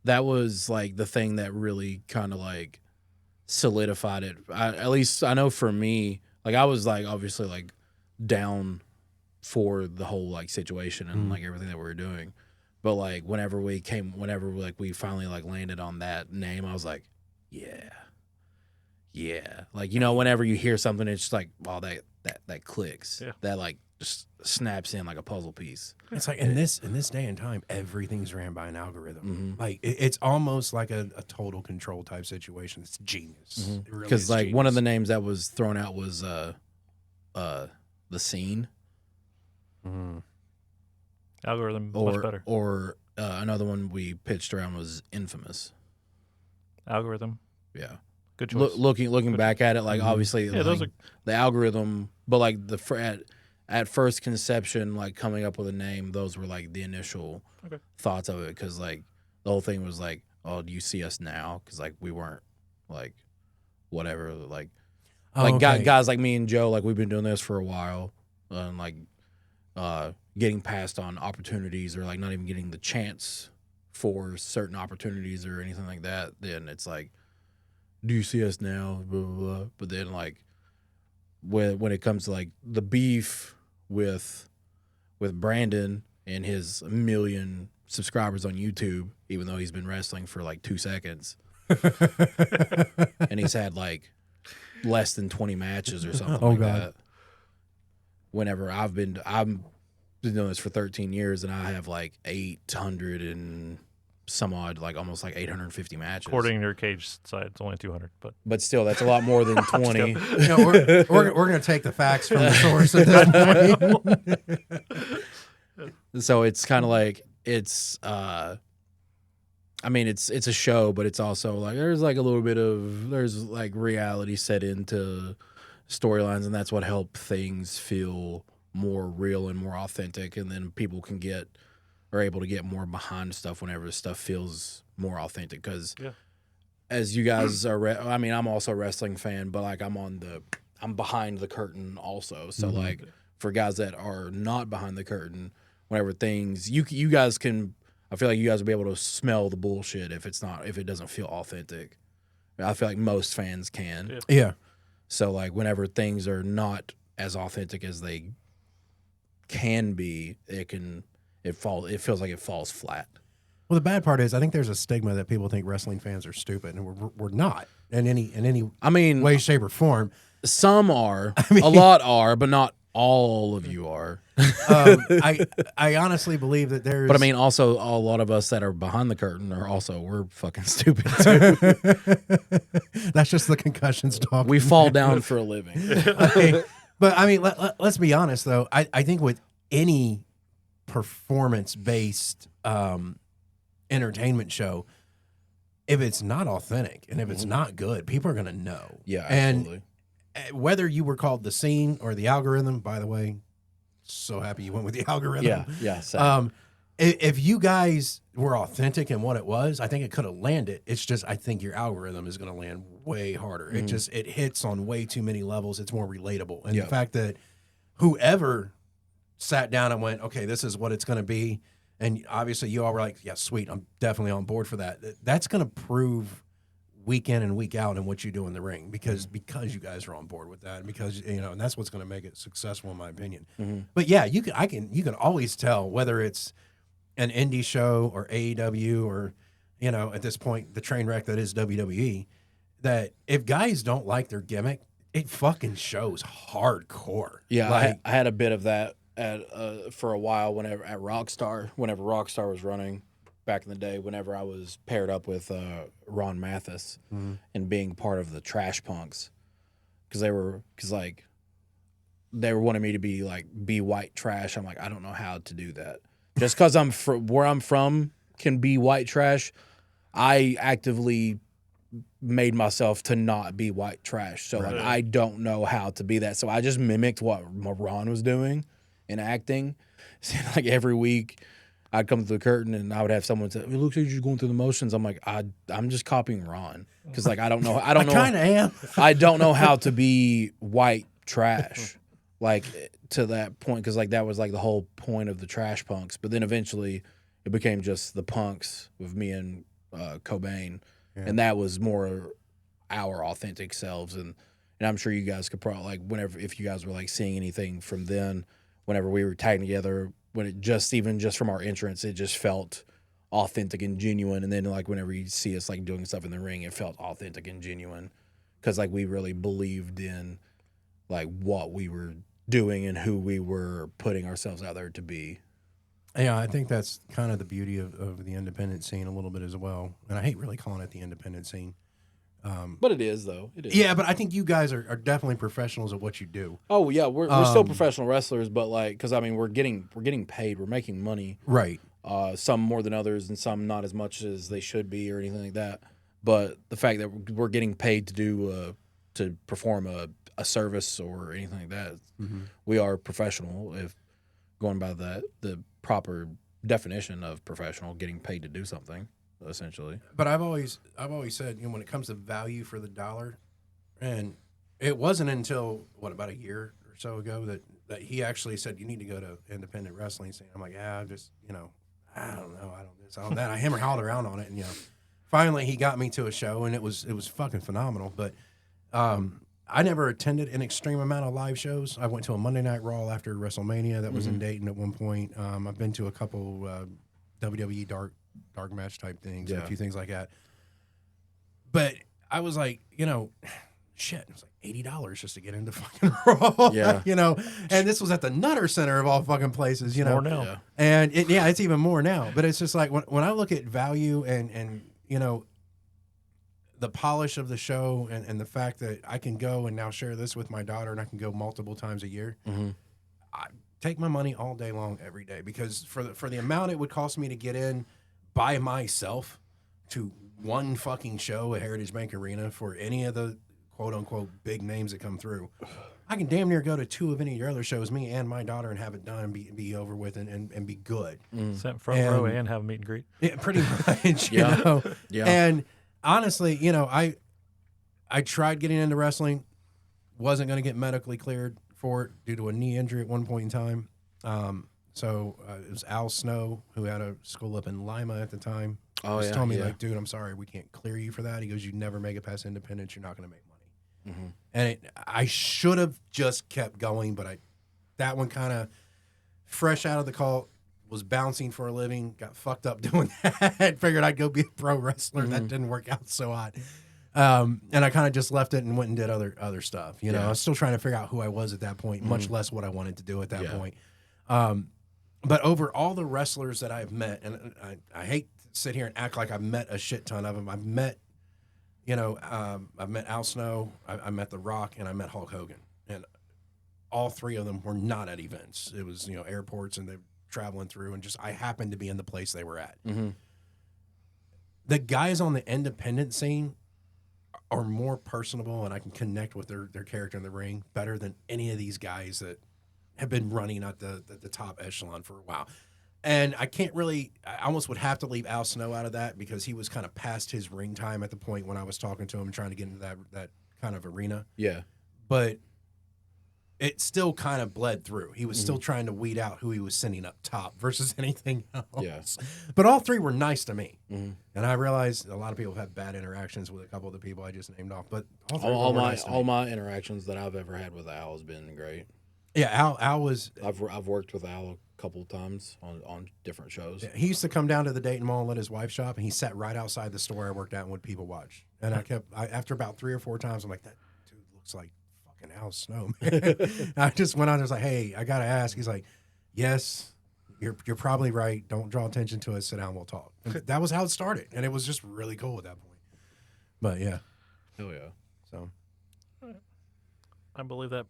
that was like the thing that really kind of like solidified it. At least I know for me, like I was like obviously like down for the whole like situation and like everything that we were doing, But like whenever we finally like landed on that name, I was like, yeah. Like, you know, whenever you hear something, it's just like, wow, that clicks. Yeah. That like just snaps in like a puzzle piece. It's like in this day and time, everything's ran by an algorithm. Mhm. Like it's almost like a total control type situation. It's genius. It really Because is like one of the genius. names that was thrown out was the Scene, Algorithm much better. or another one we pitched around was Infamous. Algorithm, Yeah. good choice. Looking back at it, like obviously, Yeah, those like, are the algorithm, but like at first conception, like coming up with a name, those were like the initial thoughts of it. Because like the whole thing was like, oh, do you see us now? Because like we weren't like whatever, like guys like me and Joe, like we've been doing this for a while, and like getting passed on opportunities or like not even getting the chance for certain opportunities or anything like that. Then it's like, do you see us now? Blah, blah, blah. But then like when it comes to like the beef with Brandon and his 1 million subscribers on YouTube, even though he's been wrestling for like 2 seconds, and he's had like less than 20 matches or something like that. Whenever I'm been doing this for 13 years and I have like 800 and some odd, like almost like 850 matches. according to your cage side, it's only 200, But still, that's a lot more than 20. You know, we're going to take the facts from the source at this point. So it's kind of like it's I mean it's a show, but it's also like there's like a little bit of like reality set into storylines, and that's what helped things feel more real and more authentic, and then people are able to get more behind stuff whenever stuff feels more authentic. Because as you guys are, I mean, I'm also a wrestling fan, but like I'm behind the curtain also. So like for guys that are not behind the curtain, whenever things you guys can, I feel like you guys will be able to smell the bullshit if it doesn't feel authentic. I feel like most fans can. Yeah. So like whenever things are not as authentic as they can be, it feels like it falls flat. Well, the bad part is I think there's a stigma that people think wrestling fans are stupid, and we're not in any I mean, way, shape, or form. some are, a lot are, but not all of you are. I honestly believe that there's. But I mean, also a lot of us that are behind the curtain we're fucking stupid too. That's just the concussions talking. We fall down for a living. But I mean, let's be honest though. I think with any performance-based entertainment show, if it's not authentic and if it's not good, people are going to know. Yeah, absolutely. And whether you were called the Scene or the Algorithm, by the way, so happy you went with the Algorithm. Yeah. Same. If you guys were authentic in what it was, I think it could have landed. It's just I think your algorithm is going to land way harder. It hits on way too many levels. It's more relatable. And the fact that whoever sat down and went, okay, this is what it's going to be, and obviously you all were like, yeah, sweet, I'm definitely on board for that. That's going to prove week in and week out in what you do in the ring because you guys are on board with that, and because and that's what's going to make it successful in my opinion. But yeah, you can always tell whether it's an indie show or AEW or at this point the train wreck that is WWE, that if guys don't like their gimmick, it fucking shows hardcore. Yeah, like, I had a bit of that for a while whenever Rockstar was running back in the day, whenever I was paired up with Ron Mathis and being part of the Trash Punks, because they were wanting me to be white trash. I'm like, I don't know how to do that. Just because where I'm from can be white trash, I actively made myself to not be white trash. So like I don't know how to be that. So I just mimicked what Ron was doing in acting. So, like every week I'd come to the curtain and I would have someone say, "It looks like you're going through the motions." I'm like, I'm just copying Ron because like I don't know. I kind of am. I don't know how to be white trash. Like to that point, because like that was like the whole point of the Trash Punks. But then eventually it became just the Punks with me and Cobain, and that was more our authentic selves. And I'm sure you guys could probably if you guys were like seeing anything from then, whenever we were tagging together, when it even just from our entrance, it just felt authentic and genuine. And then like whenever you see us like doing stuff in the ring, it felt authentic and genuine because like we really believed in like what we were doing and who we were putting ourselves out there to be. Yeah, I think that's kind of the beauty of the independent scene a little bit as well. And I hate really calling it the independent scene. But it is, though. It is. Yeah, but I think you guys are definitely professionals at what you do. Oh yeah, we're still professional wrestlers, but like, because I mean, we're getting paid, we're making money. Right. Some more than others, and some not as much as they should be, or anything like that. But the fact that we're getting paid to do to perform a service or anything like that, we are professional. If going by the proper definition of professional, getting paid to do something. Essentially, but I've always said, when it comes to value for the dollar, and it wasn't until about a year or so ago that he actually said you need to go to independent wrestling scene. I'm like, yeah, I just I don't know, I don't this, I don't that. I hammer howled around on it, and finally he got me to a show, and it was fucking phenomenal. But I never attended an extreme amount of live shows. I went to a Monday Night Raw after WrestleMania that was in Dayton at one point. I've been to a couple WWE dark match type things, and a few things like that. But I was like, shit, it was like $80 just to get into fucking Raw. Yeah. And this was at the Nutter Center of all fucking places, More now. Yeah. And it's even more now. But it's just like when I look at value and the polish of the show and the fact that I can go and now share this with my daughter and I can go multiple times a year, I take my money all day long every day, because for the amount it would cost me to get in by myself to one fucking show at Heritage Bank Arena for any of the quote-unquote big names that come through, I can damn near go to 2 of any of your other shows, me and my daughter, and have it done and be over with and be good. Sit front row and have a meet and greet. Yeah, pretty much, you know? Yeah. And honestly, I tried getting into wrestling, wasn't going to get medically cleared for it due to a knee injury at one point in time. So it was Al Snow, who had a school up in Lima at the time. He told me, like, dude, I'm sorry, we can't clear you for that. He goes, you never make it past independence, you're not going to make money. And I should have just kept going, but that one kind of fresh out of the cult, was bouncing for a living, got fucked up doing that. Figured I'd go be a pro wrestler. That didn't work out so hot. And I kind of just left it and went and did other stuff. I was still trying to figure out who I was at that point, much less what I wanted to do at that point. But over all the wrestlers that I've met, and I hate to sit here and act like I've met a shit ton of them. I've met, I've met Al Snow, I met The Rock, and I met Hulk Hogan. And all 3 of them were not at events. It was, airports, and they're traveling through, and just I happened to be in the place they were at. The guys on the independent scene are more personable, and I can connect with their character in the ring better than any of these guys that have been running at the top echelon for a while. And I almost would have to leave Al Snow out of that, because he was kind of past his ring time at the point when I was talking to him and trying to get into that kind of arena. Yeah. But it still kind of bled through. He was still trying to weed out who he was sending up top versus anything else. Yeah. But all 3 were nice to me. And I realized a lot of people have had bad interactions with a couple of the people I just named off. But all my interactions that I've ever had with Al has been great. Yeah, Al was... I've worked with Al a couple of times on different shows. Yeah, he used to come down to the Dayton Mall and let his wife shop, and he sat right outside the store I worked at and would people watch. And after about 3 or 4 times, I'm like, that dude looks like fucking Al Snow, man. I just went on and was like, hey, I got to ask. He's like, yes, you're probably right. Don't draw attention to it. Sit down, we'll talk. And that was how it started, and it was just really cool at that point. But, yeah. Hell yeah. So. I believe that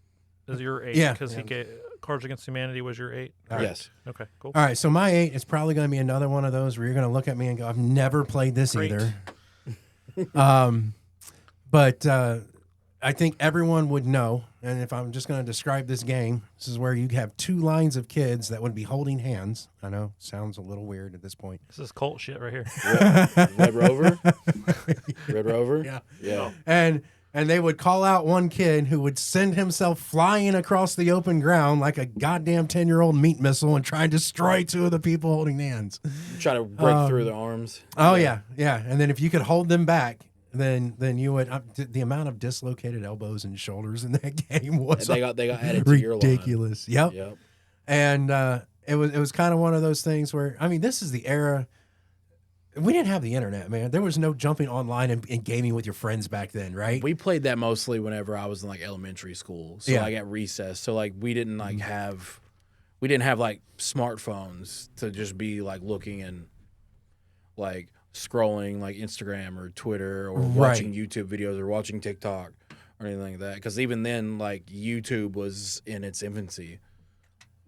is your 8, Yeah. because he gave Cards Against Humanity was your 8. Yes. Okay, cool. All right, so my 8 is probably going to be another one of those where you're going to look at me and go, I've never played this Great. either. But I think everyone would know, and if I'm just going to describe this game, this is where you have 2 lines of kids that would be holding hands. I know, sounds a little weird at this point. This is cult shit right here. Red Rover? Red Rover? Yeah. Yeah. And they would call out one kid who would send himself flying across the open ground like a goddamn 10-year-old meat missile and try and destroy 2 of the people holding hands. Try to break through their arms. Oh, yeah. And then if you could hold them back, then you would. The amount of dislocated elbows and shoulders in that game was They got added to your line. ridiculous. Yep. And it was kind of one of those things where, I mean, this is the era. We didn't have the internet, man. There was no jumping online and gaming with your friends back then, right? We played that mostly whenever I was in like elementary school. So Yeah. like at recess. So like we didn't like have like smartphones to just be like looking and like scrolling like Instagram or Twitter or watching YouTube videos or watching TikTok or anything like that. Because even then, like YouTube was in its infancy,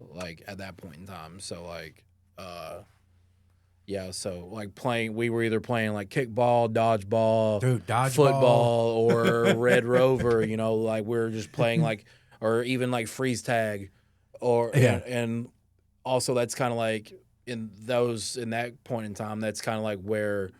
like at that point in time. So like, yeah. So like we were either playing like kickball, dodgeball, Dude, dodgeball. football, or Red Rover. You know, like we were just playing like, or even like freeze tag, or and also that's kind of like in that point in time, that's kind of like where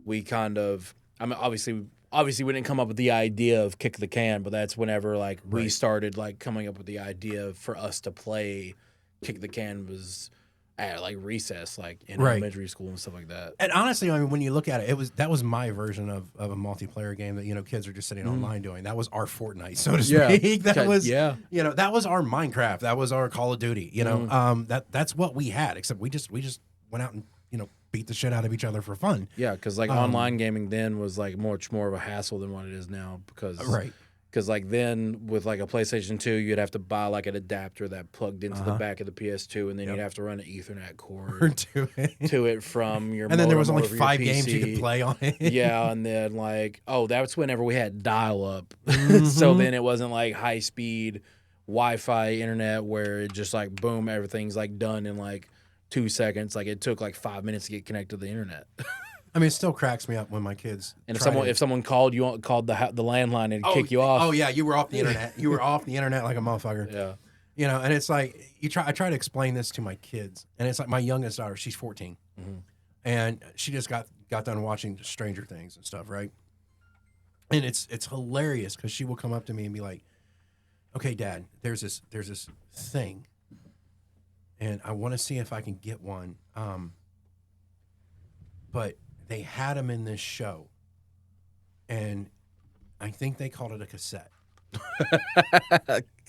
we kind of, I mean, obviously we didn't come up with the idea of kick the can, but that's whenever like we started like coming up with the idea for us to play kick the can was at like recess, like in elementary school and stuff like that. And honestly, I mean, when you look at it, that was my version of a multiplayer game that, you know, kids are just sitting online doing. That was our Fortnite, so to speak. That was, you know, that was our Minecraft. That was our Call of Duty. You know, that's what we had. Except we just went out and, you know, beat the shit out of each other for fun. Yeah, because like online gaming then was like much more of a hassle than what it is now. Because like then with like a PlayStation 2, you'd have to buy like an adapter that plugged into the back of the PS2, and then you'd have to run an Ethernet cord to it from your. And then there was modem only over 5 your games you PC. could play on it. Yeah, and then like that's whenever we had dial up, so then it wasn't like high speed Wi-Fi internet where it just like boom, everything's like done in like 2 seconds. Like it took like 5 minutes to get connected to the internet. I mean, it still cracks me up when my kids. And if someone called the landline and kick you off. Oh yeah, you were off the internet. You were off the internet like a motherfucker. Yeah. You know, and it's like I try to explain this to my kids, and it's like my youngest daughter, she's 14, and she just got done watching Stranger Things and stuff, right? And it's hilarious because she will come up to me and be like, "Okay, Dad, there's this thing, and I want to see if I can get one, but they had them in this show, and I think they called it a cassette."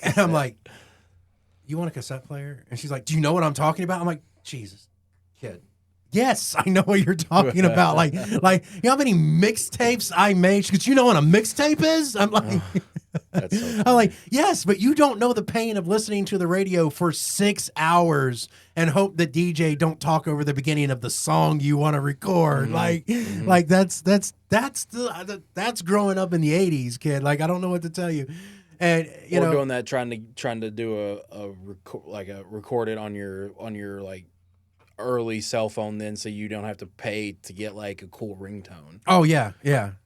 And I'm like, "You want a cassette player?" And she's like, "Do you know what I'm talking about?" I'm like, "Jesus, kid. Yes, I know what you're talking about. Like, you know how many mixtapes I made? Because you know what a mixtape is?" I'm like, That's so funny. I'm like, "Yes, but you don't know the pain of listening to the radio for 6 hours and hope the DJ don't talk over the beginning of the song you want to record." Like that's growing up in the 80s, kid. Like, I don't know what to tell you. And you know, doing that, trying to do record it on your like early cell phone, then so you don't have to pay to get like a cool ringtone. Oh yeah.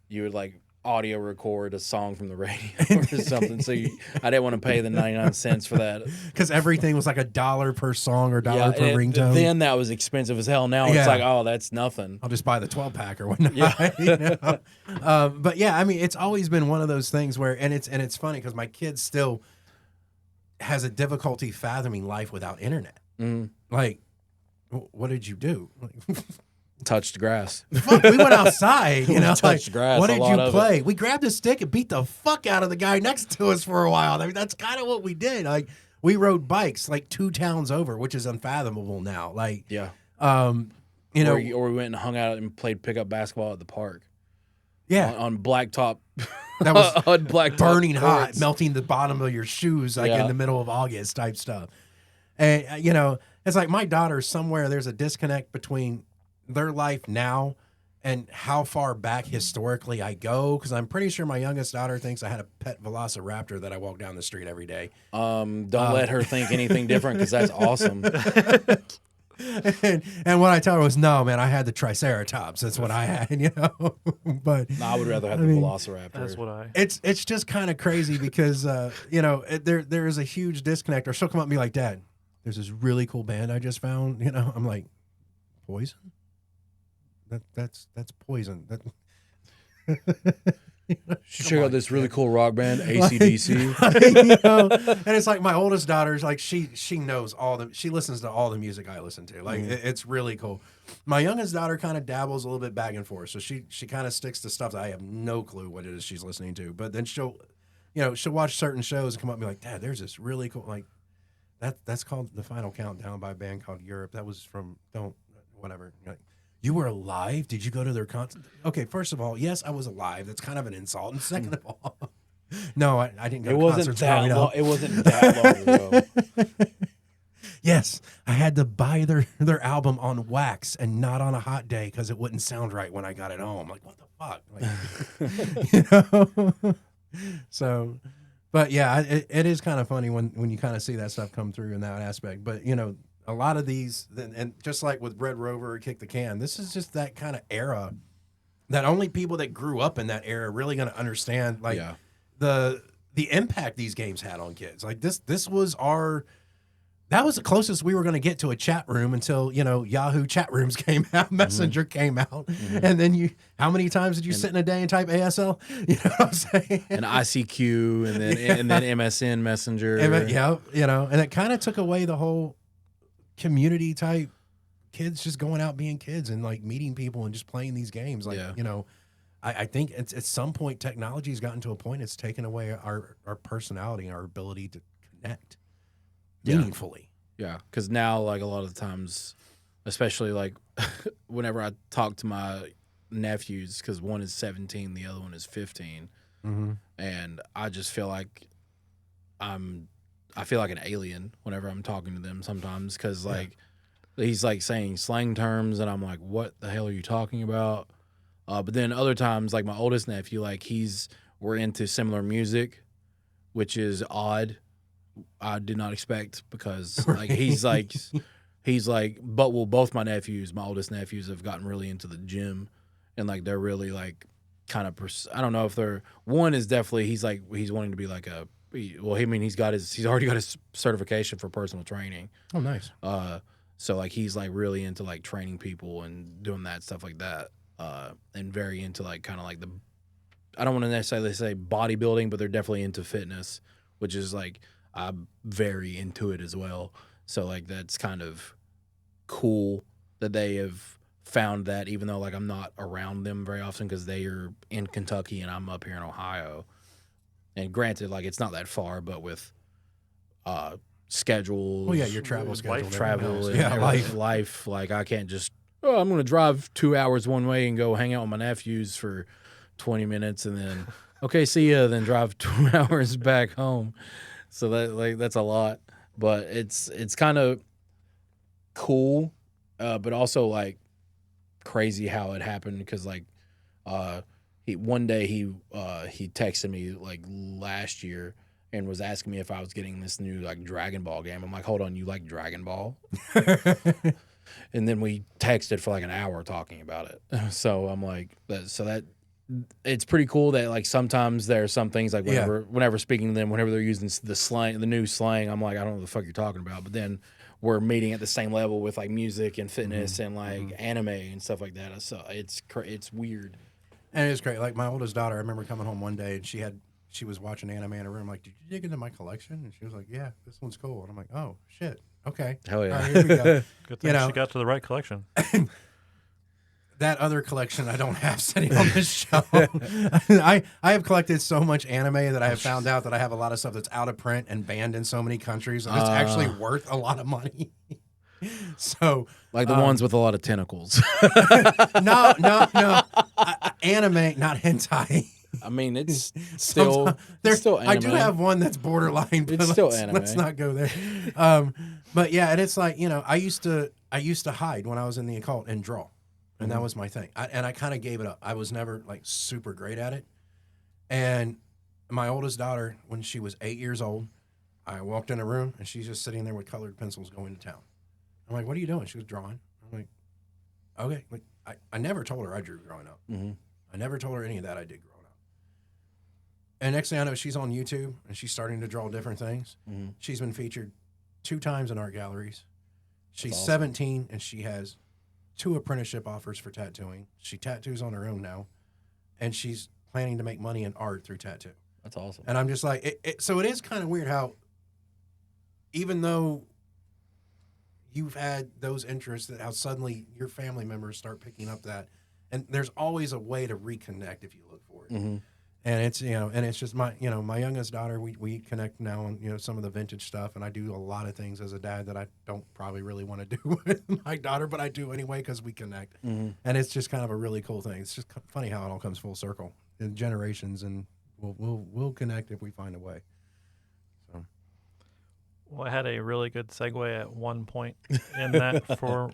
You would like audio record a song from the radio or something. So I didn't want to pay the 99 cents for that Because everything was like $1 per song or $1 per ringtone. Then that was expensive as hell. Now it's like, oh, that's nothing. I'll just buy the 12-pack or whatnot. You know? But yeah, I mean, it's always been one of those things where, and it's funny because my kid still has a difficulty fathoming life without internet. Like, what did you do? Like, Touched grass. fuck, we went outside, you know. Touched grass, what a did lot you of play? We grabbed a stick and beat the fuck out of the guy next to us for a while. I mean, that's kind of what we did. Like, we rode bikes like 2 towns over, which is unfathomable now. Like, Yeah. you know, Or we went and hung out and played pickup basketball at the park. yeah, On blacktop. that was on blacktop burning hot, courts. melting the bottom of your shoes like Yeah. in the middle of August type stuff. And you know, it's like my daughter, somewhere there's a disconnect between their life now and how far back historically I go, because I'm pretty sure my youngest daughter thinks I had a pet velociraptor that I walk down the street every day. Don't let her think anything different, because that's awesome. And what I tell her was, "No, man, I had the Triceratops. That's what I had," you know. But No, I would rather have the Velociraptor. That's what I. it's just kind of crazy because you know, there is a huge disconnect. Or she'll come up and be like, "Dad, there's this really cool band I just found." You know, I'm like, "Poison? That's Poison." Check out this really cool rock band, AC/DC. You know, and it's like my oldest daughter's like she knows she listens to all the music I listen to. Like it's really cool. My youngest daughter kind of dabbles a little bit back and forth, so she kind of sticks to stuff that I have no clue what it is she's listening to. But then she'll watch certain shows and come up and be like, "Dad, there's this really cool," like, That's called The Final Countdown by a band called Europe. That was from whatever. Like, you were alive? Did you go to their concert? Okay, first of all, yes, I was alive. That's kind of an insult. And second of all, no, I didn't go to concerts growing up. It wasn't that long ago. Yes, I had to buy their album on wax and not on a hot day because it wouldn't sound right when I got it home. Like, what the fuck? Like, So, but yeah, it is kind of funny when you kind of see that stuff come through in that aspect. But, a lot of these, and just like with Red Rover or Kick the Can, this is just that kind of era that only people that grew up in that era are really going to understand, like, the impact these games had on kids. Like, this was that was the closest we were going to get to a chat room until, Yahoo chat rooms came out, Messenger came out. And then how many times did you sit in a day and type ASL? You know what I'm saying? And ICQ and then MSN Messenger. And it kind of took away the whole community type kids just going out being kids and like meeting people and just playing these games. Like, I think at some point technology has gotten to a point it's taken away our personality and our ability to connect meaningfully. Yeah, because now, like, a lot of the times, especially like whenever I talk to my nephews, because one is 17, the other one is 15, and I just feel like I feel like an alien whenever I'm talking to them sometimes, because like he's like saying slang terms and I'm like, what the hell are you talking about? But then other times, like my oldest nephew, like we're into similar music, which is odd. I did not expect, because like he's like both my oldest nephews have gotten really into the gym, and like they're really like kind of I don't know if one is definitely he's wanting to be like he's already got his certification for personal training. Oh, nice. So like he's like really into like training people and doing that stuff like that, and very into like kind of like I don't want to necessarily say bodybuilding, but they're definitely into fitness, which is like I'm very into it as well. So like that's kind of cool that they have found that, even though like I'm not around them very often because they are in Kentucky and I'm up here in Ohio. And granted, like it's not that far, but with schedules, your travel schedule, travel, life. Like I can't just I'm going to drive 2 hours one way and go hang out with my nephews for 20 minutes and then okay, see ya, then drive 2 hours back home. So that's a lot, but it's kind of cool, but also like crazy how it happened, because like one day he texted me like last year and was asking me if I was getting this new like Dragon Ball game. I'm like, hold on, you like Dragon Ball? And then we texted for like an hour talking about it. So I'm like, it's pretty cool that like sometimes there are some things like whenever speaking to them, whenever they're using the new slang, I'm like, I don't know what the fuck you're talking about. But then we're meeting at the same level with like music and fitness and like anime and stuff like that. So it's weird. And it's great. Like my oldest daughter, I remember coming home one day and she was watching anime in her room. Like, did you dig into my collection? And she was like, yeah, this one's cool. And I'm like, oh shit, okay, hell yeah. All right, here we go. Good thing she got to the right collection. That other collection I don't have sitting on this show. I have collected so much anime that I have found out that I have a lot of stuff that's out of print and banned in so many countries. And it's actually worth a lot of money. So, like the ones with a lot of tentacles. No. Anime, not hentai. I mean, it's still anime. I do have one that's borderline, but it's still anime. Let's not go there. But yeah, and it's like, I used to hide when I was in the occult and draw. And that was my thing. I kind of gave it up. I was never like super great at it. And my oldest daughter, when she was 8 years old, I walked in a room and she's just sitting there with colored pencils going to town. I'm like, what are you doing? She was drawing. I'm like, okay. Like, I never told her I drew growing up. Mm-hmm. I never told her any of that I did growing up. And next thing I know, she's on YouTube and she's starting to draw different things. Mm-hmm. She's been featured 2 times in art galleries. She's awesome. 17 and she has 2 apprenticeship offers for tattooing. She tattoos on her own now, and she's planning to make money in art through tattoo. That's awesome. And I'm just like, so it is kind of weird how, even though you've had those interests, that how suddenly your family members start picking up that, and there's always a way to reconnect if you look for it. Mm-hmm. And it's and it's just my my youngest daughter. We connect now on some of the vintage stuff, and I do a lot of things as a dad that I don't probably really want to do with my daughter, but I do anyway because we connect, and it's just kind of a really cool thing. It's just funny how it all comes full circle in generations, and we'll connect if we find a way. So, Well, I had a really good segue at one point in that for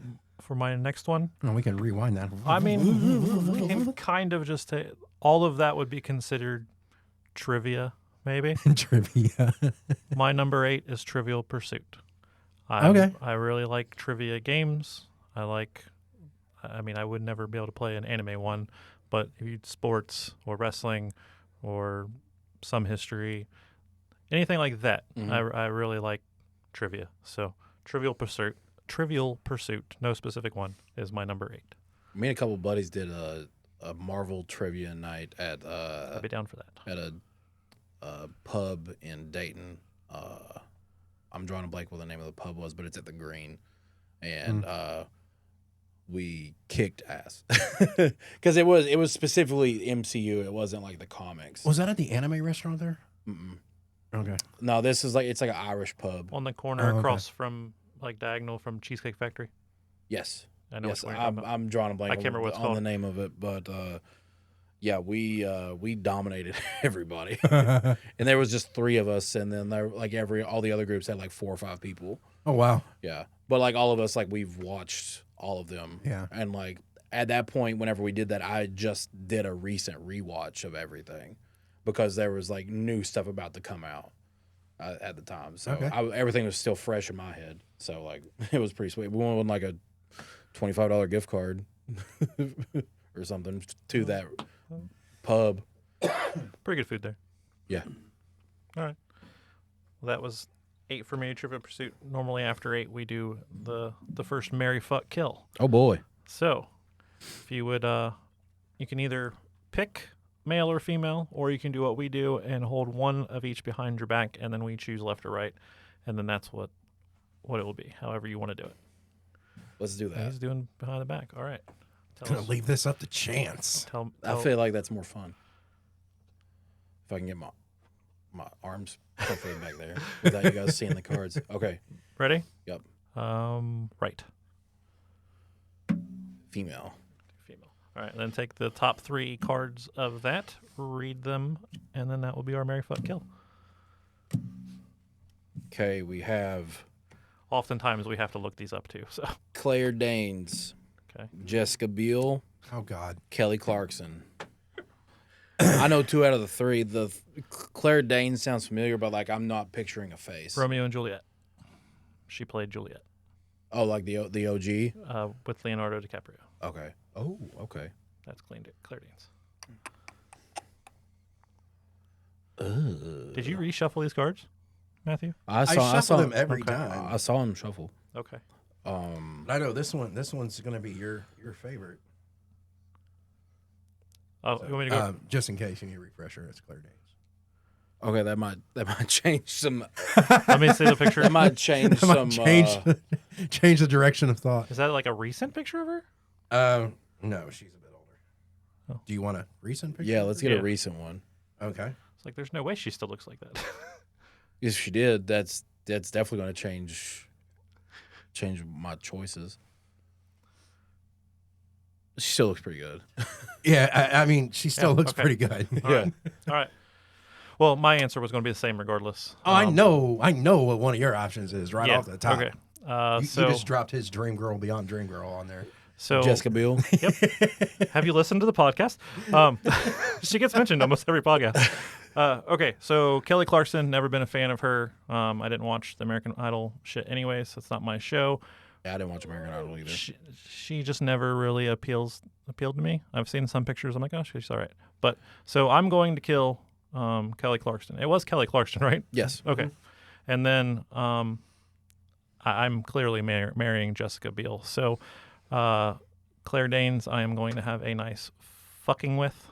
my next one. we can rewind that. I mean, we can kind of just take all of that would be considered trivia, maybe. Trivia. My number 8 is Trivial Pursuit. Okay. I really like trivia games. I would never be able to play an anime one, but if you sports or wrestling or some history, anything like that, I really like trivia. So Trivial Pursuit, no specific one, is my number 8. Me and a couple buddies did a Marvel trivia night at I'd be down for that. at a pub in Dayton. I'm drawing a blank what the name of the pub was, but it's at the Green, and we kicked ass because it was specifically MCU. It wasn't like the comics. Was that at the anime restaurant there? Mm-mm. Okay. No, this is it's like an Irish pub. On the corner okay. across from, like, diagonal from Cheesecake Factory. Yes. I know Yes, which one you're talking about. I'm drawing a blank I can't remember what it's on called. the name of it, but yeah, we dominated everybody, and there was just 3 of us, and then there all the other groups had like 4 or 5 people. Oh wow. Yeah, but like all of us, like we've watched all of them. Yeah. And like at that point, whenever we did that, I just did a recent rewatch of everything because there was like new stuff about to come out at the time, so Okay. everything was still fresh in my head. So like it was pretty sweet. We won like a $25 gift card or something to that pub. Pretty good food there. Yeah. All right. Well, that was 8 for me, Trivial Pursuit. Normally after 8, we do the first marry, fuck, kill. Oh boy. So if you would, you can either pick male or female, or you can do what we do and hold one of each behind your back, and then we choose left or right, and then that's what it will be, however you want to do it. Let's do that. He's doing behind the back. All right. Gonna leave this up to chance. I feel like that's more fun. If I can get my arms hopefully back there without you guys seeing the cards. Okay. Ready? Yep. Right. Female. Female. All right. Then take the top 3 cards of that, read them, and then that will be our marry, fuck, kill. Okay, we have Oftentimes we have to look these up too. So Claire Danes, okay. Jessica Biel, Oh God. Kelly Clarkson. I know 2 out of the 3. The Claire Danes sounds familiar, but like I'm not picturing a face. Romeo and Juliet. She played Juliet. Oh, like the OG? With Leonardo DiCaprio. Okay. Oh, okay. That's Claire Danes. Did you reshuffle these cards, Matthew? I shuffle saw them every okay. time. I saw him shuffle. Okay. I know this one's gonna be your favorite. Oh, you want me to go? Just in case you need a refresher, it's Claire Danes. Okay, that might change some. Let me see the picture. That might change That might some. change the direction of thought. Is that like a recent picture of her? No, she's a bit older. Oh. Do you want a recent picture? Yeah, let's get Yeah. a recent one. Okay. It's like there's no way she still looks like that. If she did, that's definitely going to change my choices. She still looks pretty good. Yeah, I mean, she still Yeah, looks okay. pretty good. All right. All right. Well, my answer was going to be the same regardless. Oh, I know what one of your options is right Yeah. off the top. Okay. You So just dropped his Dream Girl Beyond Dream Girl on there. so Jessica Biel. have you listened to the podcast? She gets mentioned almost every podcast. Okay, so Kelly Clarkson, never been a fan of her. I didn't watch the American Idol shit anyways. So it's not my show. Yeah, I didn't watch American Idol either. She just never really appealed to me. I've seen some pictures. I'm like, oh, she's all right. But so I'm going to kill Kelly Clarkson. It was Kelly Clarkson, right? Yes. Okay. And then I'm clearly marrying Jessica Biel. So Claire Danes, I am going to have a nice fucking with,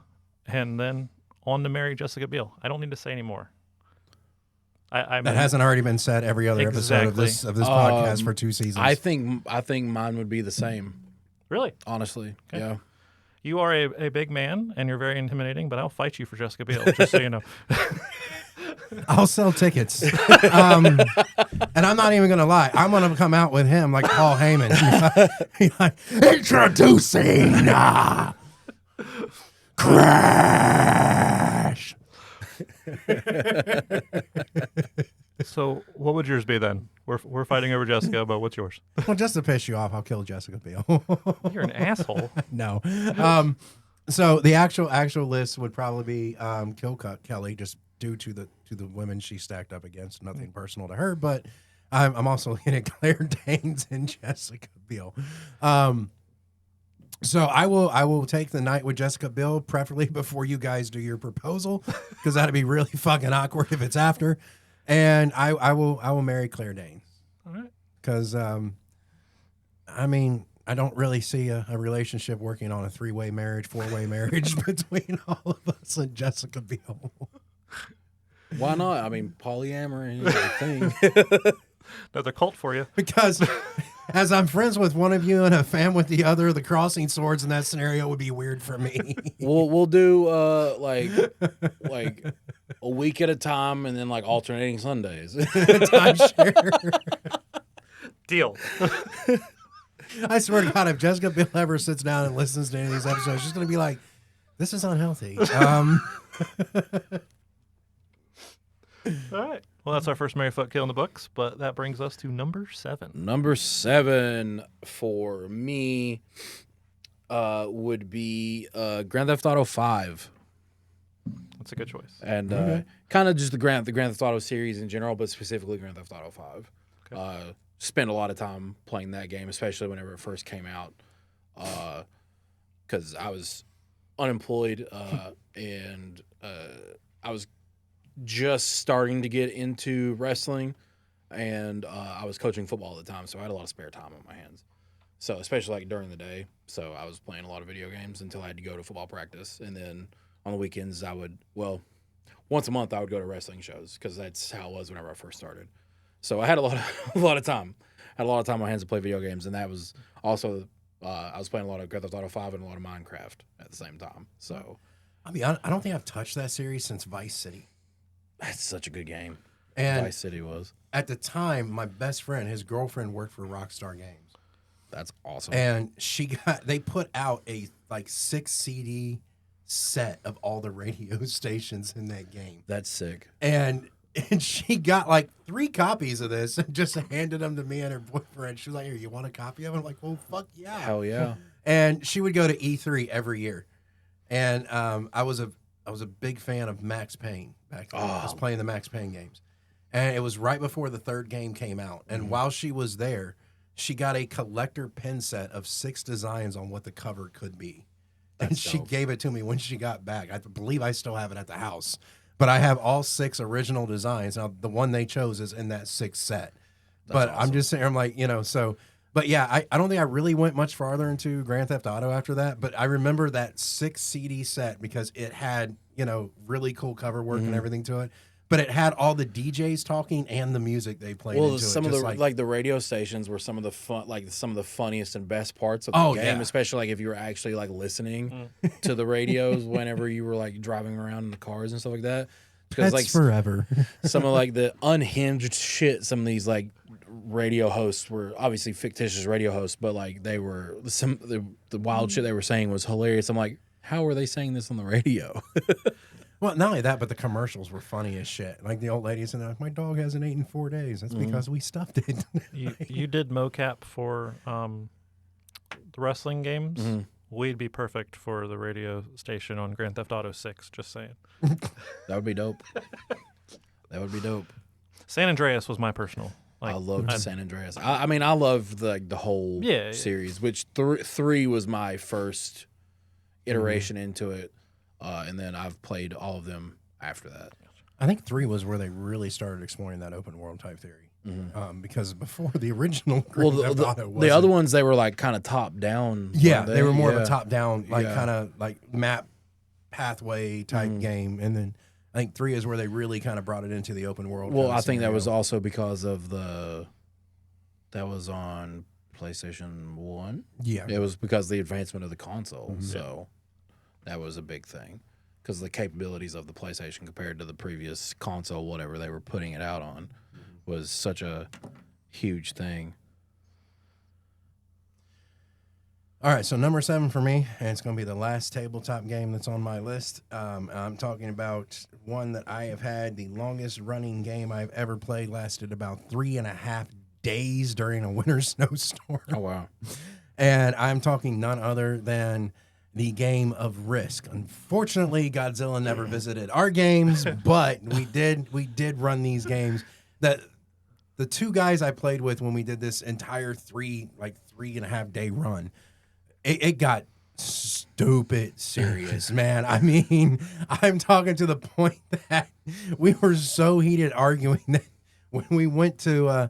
and then on to marry Jessica Biel. I don't need to say any more. That hasn't already been said every other episode of this podcast for 2 seasons. I think mine would be the same. Really? Honestly, Okay. yeah. You are a big man, and you're very intimidating, but I'll fight you for Jessica Biel, just so you know. I'll sell tickets. And I'm not even going to lie. I'm going to come out with him like Paul Heyman. Introducing Crash. So what would yours be then? We're fighting over Jessica, but what's yours? Well, just to piss you off, I'll kill Jessica Biel. You're an asshole. No. So the actual list would probably be kill Kelly, just due to the women she stacked up against. Nothing personal to her, but I'm also looking at Claire Danes and Jessica Biel. So I will take the night with Jessica Biel, preferably before you guys do your proposal, because that'd be really fucking awkward if it's after. And I will marry Claire Danes. All right. Because I mean, I don't really see a relationship working on a 3-way marriage, 4-way marriage between all of us and Jessica Biel. Why not? I mean, polyamory is a thing. Another cult for you. Because as I'm friends with one of you and a fan with the other, the crossing swords in that scenario would be weird for me. We'll do like a week at a time, and then like alternating Sundays. Timeshare. Deal. I swear to God, if Jessica Biel ever sits down and listens to any of these episodes, she's going to be like, "This is unhealthy." All right. Well, that's our first Merryfoot kill in the books, but that brings us to number 7. Number 7 for me would be Grand Theft Auto 5. That's a good choice. And kind of just the Grand Theft Auto series in general, but specifically Grand Theft Auto 5. Okay. Spent a lot of time playing that game, especially whenever it first came out, because I was unemployed and I was just starting to get into wrestling, and I was coaching football at the time, so I had a lot of spare time on my hands. So especially like during the day, so I was playing a lot of video games until I had to go to football practice, and then on the weekends I would, once a month I would go to wrestling shows because that's how it was whenever I first started. So I had a lot of time. Had a lot of time on my hands to play video games, and that was also I was playing a lot of Grand Theft Auto 5 and a lot of Minecraft at the same time. So I mean, I don't think I've touched that series since Vice City. that's such a good game. And Vice City was. At the time, my best friend, his girlfriend worked for Rockstar Games. That's awesome. And they put out a 6 CD set of all the radio stations in that game. That's sick. And she got 3 copies of this and just handed them to me and her boyfriend. She was like, "Here, you want a copy of it?" I'm like, "Well, fuck yeah." Hell yeah. And she would go to E3 every year. And I was a big fan of Max Payne back then. I was playing the Max Payne games. And it was right before the 3rd game came out. And while she was there, she got a collector pin set of 6 designs on what the cover could be. And she gave it to me when she got back. I believe I still have it at the house. But I have all 6 original designs. Now, the one they chose is in that 6 set. But awesome. I'm just saying, I'm like, so... But yeah, I don't think I really went much farther into Grand Theft Auto after that. But I remember that 6 CD set because it had, really cool cover work and everything to it. But it had all the DJs talking and the music they played into some it. Of the the radio stations were some of the some of the funniest and best parts of the game, especially if you were actually listening to the radios whenever you were driving around in the cars and stuff like that. Because that's forever. Some of the unhinged shit some of these radio hosts were obviously fictitious radio hosts, but they were the wild shit they were saying was hilarious. I'm like, how are they saying this on the radio? Well, not only that, but the commercials were funny as shit. Like the old ladies and my dog hasn't ate in 4 days. That's because we stuffed it. You did mocap for the wrestling games. We'd be perfect for the radio station on Grand Theft Auto 6, just saying. That would be dope. That would be dope. San Andreas was my personal. I loved San Andreas. I mean, I loved the whole series, which 3 was my first iteration into it. And then I've played all of them after that. I think 3 was where they really started exploring that open world type theory. Because before the original Grand Theft Auto the other ones, they were kind of top down. Yeah, they were more of a top down, kind of map pathway type game. And then I think 3 is where they really kind of brought it into the open world. Well, I think that was also because of that was on PlayStation 1. Yeah. It was because of the advancement of the console. So that was a big thing because the capabilities of the PlayStation compared to the previous console, whatever they were putting it out on, was such a huge thing. All right, so number 7 for me, and it's going to be the last tabletop game that's on my list. I'm talking about one that I have had. The longest running game I've ever played lasted about 3.5 days during a winter snowstorm. Oh, wow. And I'm talking none other than the game of Risk. Unfortunately, Godzilla never visited our games, but we did run these games. The two guys I played with when we did this entire 3.5 day run, it got stupid serious, man. I mean, I'm talking to the point that we were so heated arguing that when we went to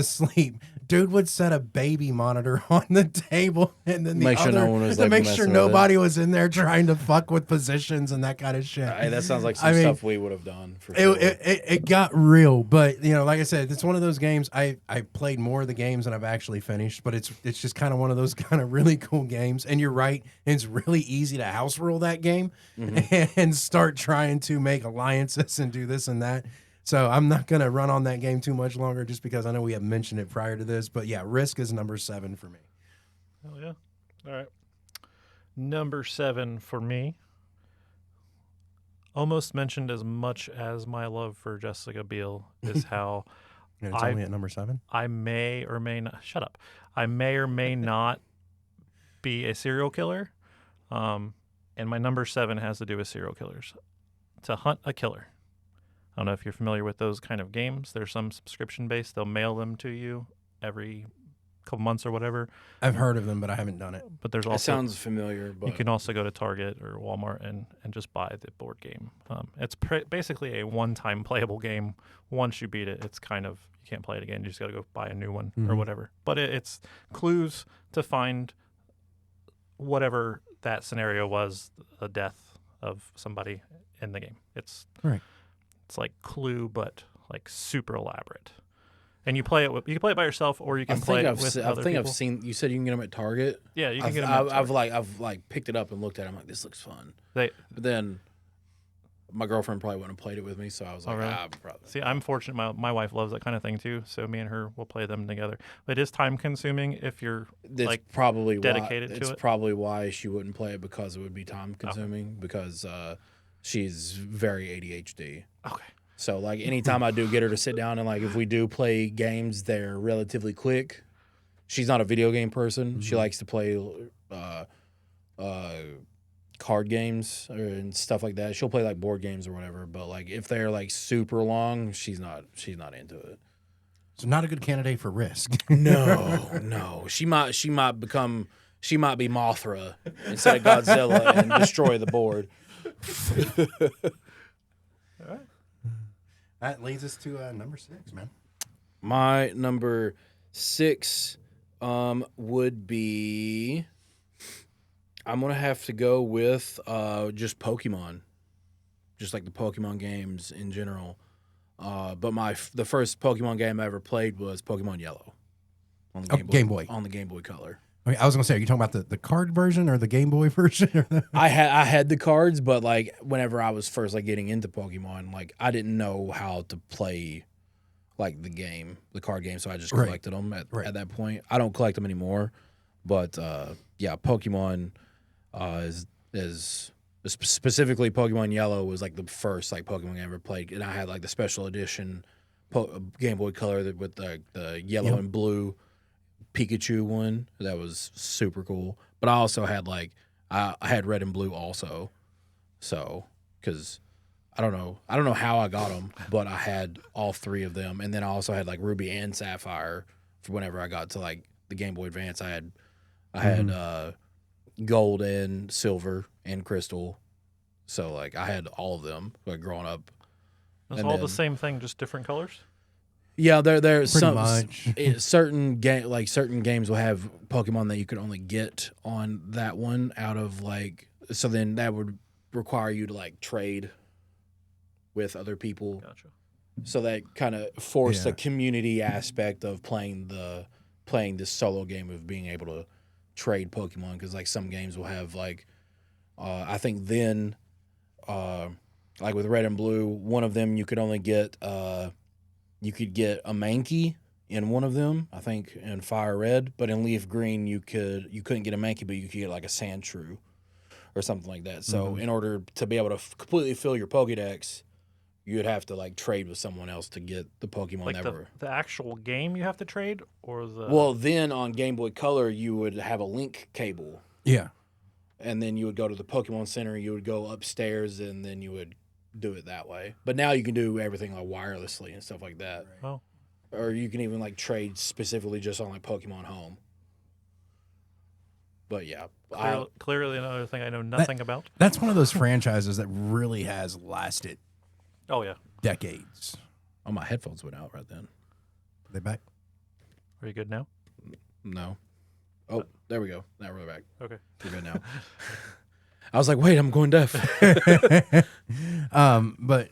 sleep, dude would set a baby monitor on the table and then Make sure no one was, to like, make sure messing with nobody was in there trying to fuck with positions and that kind of shit. Hey, that sounds like some stuff we would have done for sure. It got real, but like I said, it's one of those games. I played more of the games than I've actually finished, but it's just kind of one of those kind of really cool games. And you're right, it's really easy to house rule that game and start trying to make alliances and do this and that. So I'm not going to run on that game too much longer just because I know we have mentioned it prior to this. But yeah, Risk is number 7 for me. Hell yeah. All right. Number 7 for me. Almost mentioned as much as my love for Jessica Biel is how It's only at number 7? I may or may not. Shut up. I may or may not be a serial killer. And my number 7 has to do with serial killers. To hunt a killer. I don't know if you're familiar with those kind of games. There's some subscription based. They'll mail them to you every couple months or whatever. I've heard of them, but I haven't done it. But there's It also sounds familiar, but you can also go to Target or Walmart and just buy the board game. It's basically a one-time playable game. Once you beat it, it's kind of you can't play it again. You just got to go buy a new one or whatever. But it's clues to find whatever that scenario was, the death of somebody in the game. It's Right. It's like Clue, but like super elaborate. And you can play it by yourself, or you can play it with other people. I've seen. You said you can get them at Target. Yeah, you can get them at Target. I've picked it up and looked at it. I'm like, this looks fun. But then my girlfriend probably wouldn't have played it with me, so I was like, really? probably. See, I'm fortunate. My wife loves that kind of thing too, so me and her will play them together. But it is time consuming if you're probably dedicated to it. It's probably why she wouldn't play it, because it would be time consuming because she's very ADHD. Okay. So like anytime I do get her to sit down and like if we do play games, they're relatively quick. She's not a video game person. She likes to play card games and stuff like that. She'll play like board games or whatever, but like if they're like super long, she's not into it. So not a good candidate for Risk. No. She might be Mothra instead of Godzilla and destroy the board. All right. That leads us to number 6, man. My number 6 would be, I'm going to have to go with just Pokemon. Just like the Pokemon games in general. But the first Pokemon game I ever played was Pokemon Yellow. On the Game Boy. On the Game Boy Color. Okay, I was going to say, are you talking about the card version or the Game Boy version? I had the cards, but like whenever I was first like getting into Pokemon, like I didn't know how to play like the card game, so I just collected them at that point. I don't collect them anymore, but yeah, Pokemon is specifically Pokemon Yellow was like the first like Pokemon game I ever played, and I had like the special edition Game Boy Color with the yellow and blue Pikachu one that was super cool. But I also had like I had red and blue also, so because I don't know how I got them, but I had all 3 of them, and then I also had like Ruby and Sapphire for whenever I got to like the Game Boy Advance. I had gold and silver and crystal, so like I had all of them like growing up. It's all the same thing, just different colors. Yeah, there's some much. certain games will have Pokemon that you could only get on that one out of like, so then that would require you to like trade with other people. Gotcha. So that kind of forced the community aspect of playing the playing this solo game of being able to trade Pokemon, because like some games will have like I think then like with Red and Blue, one of them you could only get you could get a Mankey in one of them, I think in Fire Red, but in Leaf Green you couldn't get a Mankey, but you could get like a Sandshrew or something like that. So in order to be able to completely fill your Pokédex, you would have to like trade with someone else to get the Pokemon Like that were. the actual game you have to trade, or the Well, then on Game Boy Color you would have a link cable, Yeah. and then you would go to the Pokemon Center. You would go upstairs, and then you would do it that way. But now you can do everything like wirelessly and stuff like that. Oh. Or you can even like trade specifically just on like Pokemon Home. But yeah, clearly another thing I know nothing about. That's one of those franchises that really has lasted Oh yeah. decades. oh, my headphones went out right then. Are they back? Are you good now? No. Oh, there we go. Now we're back. Okay. You're good now. I was like, wait, I'm going deaf. But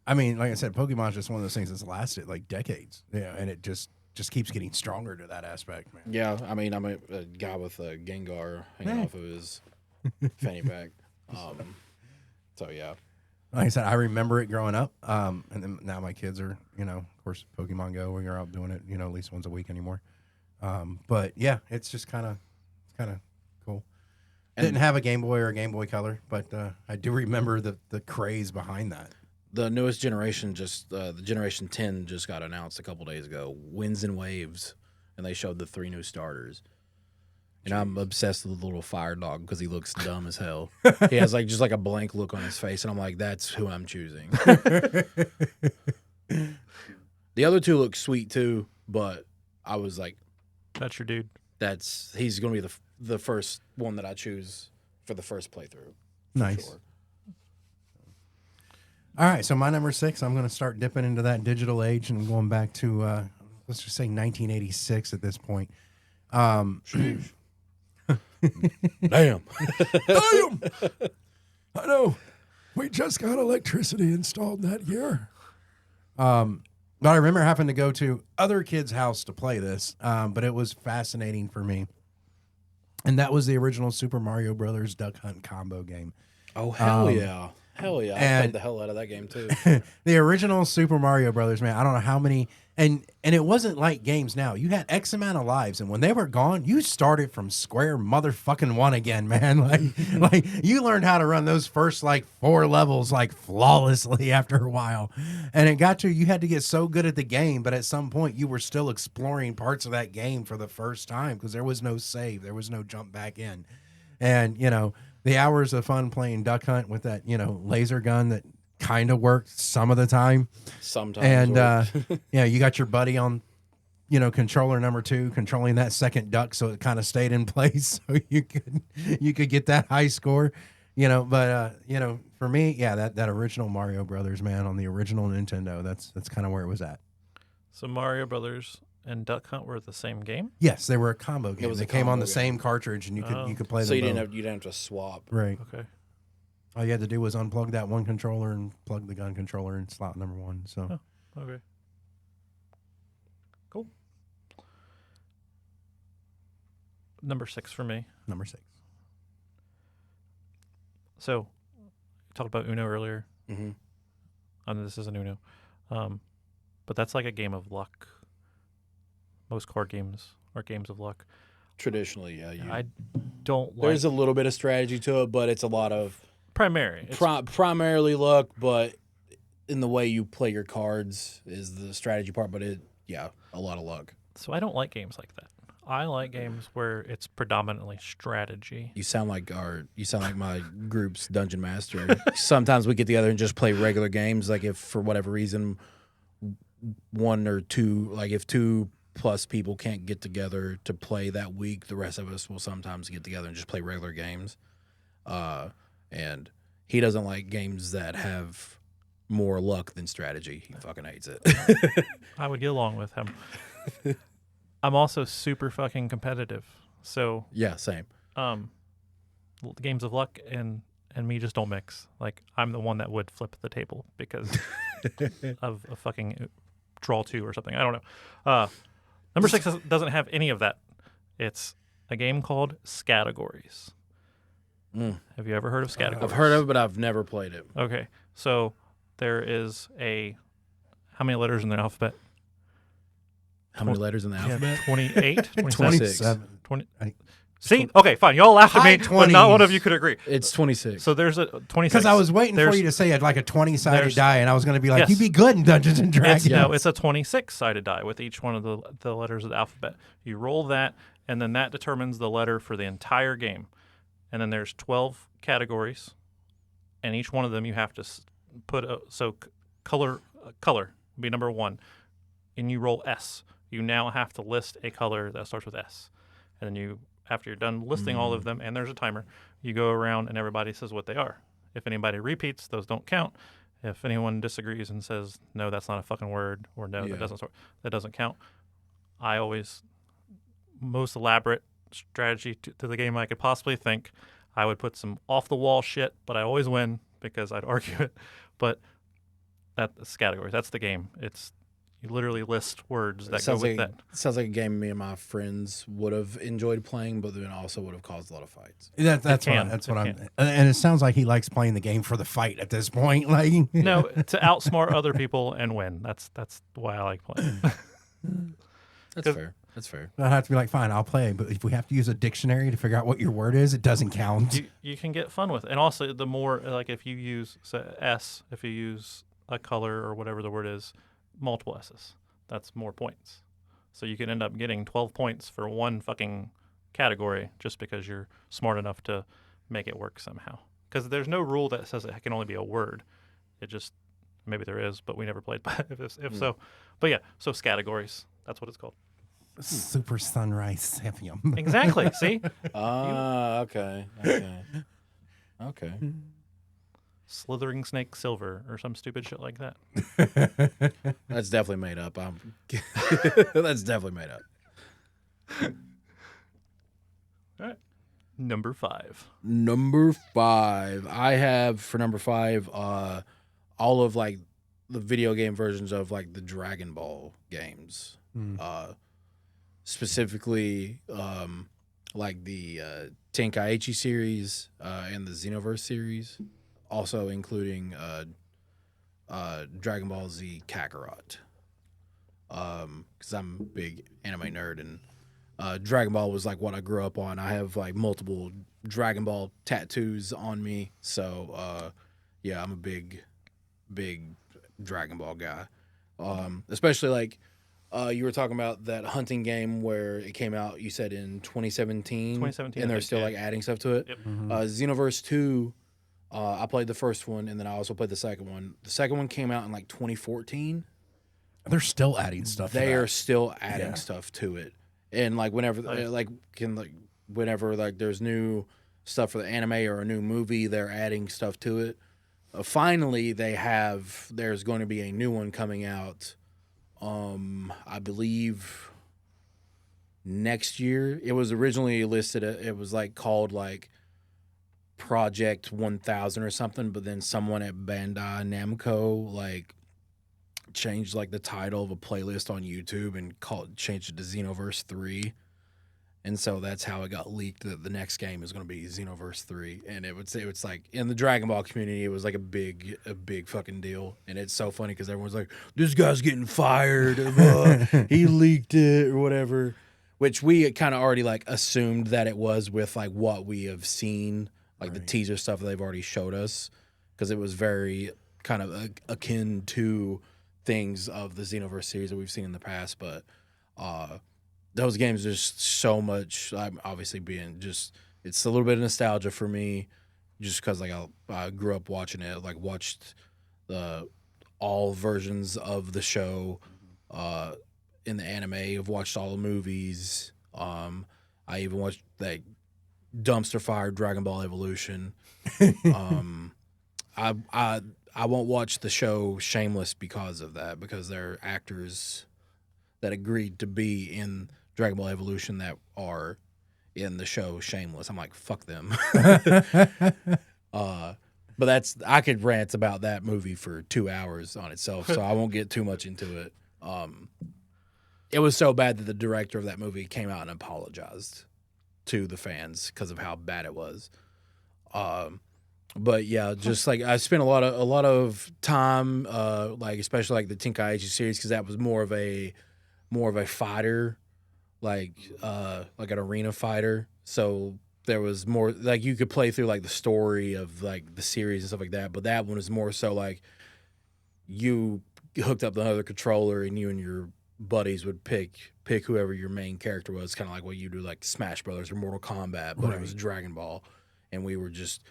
I mean, like I said, Pokemon's just one of those things that's lasted like decades. Yeah, and it just keeps getting stronger to that aspect, man. Yeah, I mean, I'm a guy with a Gengar hanging off of his fanny pack. So yeah. Like I said, I remember it growing up, and then now my kids are, of course, Pokemon Go. We're out doing it, at least once a week anymore. But yeah, it's just kind of cool. I didn't have a Game Boy or a Game Boy Color, but I do remember the craze behind that. The newest generation, the Generation 10 just got announced a couple days ago, Winds and Waves, and they showed the 3 new starters. And I'm obsessed with the little fire dog because he looks dumb as hell. He has like just like a blank look on his face, and I'm like, that's who I'm choosing. The other 2 look sweet too, but I was like, That's your dude. he's going to be the first one that I choose for the first playthrough. Nice. Sure. All right, so my number 6, I'm going to start dipping into that digital age and going back to, let's just say 1986 at this point. Damn. Damn! I know. We just got electricity installed that year. But I remember having to go to other kids' house to play this, but it was fascinating for me. And that was the original Super Mario Brothers Duck Hunt combo game. Oh, hell yeah. Hell yeah. I and- played the hell out of that game, too. The original Super Mario Brothers, man, I don't know how many, and it wasn't like games now. You had X amount of lives, and when they were gone, you started from square motherfucking one again, man. Like you learned how to run those first like 4 levels like flawlessly after a while, and it got to you had to get so good at the game, but at some point you were still exploring parts of that game for the first time because there was no save, there was no jump back in, and the hours of fun playing Duck Hunt with that laser gun that kind of worked some of the time. Sometimes. And you got your buddy on controller number 2 controlling that second duck so it kind of stayed in place so you could get that high score. But for me, that original Mario Brothers, man, on the original Nintendo, that's kind of where it was at. So Mario Brothers and Duck Hunt were the same game? Yes, they were a combo game. was They a came on combo the game. same cartridge and you could play them So you both. didn't have to swap. Right. Okay. All you had to do was unplug that one controller and plug the gun controller in slot number 1. So Okay. Cool. Number 6 for me. number 6. So, you talked about Uno earlier. Mm-hmm. This isn't Uno. But that's like a game of luck. Most card games are games of luck. Traditionally, yeah. I don't like... There's a little bit of strategy to it, but it's a lot of Primary. It's primarily luck, but in the way you play your cards is the strategy part, but a lot of luck. So I don't like games like that. I like games where it's predominantly strategy. You sound like my group's dungeon master. Sometimes we get together and just play regular games. Like if for whatever reason, 1 or 2, like if 2 plus people can't get together to play that week, the rest of us will sometimes get together and just play regular games. And he doesn't like games that have more luck than strategy. He fucking hates it. I would get along with him. I'm also super fucking competitive. So Yeah, same. games of luck and me just don't mix. Like I'm the one that would flip the table because of a fucking draw 2 or something. I don't know. Number 6 doesn't have any of that. It's a game called Scatagories. Have you ever heard of Scatagories? I've heard of it, but I've never played it. Okay, so there is how many letters in the alphabet? How many letters in the alphabet? 28? 27. 20. See? Okay, fine. You all laughed at High me, but not 20s. one of you could agree. It's 26. So there's a 26. Because I was waiting for There's- you to say it like a 20-sided there's- die, and I was going to be like, Yes. you'd be good in Dungeons and Dragons. It's a 26-sided die with each one of the letters of the alphabet. You roll that, and then that determines the letter for the entire game. And then there's 12 categories, and each one of them you have to put color would be number 1, and you roll S. You now have to list a color that starts with S, and then after you're done listing all of them, and there's a timer, you go around and everybody says what they are. If anybody repeats, those don't count. If anyone disagrees and says, no, that's not a fucking word, or no, that doesn't count. Most elaborate strategy to the game I could possibly think, I would put some off-the-wall shit, but I always win because I'd argue it. But that's categories. That's the game. You literally list words that go with that. It sounds like a game me and my friends would have enjoyed playing, but then also would have caused a lot of fights. That's what I'm. And it sounds like he likes playing the game for the fight at this point. Like No, to outsmart other people and win. That's why I like playing. That's fair. That's fair. I'd have to be like, fine, I'll play, but if we have to use a dictionary to figure out what your word is, it doesn't count. You can get fun with it. And also, the more, like, if you use S, if you use a color or whatever the word is, multiple S's, that's more points. So you can end up getting 12 points for one fucking category just because you're smart enough to make it work somehow. Because there's no rule that says it can only be a word. It just, maybe there is, but we never played if so. But yeah, so categories, that's what it's called. Super Sunrise Sephium. Exactly, see? Okay. Okay. Slithering Snake Silver or some stupid shit like that. That's definitely made up. That's definitely made up. All right. Number 5. Number 5. I have for number 5 all of like the video game versions of like the Dragon Ball games. Specifically like the Tenkaichi series and the Xenoverse series. Also including Dragon Ball Z Kakarot. Because I'm a big anime nerd, and Dragon Ball was like what I grew up on. I have like multiple Dragon Ball tattoos on me. So, yeah, I'm a big Dragon Ball guy. Especially like you were talking about that hunting game where it came out, you said in 2017. 2017. And they're still like adding stuff to it. Yep. Xenoverse 2, I played the first one, and then I also played the second one. The second one came out in like 2014. They're still adding stuff. They to are that. still adding stuff to it, and like whenever whenever like there's new stuff for the anime or a new movie, they're adding stuff to it. Finally, there's going to be a new one coming out. I believe next year. It was originally listed. It was like called like Project 1000 or something, but then someone at Bandai Namco like changed like the title of a playlist on YouTube and changed it to Xenoverse 3. And so that's how it got leaked that the next game is going to be Xenoverse 3. And it's like in the Dragon Ball community, it was like a big fucking deal. And it's so funny because everyone's like, this guy's getting fired. He leaked it or whatever, which we kind of already like assumed that it was with like what we have seen, like the teaser stuff that they've already showed us, because it was very kind of akin to things of the Xenoverse series that we've seen in the past. But those games are just so much. I'm obviously it's a little bit of nostalgia for me, just because like I grew up watching it, like watched all versions of the show in the anime. I've watched all the movies. I even watched like dumpster fire Dragon Ball Evolution. I won't watch the show Shameless because of that, because there are actors that agreed to be in Dragon Ball Evolution that are in the show Shameless. I'm like, fuck them. But I could rant about that movie for 2 hours on itself, so I won't get too much into it. it was so bad that the director of that movie came out and apologized to the fans because of how bad it was. But yeah, just like I spent a lot of time, like especially like the Tenkaichi series, because that was more of a fighter, like an arena fighter. So there was more like you could play through like the story of like the series and stuff like that. But that one is more so like you hooked up another controller and you and your buddies would pick whoever your main character was, kind of like what you do like Smash Brothers or Mortal Kombat, but it was Dragon Ball, and we were just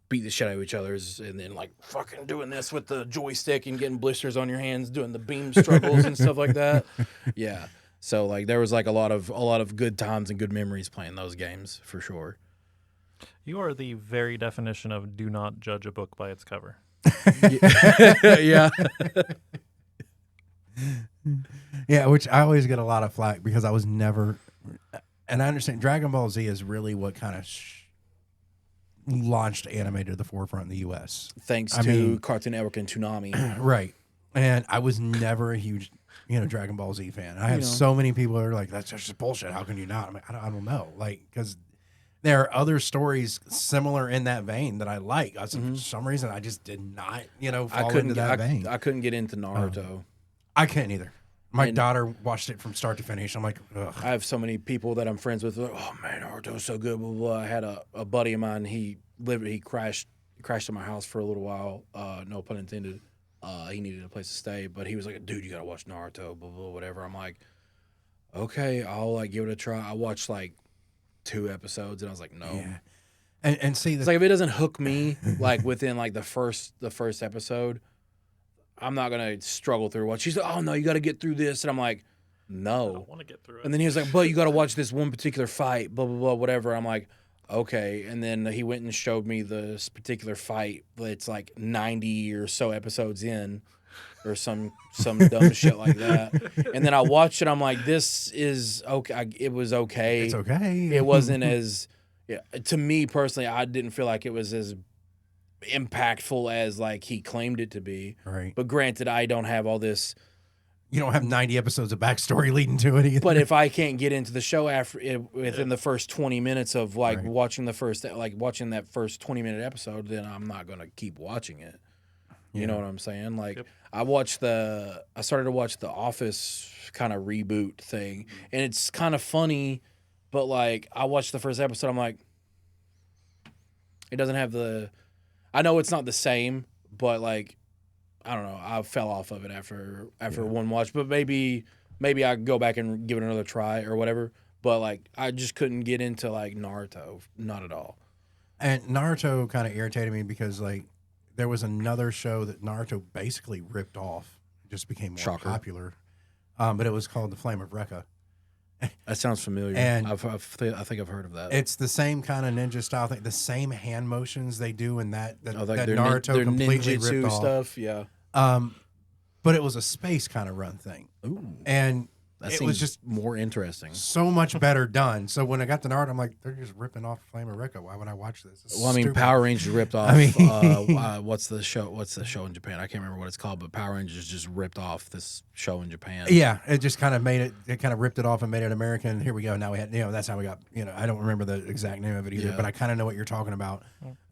beat the shit out of each other's and then like fucking doing this with the joystick and getting blisters on your hands, doing the beam struggles and stuff like that. Yeah. So like there was like a lot of good times and good memories playing those games for sure. You are the very definition of do not judge a book by its cover. Yeah. Yeah, which I always get a lot of flack because I was never, and I understand Dragon Ball Z is really what kind of launched anime to the forefront in the U.S. Thanks to Cartoon Network and Toonami. Right. And I was never a huge, Dragon Ball Z fan. I have so many people that are like, that's just bullshit. How can you not? I'm like, I don't know. Like, because there are other stories similar in that vein that I like. For some reason, I just did not, fall into that vein. I couldn't get into Naruto. I couldn't either. My daughter watched it from start to finish. I'm like, ugh. I have so many people that I'm friends with. Like, oh man, Naruto's so good. Blah, blah, blah. I had a buddy of mine. He crashed at my house for a little while. No pun intended. He needed a place to stay, but he was like, dude, you gotta watch Naruto. Blah blah whatever. I'm like, okay, I'll like give it a try. I watched like 2 episodes, and I was like, no. Yeah. And see, it's like if it doesn't hook me like within like the first episode, I'm not gonna struggle through what she's like. Oh no, you got to get through this, and I'm like, no. I don't want to get through it. And then he was like, but you got to watch this one particular fight, blah blah blah, whatever. I'm like, okay. And then he went and showed me this particular fight. It's like 90 or so episodes in, or some dumb shit like that. And then I watched it. I'm like, this is okay. It was okay. It's okay. It wasn't as to me personally. I didn't feel like it was as impactful as like he claimed it to be. Right. But granted, I don't have all this. You don't have 90 episodes of backstory leading to it either. But if I can't get into the show within the first 20 minutes of like watching that first 20-minute episode, then I'm not gonna keep watching it. You know what I'm saying? Like I started to watch the Office kind of reboot thing, and it's kind of funny, but like I watched the first episode, I'm like, it doesn't have the. I know it's not the same, but like, I don't know. I fell off of it after one watch, but maybe I could go back and give it another try or whatever. But like, I just couldn't get into like Naruto, not at all. And Naruto kind of irritated me because like there was another show that Naruto basically ripped off. It just became more popular, but it was called The Flame of Recca. That sounds familiar. And I think I've heard of that. It's the same kind of ninja style thing, the same hand motions they do in that like Naruto completely ninjutsu ripped off. Stuff, yeah. But it was a space kind of run thing. Ooh. And That it was just more interesting. So much better done. So when I got to Naruto, I'm like, they're just ripping off Flame of Recca. Why would I watch this? Well, I mean, stupid. Power Rangers ripped off. What's the show in Japan? I can't remember what it's called, but Power Rangers just ripped off this show in Japan. Yeah, it just kind of made it. It kind of ripped it off and made it American. Here we go. Now we had, that's how we got. I don't remember the exact name of it either, but I kind of know what you're talking about.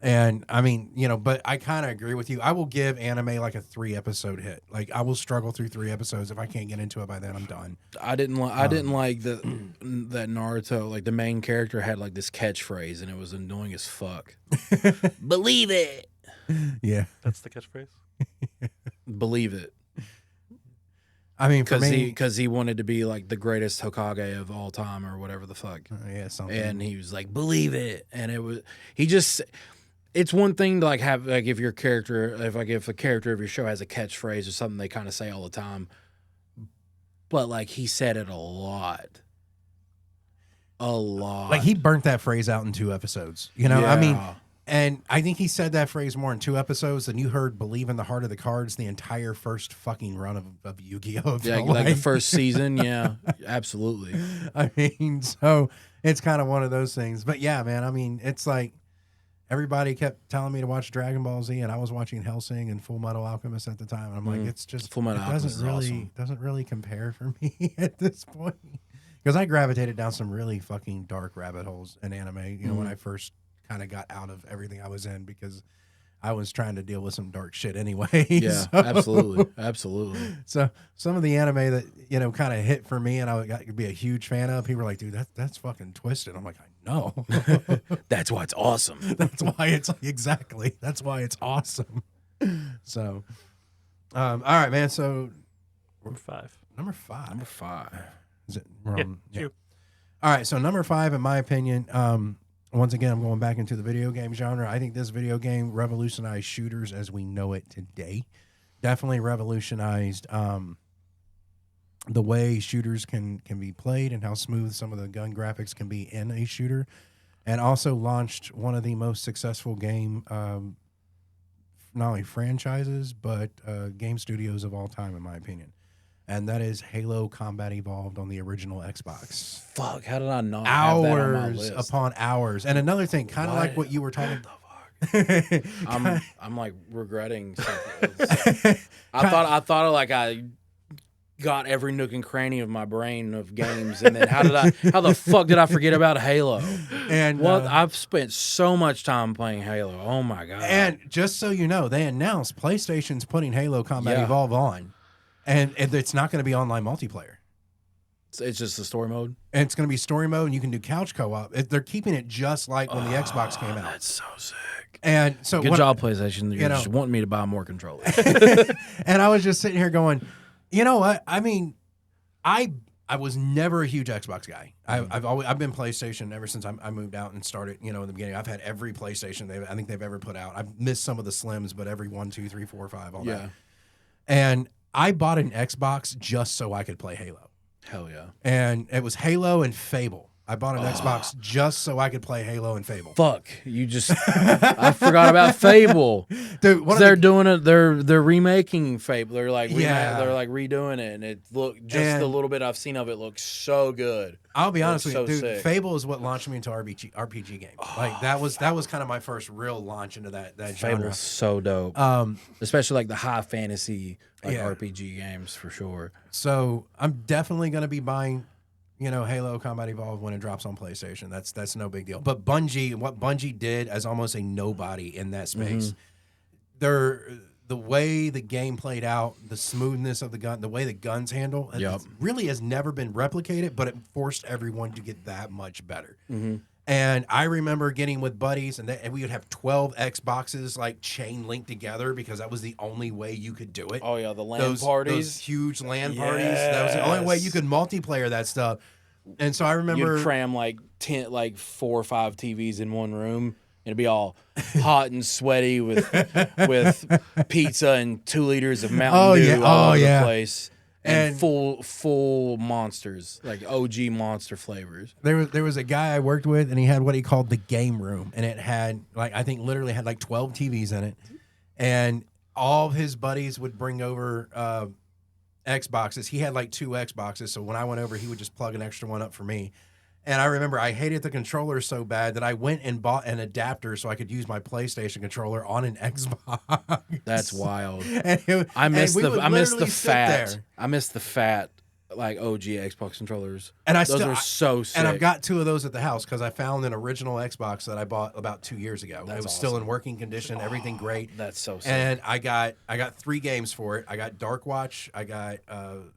And I mean, but I kind of agree with you. I will give anime like a 3-episode hit. Like I will struggle through 3 episodes. If I can't get into it by then, I'm done. I didn't like that Naruto, like the main character had like this catchphrase and it was annoying as fuck. Believe it. Yeah. That's the catchphrase? Believe it. I mean, because he wanted to be like the greatest Hokage of all time or whatever the fuck. Yeah, something. And he was like, believe it. And it's one thing to like have like if the character of your show has a catchphrase or something they kind of say all the time. But like he said it a lot. Like he burnt that phrase out in 2 episodes. I mean, and I think he said that phrase more in 2 episodes than you heard "Believe in the Heart of the Cards" the entire first fucking run of Yu-Gi-Oh. Yeah, like the first season. Yeah, absolutely. I mean, so it's kind of one of those things. But yeah, man, I mean, it's like everybody kept telling me to watch Dragon Ball Z, and I was watching Hellsing and Full Metal Alchemist at the time. And I'm like, it's just Full Metal Alchemist doesn't really compare for me at this point, because I gravitated down some really fucking dark rabbit holes in anime. You know, when I first kind of got out of everything I was in, because I was trying to deal with some dark shit anyway. Yeah, absolutely. So some of the anime that, you know, kind of hit for me and I got to be a huge fan of, people were like, dude, that's fucking twisted. I'm like, I know. That's why it's awesome. That's why it's exactly. That's why it's awesome. So, all right, man. So Number 5. number five. Is it? We're Yeah, on- it's you. All right. So number 5, in my opinion, once again, I'm going back into the video game genre. I think this video game revolutionized shooters as we know it today. Definitely revolutionized the way shooters can be played and how smooth some of the gun graphics can be in a shooter, and also launched one of the most successful game, not only franchises, but game studios of all time, in my opinion. And that is Halo Combat Evolved on the original Xbox. Fuck, how did I not have that on my Hours list? upon hours. And another thing, kind of like what you were talking I'm like regretting something. I thought like I got every nook and cranny of my brain of games, and then how the fuck did I forget about Halo? And I've spent so much time playing Halo. Oh my god. And just so you know, they announced PlayStation's putting Halo Combat Yeah. Evolve on. And it's not going to be online multiplayer. It's just the story mode. And it's going to be story mode, and you can do couch co-op. They're keeping it just like when the Xbox came out. That's so sick. And so Good job, PlayStation. You're know- just wanting me to buy more controllers. And I was just sitting here going, you know what? I mean, I was never a huge Xbox guy. I've been PlayStation ever since I moved out and started. You know, in the beginning, I've had every PlayStation I think they've ever put out. I've missed some of the Slims, but every 1, 2, 3, 4, 5, all that. And I bought an Xbox just so I could play Halo. Hell yeah. And it was Halo and Fable. I bought an Xbox just so I could play Halo and Fable. Fuck. You just I forgot about Fable. Dude, They're doing it. They're remaking Fable. They're like Yeah. they're like redoing it, and it the little bit I've seen of it looks so good. I'll be honest with you, so dude. sick. Fable is what launched me into RPG games. Like that was kind of my first real launch into that genre. Fable's so dope. Especially like the high fantasy RPG games for sure. So I'm definitely going to be buying, you know, Halo Combat Evolved when it drops on PlayStation. That's no big deal. But what Bungie did as almost a nobody in that space, the way the game played out, the smoothness of the gun, the way the guns handle, it really has never been replicated, but it forced everyone to get that much better. And I remember getting with buddies, and we would have 12 Xboxes like chain linked together because that was the only way you could do it. Oh yeah, the LAN parties, those huge LAN parties. That was the only way you could multiplayer that stuff. And so I remember you'd cram like 4 or 5 TVs in one room. It'd be all hot and sweaty with pizza and 2 liters of Mountain Dew all over the place. And full monsters, like OG monster flavors. There was a guy I worked with, and he had what he called the game room, and it had I think literally had like 12 TVs in it, and all of his buddies would bring over Xboxes. He had like 2 Xboxes, so when I went over, he would just plug an extra one up for me. And I remember I hated the controller so bad that I went and bought an adapter so I could use my PlayStation controller on an Xbox. That's wild. I miss the fat like OG Xbox controllers. And those are so sick. And I've got 2 of those at the house because I found an original Xbox that I bought about 2 years ago. That's it was awesome. still in working condition, everything great. That's so sick. And I got 3 games for it. I got Dark Watch, I got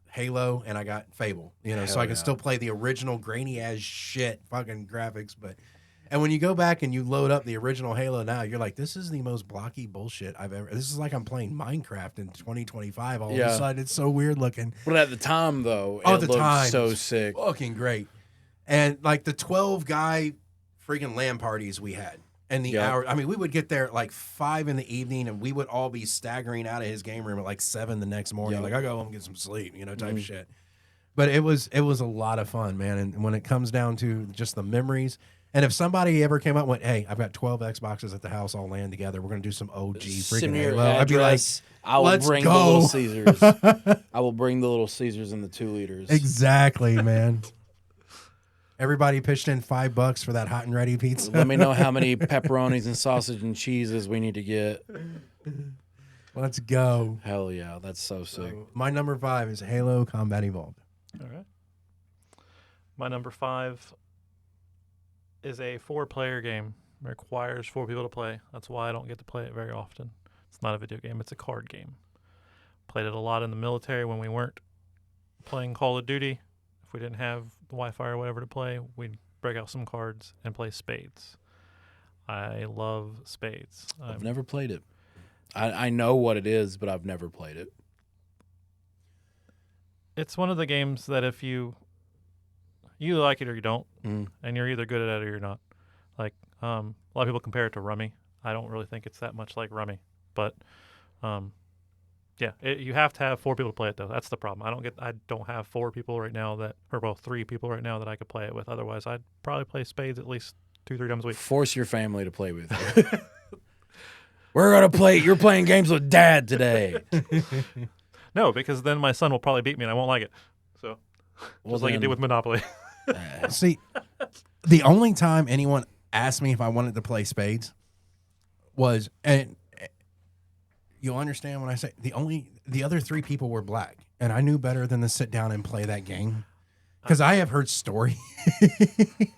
Halo, and I got Fable. You know, so I can still play the original grainy as shit fucking graphics. And when you go back and you load up the original Halo now, you're like, this is the most blocky bullshit I've ever. This is like I'm playing Minecraft in 2025. All of a sudden, it's so weird looking. But at the time, though, it looked so sick. Fucking great. And like the 12 guy freaking LAN parties we had. And the hour, I mean, we would get there at like 5 in the evening, and we would all be staggering out of his game room at like 7 the next morning. Like, I go home and get some sleep, you know, type shit. But it was a lot of fun, man. And when it comes down to just the memories, and if somebody ever came out and went, hey, I've got 12 Xboxes at the house all LAN together, we're going to do some OG freaking Halo. I'd be like, I will let's bring go. the Little Caesars. I will bring the Little Caesars and the 2 liters. Exactly, man. Everybody pitched in $5 for that hot and ready pizza. Let me know how many pepperonis and sausage and cheeses we need to get. Let's go. Hell yeah, that's so sick. My number 5 is Halo Combat Evolved. All right. My number 5 is a 4-player game. It requires 4 people to play. That's why I don't get to play it very often. It's not a video game. It's a card game. Played it a lot in the military when we weren't playing Call of Duty. If we didn't have the Wi-Fi or whatever to play, we'd break out some cards and play spades. I love spades. I've never played it. I know what it is, but I've never played it. It's one of the games that if you like it or you don't, Mm. and you're either good at it or you're not. Like a lot of people compare it to Rummy. I don't really think it's that much like Rummy, but yeah, you have to have 4 people to play it though. That's the problem. I don't have 4 people right now 3 people right now that I could play it with. Otherwise, I'd probably play spades at least 2-3 times a week. Force your family to play with you. We're gonna play. You're playing games with Dad today. No, because then my son will probably beat me and I won't like it. So just like you did with Monopoly. See, the only time anyone asked me if I wanted to play spades was, and you'll understand when I say the other 3 people were black, and I knew better than to sit down and play that game because I have heard story,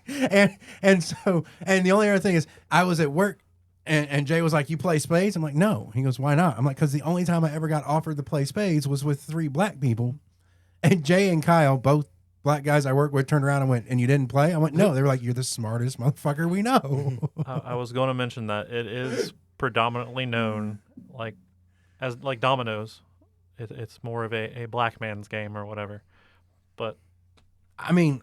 and the only other thing is I was at work. And Jay was like, "You play spades?" I'm like, "No." He goes, "Why not?" I'm like, "Because the only time I ever got offered to play spades was with 3 black people." And Jay and Kyle, both black guys I work with, turned around and went, "And you didn't play?" I went, "No." They were like, "You're the smartest motherfucker we know." I was going to mention that it is predominantly known as dominoes. It's more of a black man's game or whatever. But I mean,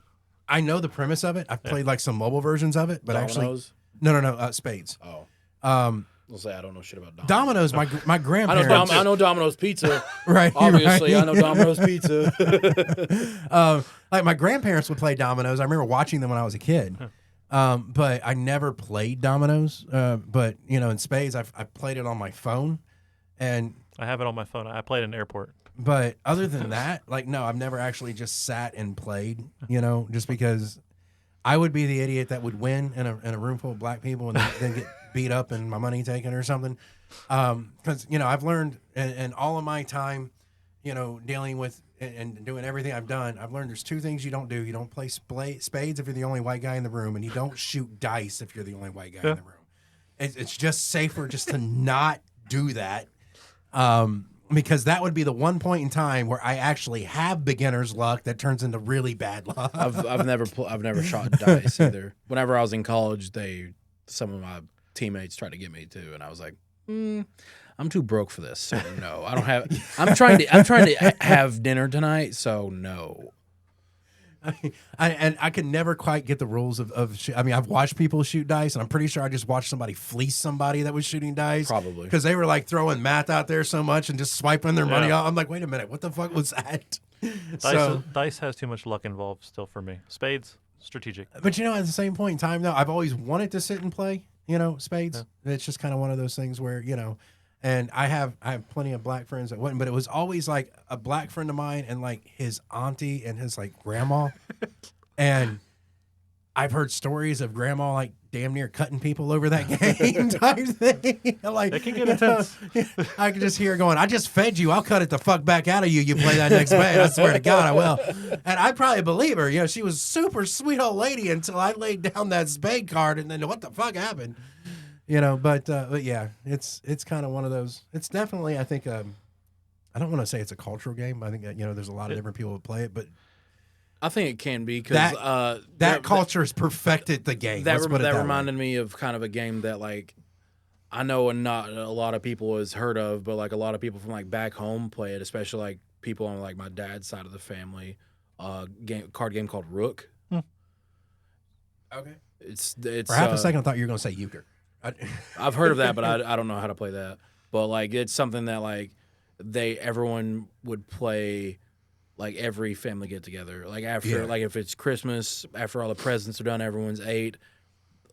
I know the premise of it. I've played like some mobile versions of it, but Dominoes? actually, no, spades. Oh. I'll say I don't know shit about Dominoes. My grandparents. I know Domino's Pizza. Right. Obviously, right. I know Domino's Pizza. Like my grandparents would play dominoes. I remember watching them when I was a kid. But I never played dominoes. But in spades, I played it on my phone, and I have it on my phone. I played in an airport. But other than that, no, I've never actually just sat and played. Just because I would be the idiot that would win in a room full of black people and then get beat up and my money taken or something. Because I've learned in all of my time, dealing with and doing everything I've done, I've learned there's 2 things you don't do. You don't play spades if you're the only white guy in the room, and you don't shoot dice if you're the only white guy in the room. It's just safer just to not do that. Because that would be the one point in time where I actually have beginner's luck that turns into really bad luck. I've never shot dice either. Whenever I was in college, some of my teammates tried to get me to, and I was like, I'm too broke for this. So no, I don't have. I'm trying to have dinner tonight. So no. I can never quite get the rules of I've watched people shoot dice, and I'm pretty sure I just watched somebody fleece somebody that was shooting dice. Probably. Because they were throwing math out there so much and just swiping their money out. I'm like, wait a minute, what the fuck was that? Dice has too much luck involved still for me. Spades, strategic. But at the same point in time, though, I've always wanted to sit and play, spades. Yeah. It's just kind of one of those things where, and I have plenty of black friends that wouldn't, but it was always like a black friend of mine and his auntie and his grandma. And I've heard stories of grandma damn near cutting people over that game type thing. It can get intense. I can just hear her going, "I just fed you. I'll cut it the fuck back out of you. You play that next spade. I swear to God, I will." And I probably believe her. She was a super sweet old lady until I laid down that spade card, and then what the fuck happened? But yeah, it's kind of one of those. It's definitely, I think, I don't want to say it's a cultural game. I think there's a lot of different people who play it, but I think it can be because that culture has perfected the game. That reminded me of kind of a game that I know not a lot of people has heard of, but a lot of people from back home play it, especially people on my dad's side of the family. Card game called Rook. Okay. It's for half a second I thought you were going to say euchre. I've heard of that, but I don't know how to play that. But it's something that everyone would play. Every family get together, after if it's Christmas, after all the presents are done, everyone's ate.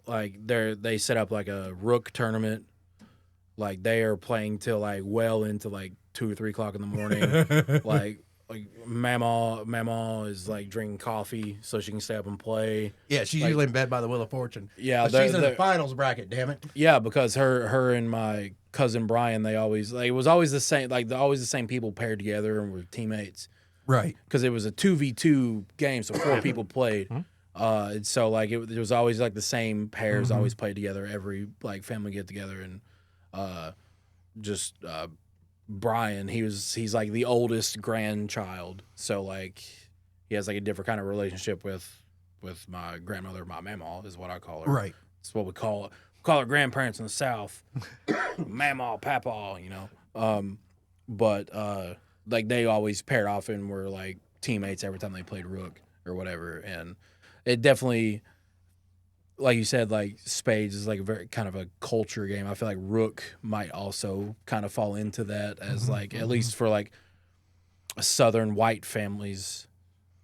They set up a Rook tournament. They are playing till well into 2 or 3 o'clock in the morning. like Mama is like drinking coffee so she can stay up and play. Yeah, she's usually in bed by the Wheel of Fortune. Yeah, but she's in the finals bracket. Damn it. Yeah, because her and my cousin Brian, they always it was always the same, always the same people paired together and were teammates. Right. Because it was a 2v2 game, so 4 people played. So like it was always like the same pairs always played together every like family get together, and Brian, he's like the oldest grandchild, so like he has like a different kind of relationship with my grandmother, my mama is what I call her. Right. It's what we call her grandparents in the South, mama, papa, you know. But like they always paired off and were like teammates every time they played Rook or whatever, and it definitely, like you said, like spades is like a very kind of a culture game. I feel like Rook might also kind of fall into that as like, at least for like Southern white families,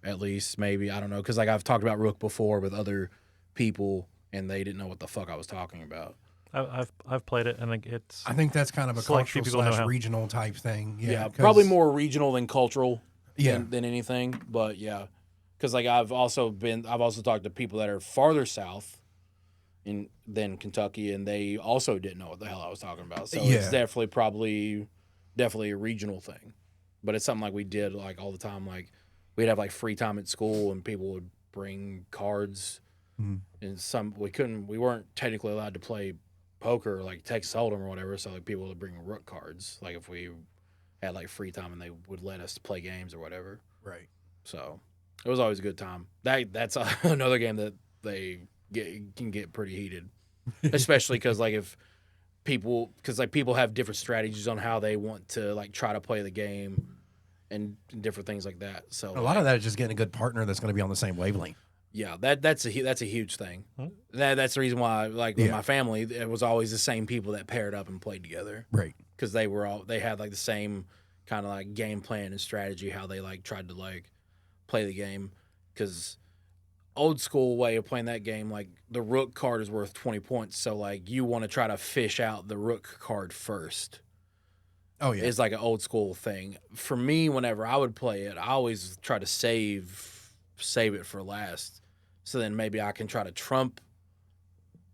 at least maybe, I don't know, because like I've talked about Rook before with other people and they didn't know what the fuck I was talking about. I've played it, and I think that's kind of a Select cultural people / regional type thing. Yeah, probably more regional than cultural. Yeah. than anything, but yeah, because like I've also talked to people that are farther south than Kentucky, and they also didn't know what the hell I was talking about. So it's definitely a regional thing, but it's something like we did like all the time. Like we'd have like free time at school, and people would bring cards, and we weren't technically allowed to play poker like Texas Hold'em or whatever. So like people would bring Rook cards, like if we had like free time, and they would let us play games or whatever. Right. So it was always a good time. That's another game that they can get pretty heated, especially because people have different strategies on how they want to like try to play the game and different things like that. So a lot of that is just getting a good partner that's going to be on the same wavelength. Yeah, that's a huge thing. That's the reason why, like with my family, it was always the same people that paired up and played together. Right. Because they had like the same kind of like game plan and strategy, how they like tried to like play the game. Because old school way of playing that game, like the Rook card is worth 20 points, so like you want to try to fish out the Rook card first. Oh yeah, it's like an old school thing. For me, whenever I would play it, I always try to save it for last, so then maybe I can try to trump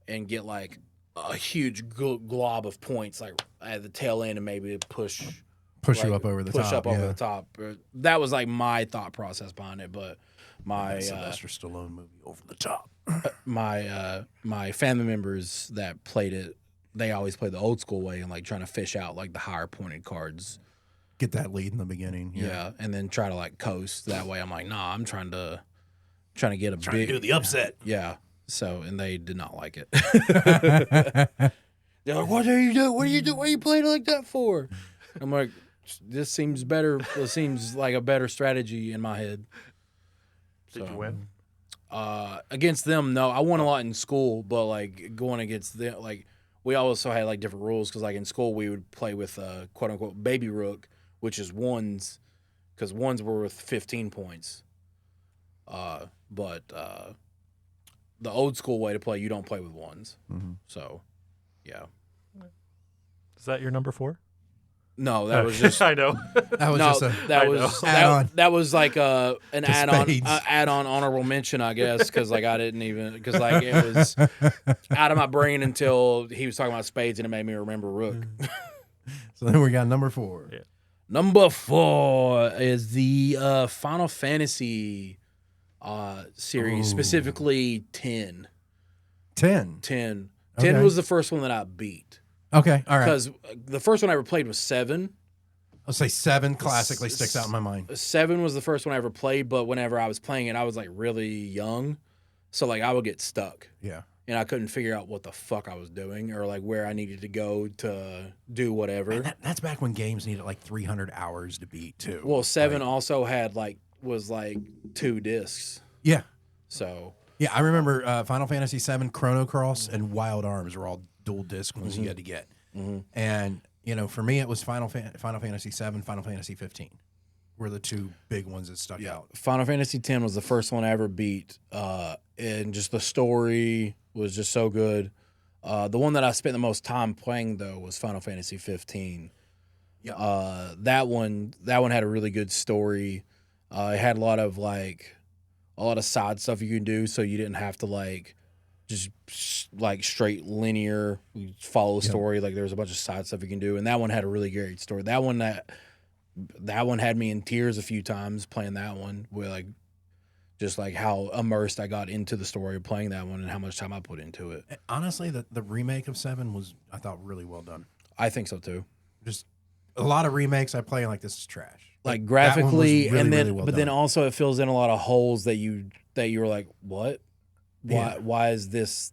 and get like a huge glob of points like at the tail end, and maybe push you up over the top. Over the top. That was like my thought process behind it, but my Sylvester Stallone movie, Over the Top. my family members that played it, they always play the old school way and like trying to fish out like the higher pointed cards. Get that lead in the beginning. Yeah, and then try to like coast that way. I'm like, nah, I'm trying to get a to do the upset. Yeah. So, and they did not like it. They're like, what are you doing? What are you doing? What are you playing like that for? I'm like, this seems better. This seems like a better strategy in my head. Did you win? Against them, no. I won a lot in school, but like going against them, like we also had like different rules because like in school we would play with quote unquote baby Rook, which is ones, because ones were worth 15 points. But the old school way to play, you don't play with ones. Mm-hmm. So, yeah. Is that your number 4? No, that was just. I know. That was just a add-on. That was like an add-on honorable mention, I guess, because like I didn't even like it was out of my brain until he was talking about spades, and it made me remember Rook. So then we got number 4. Yeah. Number 4 is the Final Fantasy series, specifically 10. 10. 10 Okay. was the first one that I beat. Okay, all right. Because the first one I ever played was 7. I'll say 7 classically sticks out in my mind. 7 was the first one I ever played, but whenever I was playing it, I was like really young. So like I would get stuck. Yeah. And I couldn't figure out what the fuck I was doing or like where I needed to go to do whatever. Man, that's back when games needed like 300 hours to beat too. Well, 7 also had was 2 discs. Yeah. So. Yeah, I remember Final Fantasy VII, Chrono Cross, and Wild Arms were all dual disc ones you had to get. Mm-hmm. And, for me, it was Final Fantasy VII, Final Fantasy 15 were the 2 big ones that stuck out. Final Fantasy X was the first one I ever beat, and just the story was just so good. The one that I spent the most time playing, though, was Final Fantasy 15. Yeah. That one had a really good story. It had a lot of side stuff you can do, so you didn't have to just straight linear follow a story. Like there was a bunch of side stuff you can do, and that one had a really great story. That one had me in tears a few times playing that one, where just how immersed I got into the story of playing that one and how much time I put into it. Honestly, the remake of 7 was, I thought, really well done. I think so too. Just a lot of remakes I play like this is trash. Graphically, really, and then really well then done. also it fills in a lot of holes that you were like, what? Yeah. Why is this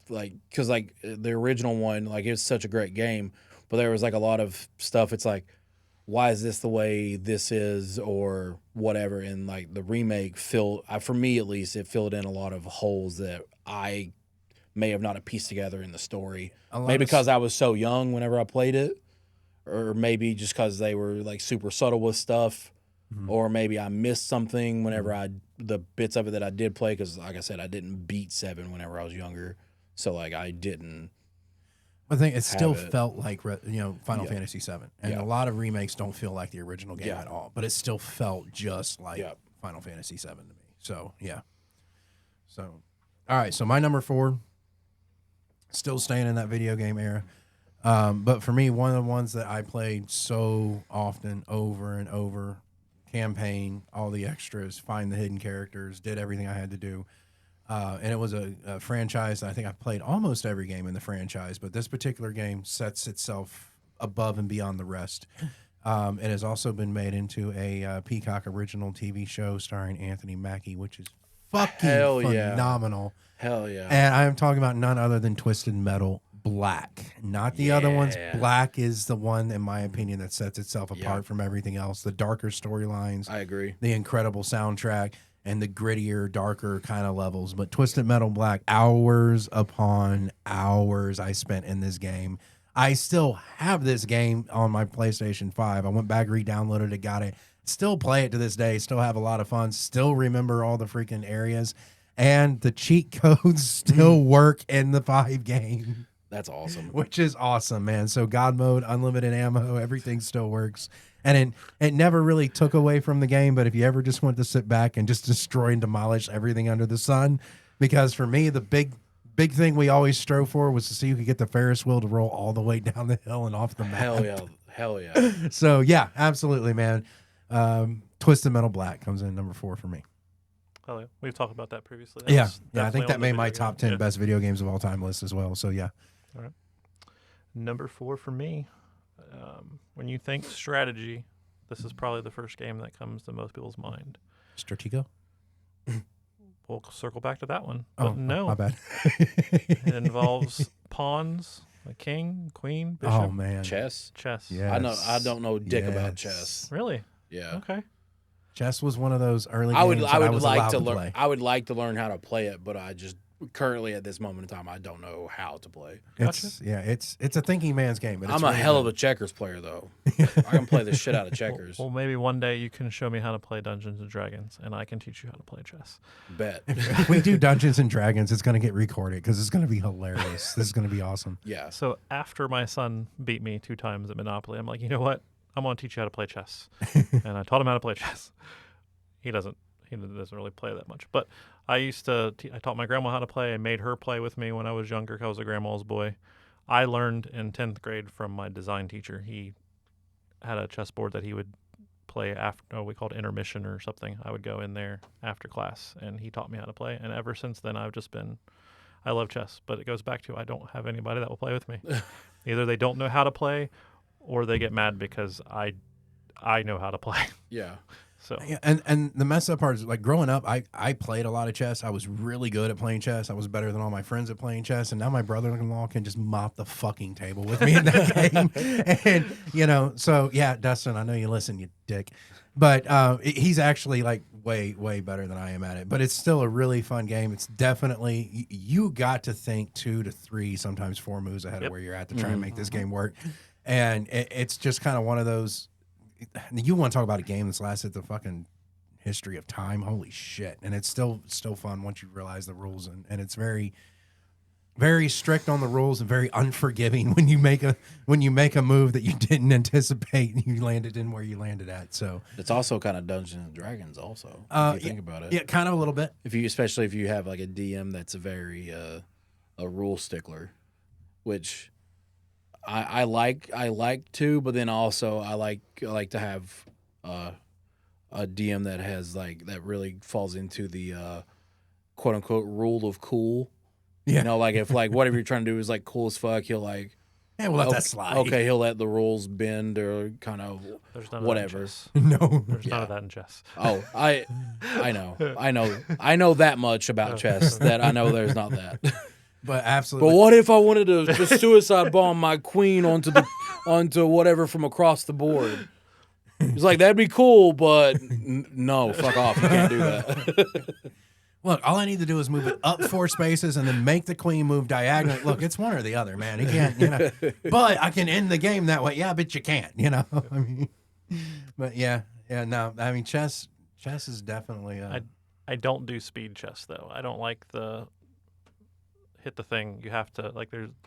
because the original one, it was such a great game, but there was a lot of stuff. It's why is this the way this is or whatever? And the remake for me at least, it filled in a lot of holes that I may have not pieced together in the story. Maybe because I was so young whenever I played it, or maybe just because they were super subtle with stuff, or maybe I missed something whenever the bits of it that I did play. Because like I said, I didn't beat 7 whenever I was younger, so I didn't. I think it still felt like Final Fantasy 7, and Yeah. a lot of remakes don't feel like the original game Yeah. at all. But it still felt just like Final Fantasy 7 to me. So yeah. So, all right. So my number 4, still staying in that video game era, but for me, one of the ones that I played so often, over and over, campaign, all the extras, find the hidden characters, did everything I had to do. And it was a franchise that I think I've played almost every game in the franchise, but this particular game sets itself above and beyond the rest. It has also been made into a Peacock original TV show starring Anthony Mackie, which is fucking phenomenal. Hell yeah. And I am talking about none other than Twisted Metal Black, not the other ones. Black is the one, in my opinion, that sets itself apart from everything else. The darker storylines. I agree. The incredible soundtrack. And the grittier, darker kind of levels. But Twisted Metal Black, hours upon hours I spent in this game. I still have this game on my PlayStation 5. I went back, re-downloaded it, got it. Still play it to this day. Still have a lot of fun. Still remember all the freaking areas. And the cheat codes still work in the 5 game. That's awesome. Which is awesome, man. So God mode, unlimited ammo, everything still works. And it never really took away from the game, but if you ever just want to sit back and just destroy and demolish everything under the sun, because for me, the big thing we always strove for was to see who could get the Ferris wheel to roll all the way down the hill and off the map. Hell yeah. So yeah, absolutely, man. Twisted Metal Black comes in number 4 for me. Oh, yeah. We've talked about that previously. Yeah, I think that made my top 10 best video games of all time list as well. So yeah. All right. Number 4 for me. When you think strategy, this is probably the first game that comes to most people's mind. Stratego? We'll circle back to that one. Oh, But no, my bad. it involves pawns, a king, queen, bishop, Oh man, Chess. Yeah. I don't know dick about Yes. chess. Really? Yeah. Okay. chess was one of those early I would games that I was like allowed to to learn. play. I would like to learn how to play it, but I just currently at this moment in time I don't know how to play. It's a thinking man's game. But I'm a hell of a checkers player though. I can play the shit out of checkers. Well, maybe one day you can show me how to play Dungeons and Dragons, and I can teach you how to play chess. Bet. If we do Dungeons and Dragons, it's going to get recorded because it's going to be hilarious. This is going to be awesome. Yeah. So after my son beat me 2 times at Monopoly, I'm like, you know what? I'm going to teach you how to play chess. And I taught him how to play chess. He doesn't really play that much. But I used to, I taught my grandma how to play. I made her play with me when I was younger. I was a grandma's boy. I learned in 10th grade from my design teacher. He had a chessboard that he would play after, we called intermission or something. I would go in there after class, and he taught me how to play. And ever since then, I've just been, I love chess. But it goes back to, I don't have anybody that will play with me. Either they don't know how to play, or they get mad because I know how to play. Yeah. So Yeah, and the messed up part is, like, growing up, I played a lot of chess. I was really good at playing chess. I was better than all my friends at playing chess. And now my brother-in-law can just mop the fucking table with me in that game. And, so, yeah, Dustin, I know you listen, you dick. But he's actually, like, way, way better than I am at it. But it's still a really fun game. It's definitely, you got to think 2 to 3, sometimes 4 moves ahead of where you're at to try and make this game work. And it's just kind of one of those, you want to talk about a game that's lasted the fucking history of time. Holy shit. And it's still fun once you realize the rules. And it's very, very strict on the rules and very unforgiving when you make a move that you didn't anticipate and you landed in where you landed at. So It's also kind of Dungeons and Dragons, also. If you think about it, yeah, kind of a little bit. especially if you have like a DM that's a very a rule stickler, which I like to, but then also I like to have a DM that has that really falls into the quote unquote rule of cool. Yeah. You know, like if whatever you're trying to do is cool as fuck, he'll Yeah, we'll let that slide. Okay, he'll let the rules bend or kind of There's none whatever. Of that in chess. No. There's none of that in chess. Oh, I know that much about chess that I know there's not that. But absolutely. But what if I wanted to just suicide bomb my queen onto whatever from across the board? It's that'd be cool, but no, fuck off. You can't do that. Look, all I need to do is move it up 4 spaces and then make the queen move diagonally. Look, it's one or the other, man. You can't, But I can end the game that way. Yeah, but you can't, I mean, but yeah, no. I mean, chess is definitely. I don't do speed chess though. I don't like the hit the thing. You have to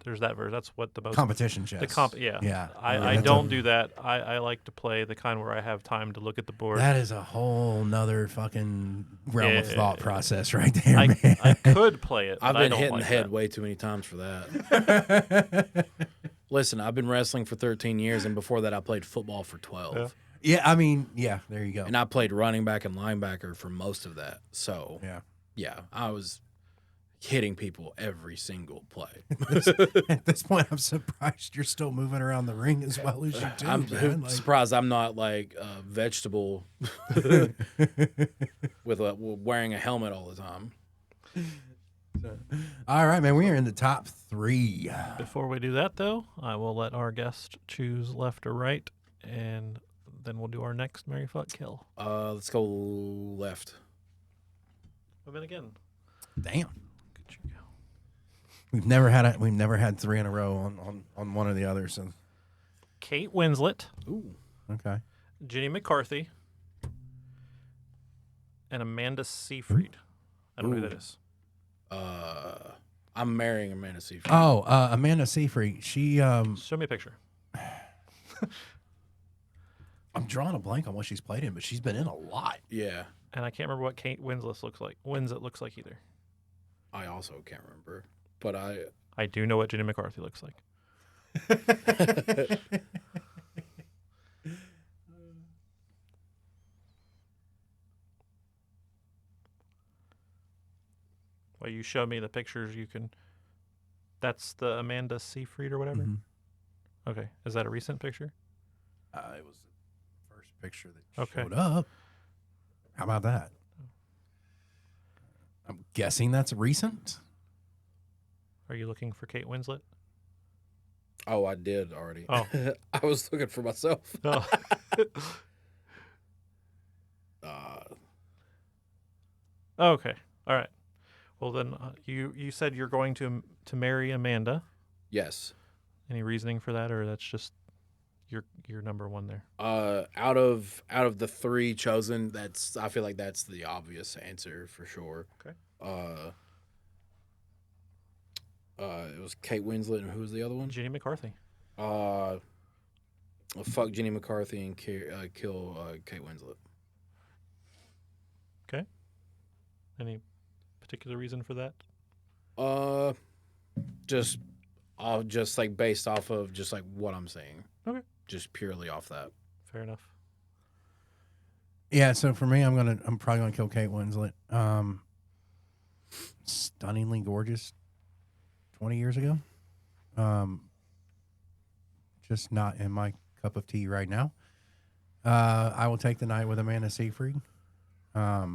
there's that version. That's what the most competition chess. Yeah. I that's don't do that. I like to play the kind where I have time to look at the board. That is a whole nother fucking realm of thought process right there, man. I could play it. I've but I been don't hitting like the head that. way too many times for that. Listen, I've been wrestling for 13 years, and before that, I played football for 12. Yeah. Yeah, I mean, yeah, there you go. And I played running back and linebacker for most of that. So, Yeah. I was hitting people every single play. At this point, I'm surprised you're still moving around the ring as well as you do. I'm man. surprised I'm not a vegetable with wearing a helmet all the time. All right, man, we are in the top 3. Before we do that, though, I will let our guest choose left or right, and then we'll do our next Mary Fuck Kill. Let's go left. Move in again. Damn. Good you go. We've never had 3 in a row on one or the other. So Kate Winslet, Ooh. okay. Jenny McCarthy, and Amanda Seyfried. I don't know who that is. I'm marrying Amanda Seyfried. Oh, Amanda Seyfried. She Show me a picture. I'm drawing a blank on what she's played in, but she's been in a lot. Yeah. And I can't remember what Kate Winslet looks like either. I also can't remember, but I do know what Jenny McCarthy looks like. Well, you show me the pictures. That's the Amanda Seyfried or whatever. Mhm. Okay, is that a recent picture? It was the first picture that Okay. showed up. How about that? I'm guessing that's recent. Are you looking for Kate Winslet? Oh, I did already. Oh. I was looking for myself. Oh. Okay. All right. Well, then you said you're going to marry Amanda. Yes. Any reasoning for that, or that's just your number one there? Out of the 3 chosen, I feel like that's the obvious answer for sure. Okay. It was Kate Winslet, and who was the other one? Jenny McCarthy. Fuck Jenny McCarthy and kill Kate Winslet. Okay. Any particular reason for that? Just based off of just what I'm saying. Okay. Just purely off that. Fair enough. Yeah, so for me, I'm probably gonna kill Kate Winslet. Stunningly gorgeous 20 years ago. Just not in my cup of tea right now. I will take the night with Amanda Seyfried. I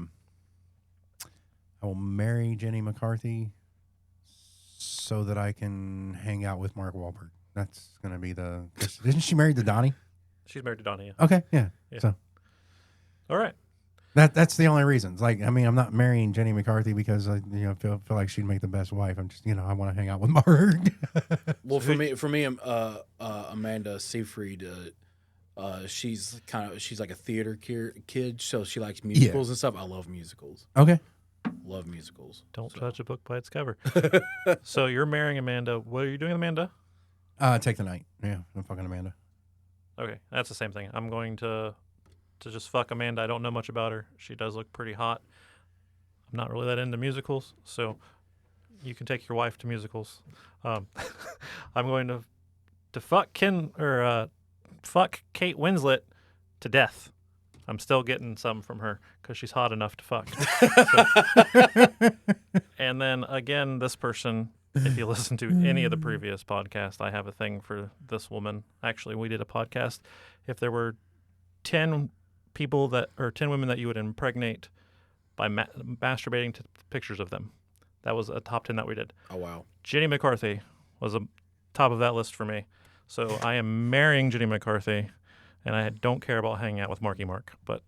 will marry Jenny McCarthy so that I can hang out with Mark Wahlberg. That's going to be isn't she married to Donnie? She's married to Donnie. Yeah. Okay, yeah. So All right. that's the only reasons. I'm not marrying Jenny McCarthy because I feel like she'd make the best wife. I'm just I want to hang out with Mark. Well, for me, Amanda Seyfried, she's like a theater kid, so she likes musicals and stuff. I love musicals. Okay. love musicals. Don't judge a book by its cover. So you're marrying Amanda. What are you doing, Amanda? Take the night. Yeah, I'm fucking Amanda. Okay, that's the same thing. I'm going to just fuck Amanda. I don't know much about her. She does look pretty hot. I'm not really that into musicals, so you can take your wife to musicals. I'm going to fuck fuck Kate Winslet to death. I'm still getting some from her because she's hot enough to fuck. And then again, this person, if you listen to any of the previous podcasts, I have a thing for this woman. Actually, we did a podcast. If there were 10 women that you would impregnate by masturbating to pictures of them, that was a top 10 that we did. Oh, wow. Jenny McCarthy was a top of that list for me. So I am marrying Jenny McCarthy, and I don't care about hanging out with Marky Mark. But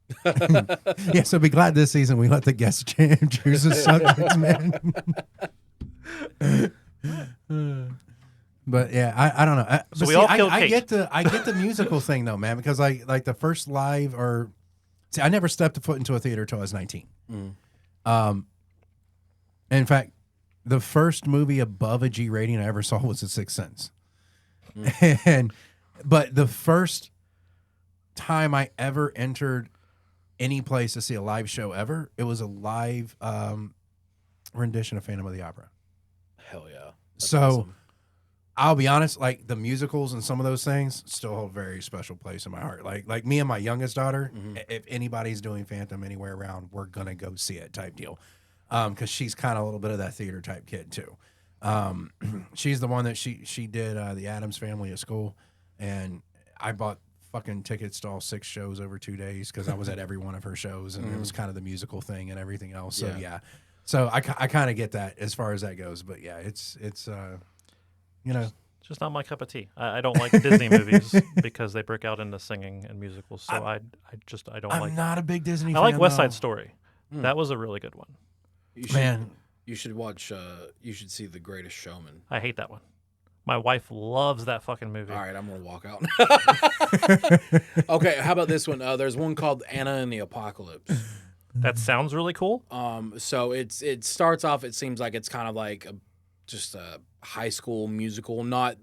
Yeah, so be glad this season we let the guest choose the subjects, man. But yeah, I don't know. So we all killed I Kate. I get the musical thing though, man, because like the first live I never stepped a foot into a theater until I was 19. In fact, the first movie above a G rating I ever saw was The Sixth Sense. But the first time I ever entered any place to see a live show ever, it was a live rendition of Phantom of the Opera. Hell yeah. That's So awesome. I'll be honest, like the musicals and some of those things still hold a very special place in my heart. Like me and my youngest daughter, if anybody's doing Phantom anywhere around, we're gonna go see it type deal. Because she's kind of a little bit of that theater type kid too. She's the one that she did the Addams Family at school, and I bought fucking tickets to all 6 shows over 2 days because I was at every one of her shows, and it was kind of the musical thing and everything else. So yeah. So I kind of get that as far as that goes, but yeah, it's you know. It's just not my cup of tea. I don't like Disney movies because they break out into singing and musicals. So I don't I'm like. not a big Disney. I like fan, West though. Side Story. That was a really good one. You should watch. You should see The Greatest Showman. I hate that one. My wife loves that fucking movie. All right, I'm gonna walk out. Okay, how about this one? There's one called Anna and the Apocalypse. That sounds really cool. So it starts off. It seems like it's kind of like just a high school musical, not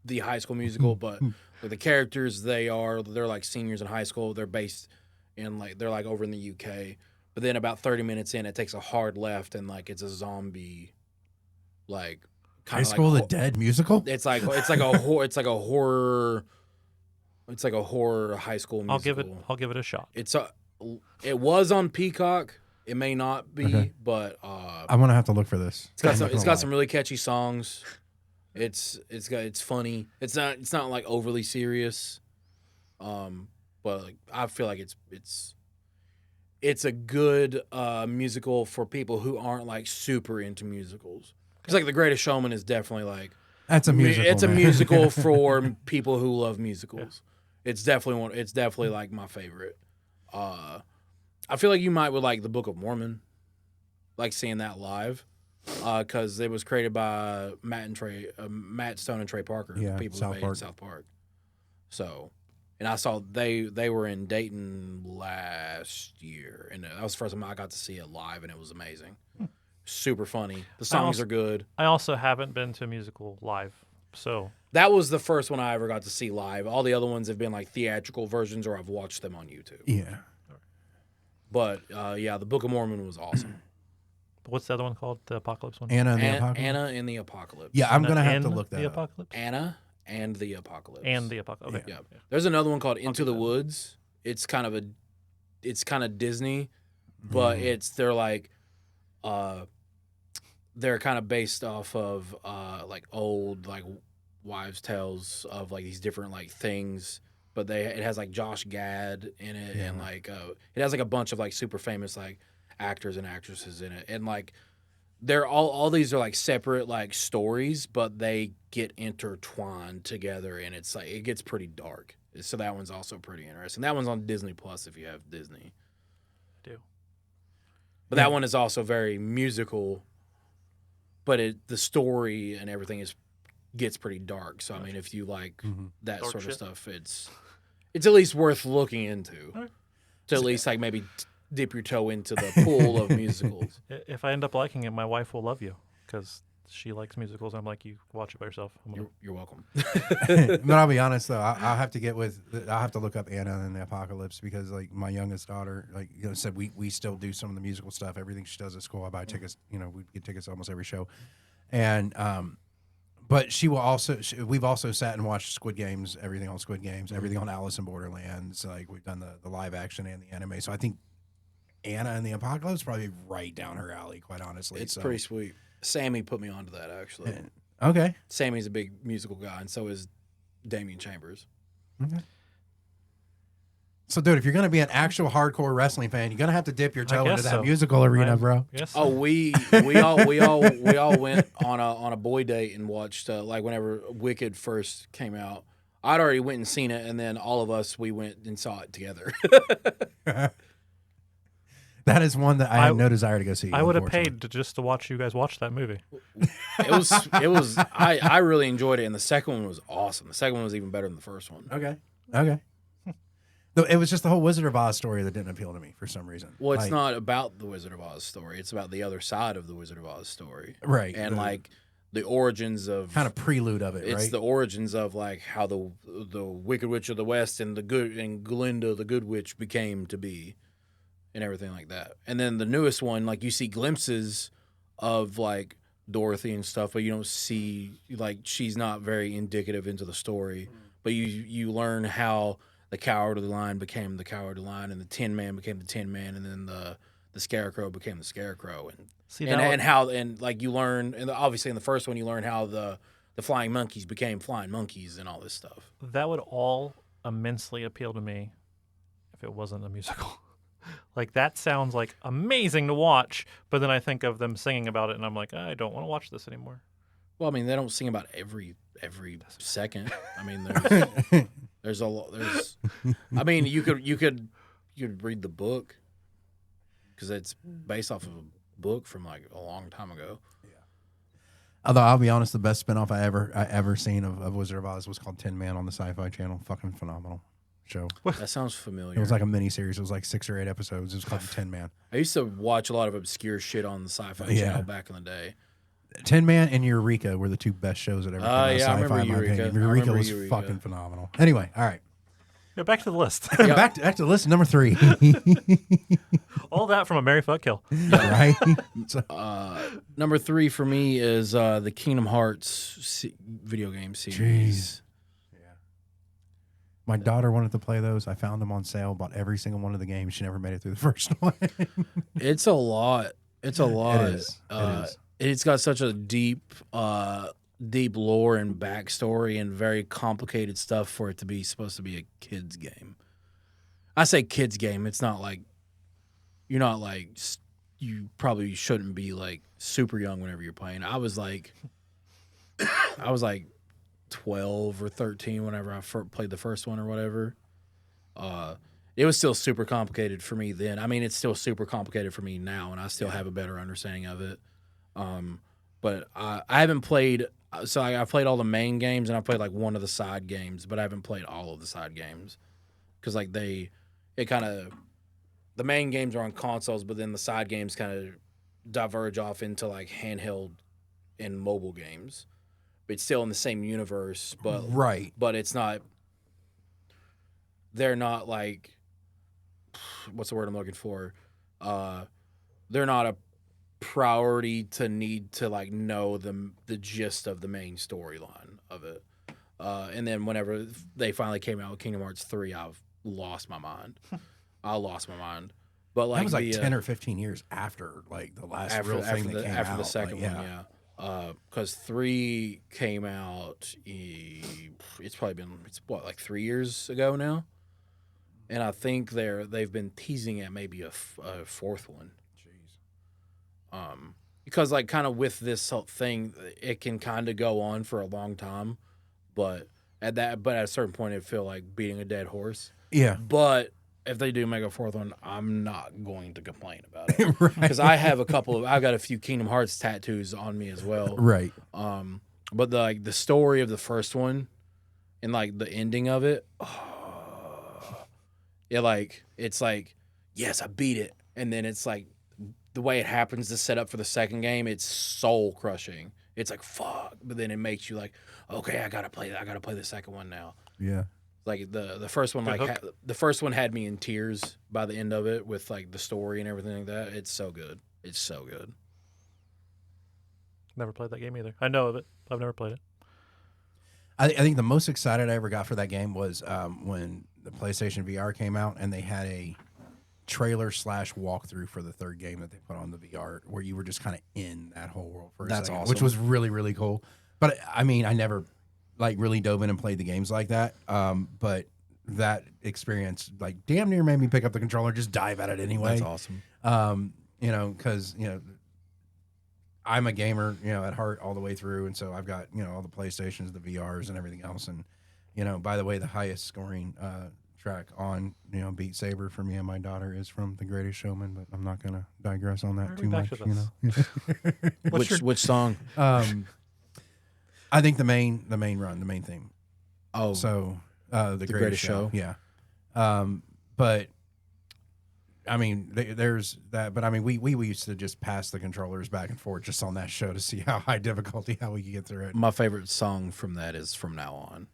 the High School Musical, but the characters they're like seniors in high school. They're based in they're over in the UK. But then about 30 minutes in, it takes a hard left and it's a zombie, High School of the Dead musical. It's like a horror high school musical. I'll give it a shot. It was on Peacock. It may not be, but I'm gonna have to look for this. it's got some really catchy songs. It's funny. It's not like overly serious. But I feel like it's a good musical for people who aren't super into musicals. Because The Greatest Showman is definitely That's a musical. It's a man. musical for people who love musicals. Yeah. It's definitely my favorite. I feel like you might would like The Book of Mormon, seeing that live, because it was created by Matt Stone and Trey Parker, people who made South Park. So, and I saw they were in Dayton last year, and that was the first time I got to see it live, and it was amazing. Super funny. The songs are good. I also haven't been to a musical live, so that was the first one I ever got to see live. All the other ones have been theatrical versions, or I've watched them on YouTube. Yeah. But The Book of Mormon was awesome. What's the other one called? The Apocalypse one? Anna and the Apocalypse. Anna and the Apocalypse. Yeah, I'm gonna have And to look that the up. Apocalypse? Anna and the Apocalypse. And the Apocalypse. Okay. Yeah. There's another one called Into the Woods. It's kind of Disney, but they're kind of based off of old wives' tales of these different things. But it has Josh Gad in it, and it has a bunch of super famous actors and actresses in it, and they're all these are separate stories, but they get intertwined together, and it's it gets pretty dark. So that one's also pretty interesting. That one's on Disney Plus if you have Disney. I do. But that one is also very musical, but the story and everything gets pretty dark. So I mean, if you like that Dark sort shit. of stuff, it's at least worth looking into. Right. To at least maybe dip your toe into the pool of musicals. If I end up liking it, my wife will love you because she likes musicals. I'm like, you watch it by yourself. You're welcome. But I'll be honest though, I'll have to look up Anna and the Apocalypse because like my youngest daughter, like said, we still do some of the musical stuff. Everything she does at school, I buy tickets. We get tickets to almost every show, and but she will also. We've also sat and watched Squid Games, everything on Squid Games, everything on Alice in Borderlands. Like we've done the live action and the anime. So I think Anna and the Apocalypse probably right down her alley. Quite honestly, It's pretty sweet. Sammy put me onto that actually. Okay. Sammy's a big musical guy, and so is Damian Chambers. Okay. So, dude, if you're going to be an actual hardcore wrestling fan, you're going to have to dip your toe into that musical arena, bro. Yes. Oh, we all went on a boy date and watched like whenever Wicked first came out. I'd already went and seen it, and then all of us we went and saw it together. That is one that I have no desire to go see. I would have paid just to watch you guys watch that movie. It was. I really enjoyed it, and the second one was awesome. The second one was even better than the first one. Okay. Though it was just the whole Wizard of Oz story that didn't appeal to me for some reason. Well, it's not about the Wizard of Oz story. It's about the other side of the Wizard of Oz story. Right. And like the origins of kind of prelude of it, it's right? the origins of like how the Wicked Witch of the West and Glinda the Good Witch became to be and everything like that. And then the newest one, like you see glimpses of like Dorothy and stuff, but you don't see like she's not very indicative into the story. But you learn how the Cowardly Lion became the Cowardly Lion, and the Tin Man became the Tin Man, and then the Scarecrow became the Scarecrow, and like you learn, and obviously in the first one you learn how the flying monkeys became flying monkeys and all this stuff. That would all immensely appeal to me if it wasn't a musical. Like that sounds like amazing to watch, but then I think of them singing about it, and I'm like, I don't want to watch this anymore. Well, I mean, they don't sing about every second. I mean, there's a lot. I mean, you could read the book because it's based off of a book from like a long time ago. Yeah. Although I'll be honest, the best spinoff I ever seen of Wizard of Oz was called Tin Man on the Sci-Fi Channel. Fucking phenomenal show. That sounds familiar. It was like a mini series. It was like 6 or 8 episodes. It was called Tin Man. I used to watch a lot of obscure shit on the Sci-Fi Channel back in the day. Tin Man and Eureka were the two best shows that ever came out of Sci-Fi. I remember Eureka. Eureka was fucking phenomenal. Anyway, all right. Yeah, back to the list. Back to the list, number 3. All that from a Merry Fuck Kill. Right? Number 3 for me is the Kingdom Hearts video game series. Jeez. My daughter wanted to play those. I found them on sale, bought every single one of the games. She never made it through the first one. It's a lot. It's a lot. It is. It's got such a deep lore and backstory and very complicated stuff for it to be supposed to be a kid's game. I say kid's game. It's not like you probably shouldn't be like super young whenever you're playing. I was like 12 or 13 whenever I played the first one or whatever. It was still super complicated for me then. I mean, it's still super complicated for me now, and I still have a better understanding of it. But I haven't played. So I played all the main games, and I played like one of the side games, but I haven't played all of the side games because like the main games are on consoles, but then the side games kind of diverge off into like handheld and mobile games. But it's still in the same universe, but right. But it's not. They're not like. What's the word I'm looking for? They're not a priority to need to like know the gist of the main storyline of it. And then whenever they finally came out with Kingdom Hearts 3, I've lost my mind. But like that was like 10 or 15 years after like the last real thing that came out. After the second one, yeah. Because 3 came out. It's probably been like 3 years ago now. And I think they've been teasing at maybe a fourth one. Jeez. Because like kind of with this whole thing, it can kind of go on for a long time, but at a certain point, it feel like beating a dead horse. Yeah. But if they do make a fourth one, I'm not going to complain about it Right. because I've got a few Kingdom Hearts tattoos on me as well. Right. But the story of the first one and like the ending of it. Yeah, like it's like, yes, I beat it. and then it's like the way it happens, the setup for the second game, it's soul crushing. It's like fuck, but then it makes you like, okay, I gotta play the second one now. Yeah. Like the first one, Good hook. the first one had me in tears by the end of it with like the story and everything like that. It's so good. It's so good. Never played that game either. I know of it. I've never played it. I think the most excited I ever got for that game was when the PlayStation VR came out and they had a trailer / walkthrough for the third game that they put on the VR where you were just kind of in that whole world for a That's second, awesome. which was really, really cool. But I mean, I never like really dove in and played the games like that. But that experience like damn near made me pick up the controller, just dive at it anyway. That's awesome. You know, because, you know, I'm a gamer, you know, at heart all the way through. And so I've got, you know, all the PlayStations, the VRs and everything else. And, you know, by the way, the highest scoring track on, you know, Beat Saber for me and my daughter is from The Greatest Showman, but I'm not going to digress on that Are too we back much, to you this? know. Which song? I think the main theme. Oh, So the Greatest Show. Yeah. But I mean, there's that. But I mean, we used to just pass the controllers back and forth just on that show to see how high difficulty, how we could get through it. my favorite song from that is From Now On.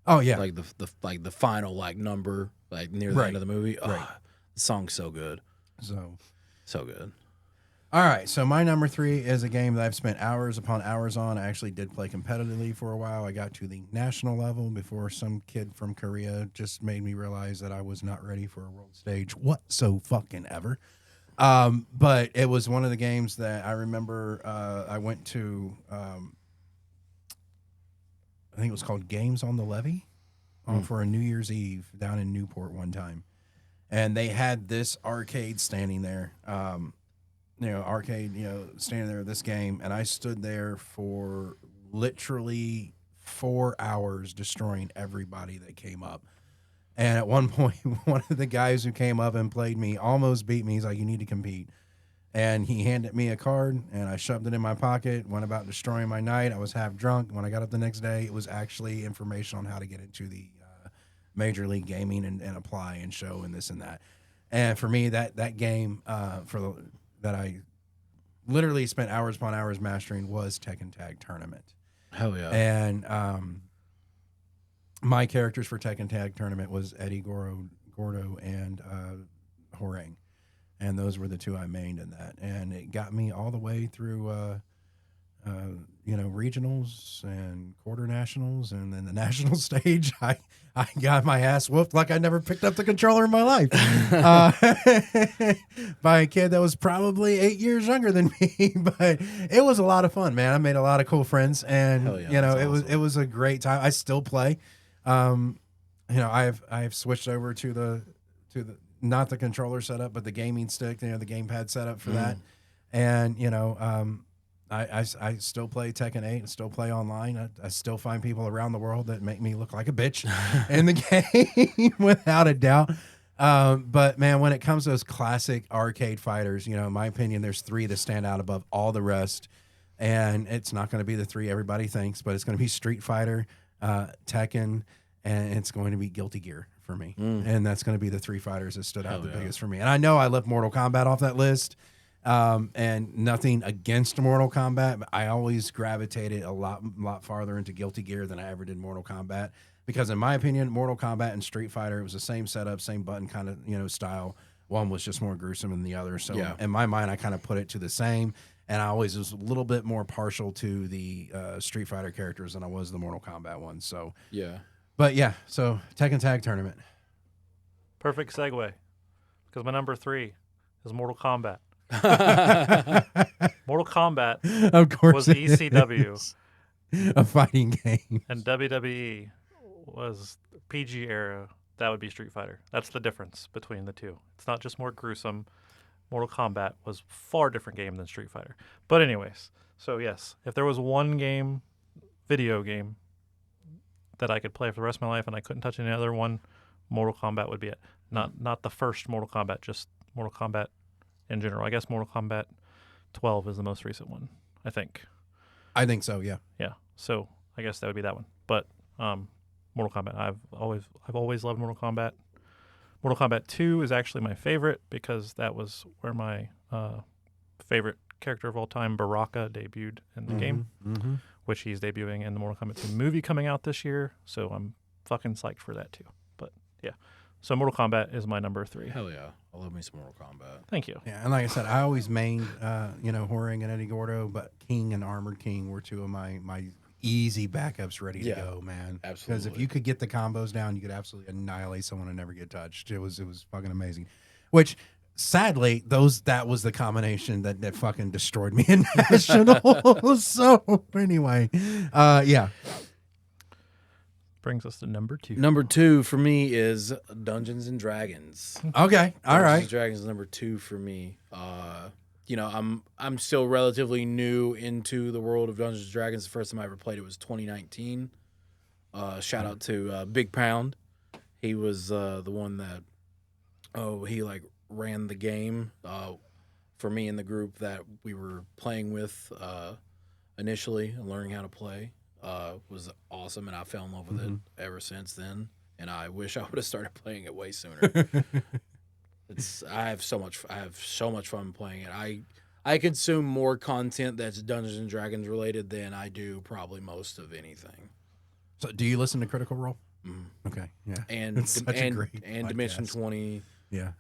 Oh yeah, Like the final like number like near the Right. end of the movie. Right. The song's so good, so good. all right. So my number 3 is a game that I've spent hours upon hours on. I actually did play competitively for a while. I got to the national level before some kid from Korea just made me realize that I was not ready for a world stage whatsoever. But it was one of the games that I remember I went to, I think it was called Games on the Levee for a New Year's Eve down in Newport one time. And they had this arcade standing there, standing there with this game. And I stood there for literally 4 hours destroying everybody that came up. And at one point, one of the guys who came up and played me almost beat me. He's like, you need to compete. And he handed me a card, and I shoved it in my pocket, went about destroying my night. I was half drunk. When I got up the next day, it was actually information on how to get into the Major League Gaming and apply and show and this and that. And for me, that game that I literally spent hours upon hours mastering was Tekken Tag Tournament. Hell yeah. And my characters for Tekken Tag Tournament was Eddie Gordo and Horang. And those were the two I mained in that. And it got me all the way through, regionals and quarter nationals. And then the national stage, I got my ass whooped like I never picked up the controller in my life by a kid that was probably 8 years younger than me. But it was a lot of fun, man. I made a lot of cool friends. And, Hell yeah, it was a great time. I still play. I've switched over to the not the controller setup, but the gaming stick, the gamepad setup for that. And, I still play Tekken 8 and still play online. I still find people around the world that make me look like a bitch in the game without a doubt. But man, when it comes to those classic arcade fighters, in my opinion, there's 3 that stand out above all the rest. And it's not going to be the 3 everybody thinks, but it's going to be Street Fighter, Tekken, and it's going to be Guilty Gear for me. And that's going to be the 3 fighters that stood out the biggest for me. And I know I left Mortal Kombat off that list, and nothing against Mortal Kombat, but I always gravitated a lot farther into Guilty Gear than I ever did Mortal Kombat. Because in my opinion, Mortal Kombat and Street Fighter, it was the same setup, same button kind of, style. One was just more gruesome than the other. So in my mind, I kind of put it to the same. And I always was a little bit more partial to the Street Fighter characters than I was the Mortal Kombat ones. So Yeah. But yeah, so Tekken Tag Tournament. Perfect segue, because my number 3 is Mortal Kombat. Mortal Kombat Of course, was it ECW, is a fighting game. and WWE was PG era. That would be Street Fighter. That's the difference between the two. It's not just more gruesome. Mortal Kombat was far different game than Street Fighter. But anyways, so yes, if there was one video game that I could play for the rest of my life and I couldn't touch any other one, Mortal Kombat would be it. Not the first Mortal Kombat, just Mortal Kombat in general. I guess Mortal Kombat 12 is the most recent one, I think. I think so, yeah. Yeah. So I guess that would be that one. But Mortal Kombat, I've always loved Mortal Kombat. Mortal Kombat 2 is actually my favorite because that was where my favorite character of all time, Baraka, debuted in the game, which he's debuting in the Mortal Kombat 2 movie coming out this year. So I'm fucking psyched for that too. But yeah, so Mortal Kombat is my number 3. Hell yeah. I love me some Mortal Kombat. Thank you. Yeah, and like I said, I always mained, Horing and Eddie Gordo, but King and Armored King were two of my easy backups ready to go, man. Absolutely. Because if you could get the combos down, you could absolutely annihilate someone and never get touched. It was fucking amazing. Which, sadly, that was the combination that fucking destroyed me in Nationals. So anyway, yeah. Brings us to number 2. Number 2 for me is Dungeons and Dragons. Okay, all right. Dungeons and Dragons is number 2 for me. I'm still relatively new into the world of Dungeons and Dragons. The first time I ever played it was 2019. Shout out to Big Pound. He was the one that he ran the game for me and the group that we were playing with initially and learning how to play. Was awesome, and I fell in love with it ever since then. And I wish I would have started playing it way sooner. I have so much fun playing it. I consume more content that's Dungeons and Dragons related than I do probably most of anything. So, do you listen to Critical Role? Okay, yeah, And It's such a great and Dimension podcast. 20, Yeah,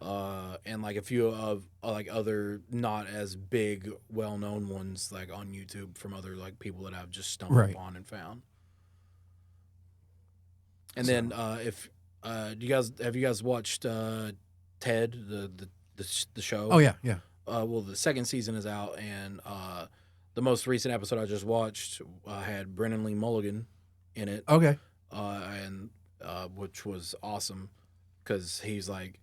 and like a few of other not as big well known ones like on YouTube from other like people that I've just stumbled upon and found. And then if have you guys watched Ted the show? Oh yeah. Well, the second season is out, and the most recent episode I just watched had Brennan Lee Mulligan in it. Okay. And which was awesome because he's like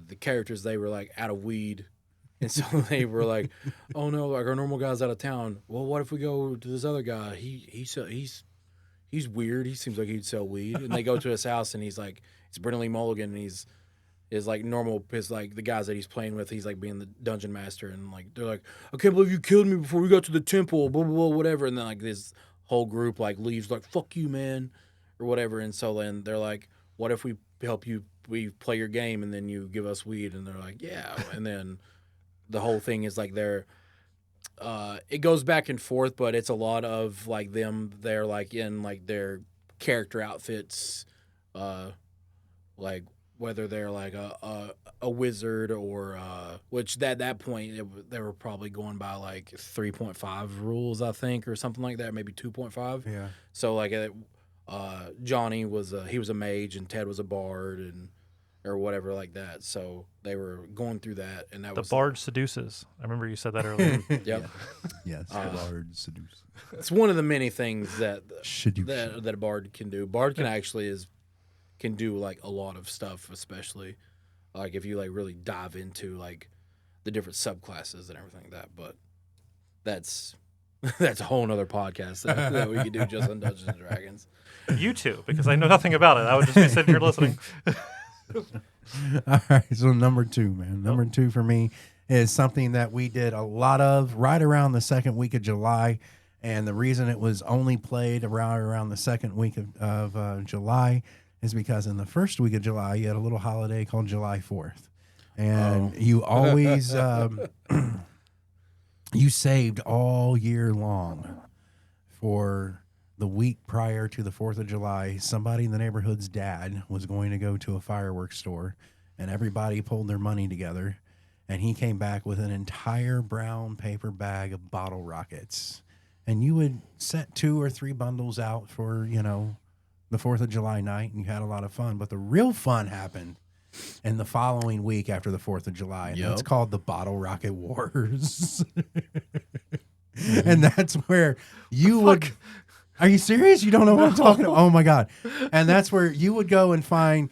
the characters, they were like out of weed, and so they were like, oh no, like our normal guy's out of town. Well, what if we go to this other guy? He's weird. He seems like he'd sell weed. And they go to his house, and he's like, it's Brennan Lee Mulligan, and he's like normal, his like the guys that he's playing with, he's like being the dungeon master, and like they're like, I can't believe you killed me before we got to the temple, blah blah blah, whatever. And then like this whole group like leaves like, fuck you, man, or whatever. And so then they're like, what if we help you, we play your game and then you give us weed? And they're like, yeah. And then the whole thing is like they're it goes back and forth, but it's a lot of like they're like in like their character outfits, like whether they're like a wizard or which at that point they were probably going by like 3.5 rules, I think, or something like that, maybe 2.5. Yeah. So like Johnny was he was a mage and Ted was a bard and or whatever like that. So they were going through that, and that The was bard seduces. I remember you said that earlier. Yep. Yes. Bard seduce. It's one of the many things that Seduce. that a bard can do. Bard can actually can do like a lot of stuff, especially like if you like really dive into like the different subclasses and everything like that. But that's a whole nother podcast that we could do just on Dungeons and Dragons. You too, because I know nothing about it. I would just be sitting here listening. All right, so number 2, man. Number 2 for me is something that we did a lot of right around the second week of July, and the reason it was only played around the second week of July is because in the first week of July you had a little holiday called July 4th, and you always you saved all year long for the week prior to the 4th of July. Somebody in the neighborhood's dad was going to go to a fireworks store, and everybody pulled their money together, and he came back with an entire brown paper bag of bottle rockets. And you would set 2 or 3 bundles out for, the 4th of July night, and you had a lot of fun. But the real fun happened in the following week after the 4th of July, and that's called the Bottle Rocket Wars. And that's where you would... Are you serious? You don't know what I'm talking about? Oh, my God. And that's where you would go and find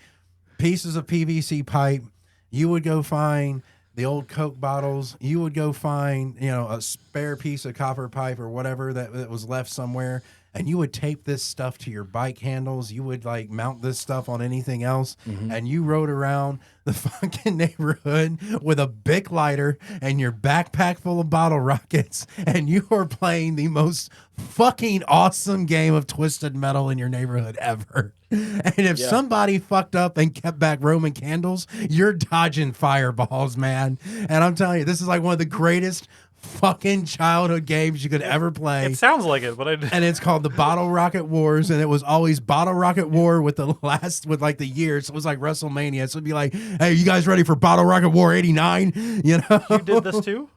pieces of PVC pipe. You would go find the old Coke bottles. You would go find, a spare piece of copper pipe or whatever that was left somewhere. And you would tape this stuff to your bike handles. You would, mount this stuff on anything else. Mm-hmm. And you rode around the fucking neighborhood with a Bic lighter and your backpack full of bottle rockets. And you were playing the most fucking awesome game of Twisted Metal in your neighborhood ever. And if somebody fucked up and kept back Roman candles, you're dodging fireballs, man. And I'm telling you, this is like one of the greatest fucking childhood games you could ever play. It sounds like it, but And it's called the Bottle Rocket Wars, and it was always Bottle Rocket War with like the years. So it was like WrestleMania. So it'd be like, hey, you guys ready for Bottle Rocket War 89? You know? You did this too?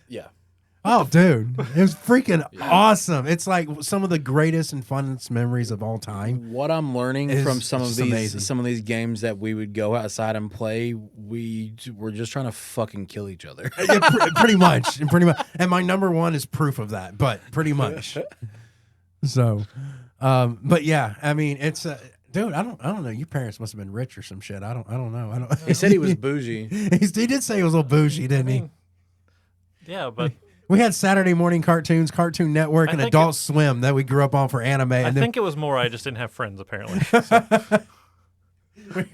Yeah. Oh, dude. It was freaking awesome. It's like some of the greatest and funnest memories of all time. What I'm learning It's from some of just these amazing. games that we would go outside and play, we're just trying to fucking kill each other. Pretty much. And my number one is proof of that, but pretty much. So, but yeah, I mean, it's dude, I don't know. Your parents must have been rich or some shit. I don't know. He said he was bougie. He did say he was a little bougie, didn't he? Yeah, but We had Saturday morning cartoons, Cartoon Network, and think Adult Swim that we grew up on for anime. I And then think it was more I just didn't have friends, apparently. you're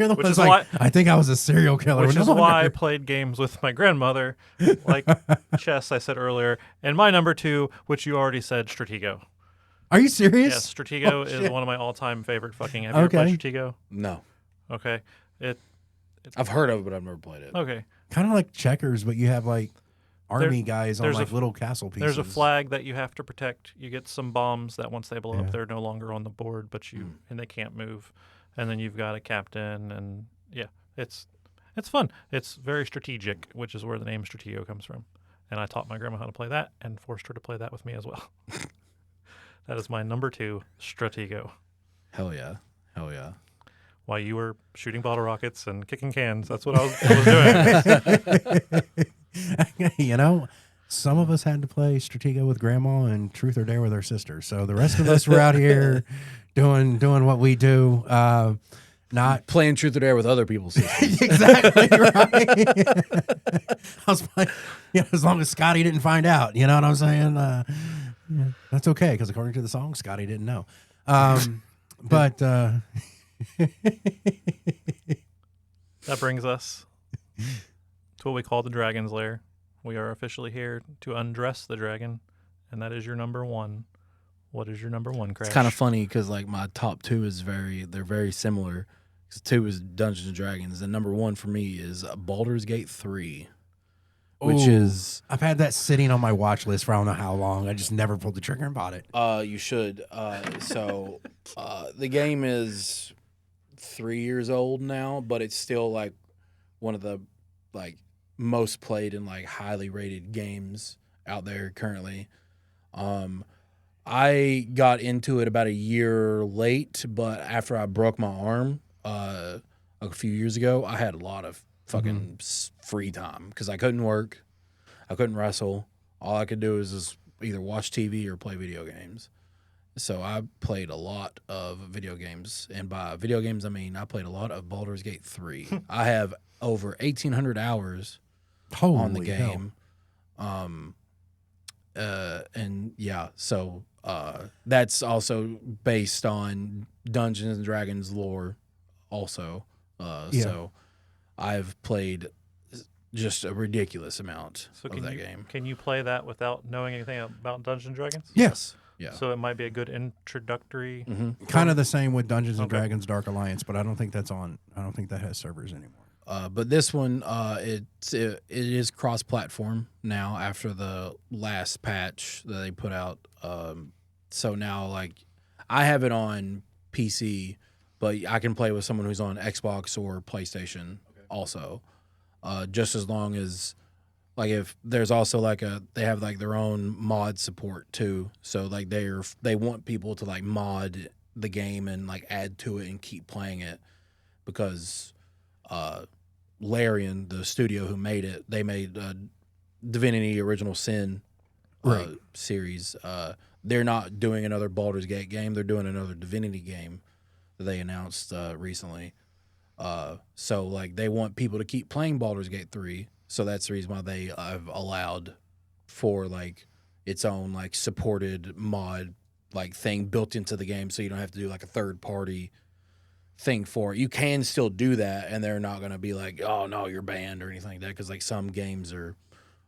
the which one's is like, why- I think I was a serial killer. Which No is why I wonder. played games with my grandmother, like chess, I said earlier. And my number 2, which you already said, Stratego. Are you serious? Yes, Stratego is one of my all-time favorite fucking. Have you ever played Stratego? No. Okay. I've heard of it, but I've never played it. Okay. Kind of like checkers, but you have like army guys on there's like a- little castle pieces. There's a flag that you have to protect. You get some bombs that once they blow Yeah. up, they're no longer on the board, but and they can't move. And then you've got a captain, and yeah, it's fun. It's very strategic, which is where the name Stratego comes from. And I taught my grandma how to play that and forced her to play that with me as well. That is my number 2, Stratego. Hell yeah. Hell yeah. While you were shooting bottle rockets and kicking cans, that's what I was doing. You know, some of us had to play Stratego with grandma and Truth or Dare with our sisters. So the rest of us were out here doing what we do. Not Playing Truth or Dare with other people's systems. exactly right. I was playing, as long as Scotty didn't find out, you know what I'm saying? Yeah, that's okay because according to the song, Scotty didn't know. But That brings us to what we call the Dragon's Lair. We are officially here to undress the dragon, and that is your number 1. What is your number 1, Crash? It's kind of funny because like my top 2 is they're very similar. 'Cause 2 is Dungeons and Dragons, and number 1 for me is Baldur's Gate 3, which Ooh, is I've had that sitting on my watch list for I don't know how long. I just never pulled the trigger and bought it. you should. The game is 3 years old now, but it's still like one of the like most played and like highly rated games out there currently. I got into it about a year late, but after I broke my arm a few years ago, I had a lot of fucking free time because I couldn't work, I couldn't wrestle. All I could do is just either watch TV or play video games. So I played a lot of video games, and by video games I mean I played a lot of Baldur's Gate 3. I have over 1,800 hours on the Holy hell. game. And yeah, so that's also based on Dungeons and Dragons lore also. So I've played just a ridiculous amount So of that game. Can you play that without knowing anything about Dungeons and Dragons? Yes. Yeah. So it might be a good introductory. Kind of the same with Dungeons and Okay. Dragons Dark Alliance, but I don't think that's on. I don't think that has servers anymore. But this one, it is cross-platform now after the last patch that they put out. So now, like, I have it on PC, but I can play with someone who's on Xbox or PlayStation also. Just as long as, like, if there's also like they have like their own mod support too. So like they want people to like mod the game and like add to it and keep playing it because. Larian, the studio who made it, they made Divinity Original Sin series. They're not doing another Baldur's Gate game. They're doing another Divinity game that they announced recently. So, like, they want people to keep playing Baldur's Gate 3. So that's the reason why they have allowed for, like, its own, like, supported mod, like, thing built into the game so you don't have to do, like, a third-party thing for it. You can still do that, and they're not going to be like, oh, no, you're banned or anything like that, because, like, some games are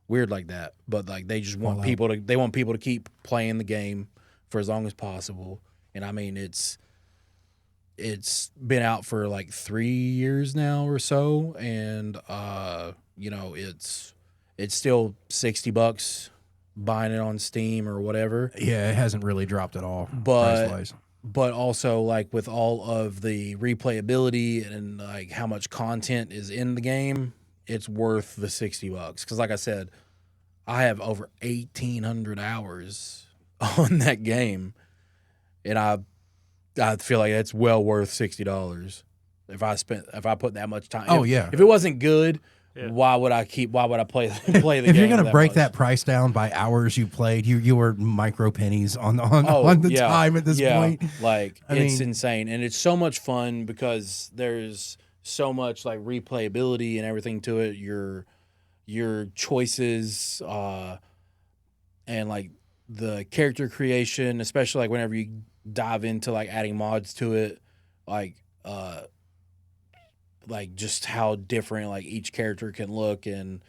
weird like that. But, like, they just want people to keep playing the game for as long as possible. And, I mean, it's it's been out for like 3 years now or so, and you know, it's still $60 buying it on Steam or whatever. Yeah, it hasn't really dropped at all. But price-wise. but also like with all of the replayability and like how much content is in the game, it's worth the $60. Because like I said, I have over 1,800 hours on that game, and I feel like it's well worth $60 if I put that much time. Oh, yeah. If it wasn't good, Yeah. why would I play the game? If you're gonna break much? that price down by hours you played, you were micro pennies on Oh, on the yeah. time at this Yeah. point. Like I it's mean- insane, and it's so much fun because there's so much like replayability and everything to it. Your choices, and like the character creation, especially like whenever you dive into like adding mods to it, like just how different like each character can look, and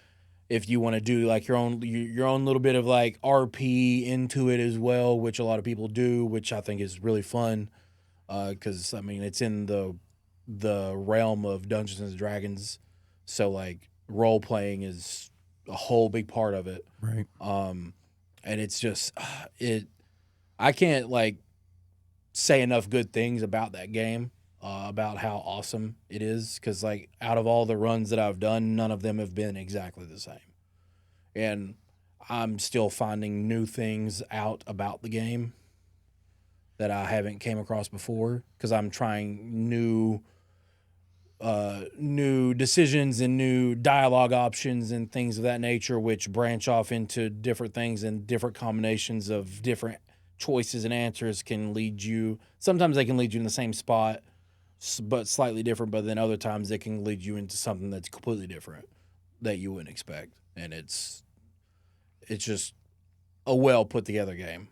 if you want to do like your own little bit of like RP into it as well, which a lot of people do, which I think is really fun, because I mean it's in the realm of Dungeons and Dragons, so like role playing is a whole big part of it. Right. And it's just I can't like say enough good things about that game, about how awesome it is, because like out of all the runs that I've done, none of them have been exactly the same, and I'm still finding new things out about the game that I haven't came across before, because I'm trying new decisions and new dialogue options and things of that nature, which branch off into different things, and different combinations of different choices and answers can lead you. Sometimes they can lead you in the same spot, but slightly different. But then other times they can lead you into something that's completely different that you wouldn't expect. And it's just a well put together game.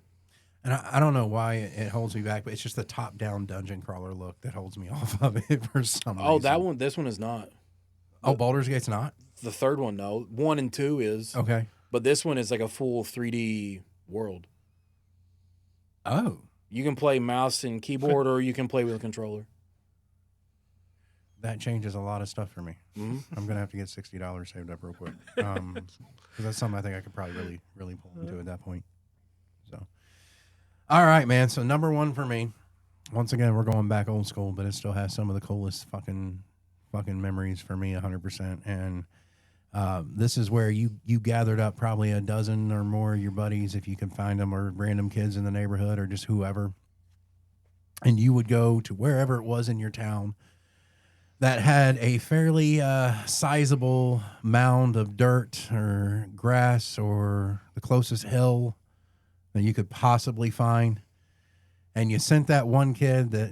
And I don't know why it holds me back, but it's just the top-down dungeon crawler look that holds me off of it for some reason. Oh, this one is not. Oh, Baldur's Gate's not? The third one, no. 1 and 2 is. Okay. But this one is like a full 3D world. Oh. You can play mouse and keyboard, or you can play with a controller. That changes a lot of stuff for me. Mm-hmm. I'm going to have to get $60 saved up real quick. Because that's something I think I could probably really, really pull into at that point. So, all right, man. So, number one for me. Once again, we're going back old school, but it still has some of the coolest fucking memories for me, 100%. And this is where you gathered up probably a dozen or more of your buddies, if you could find them, or random kids in the neighborhood, or just whoever. And you would go to wherever it was in your town that had a fairly sizable mound of dirt or grass or the closest hill that you could possibly find. And you sent that one kid that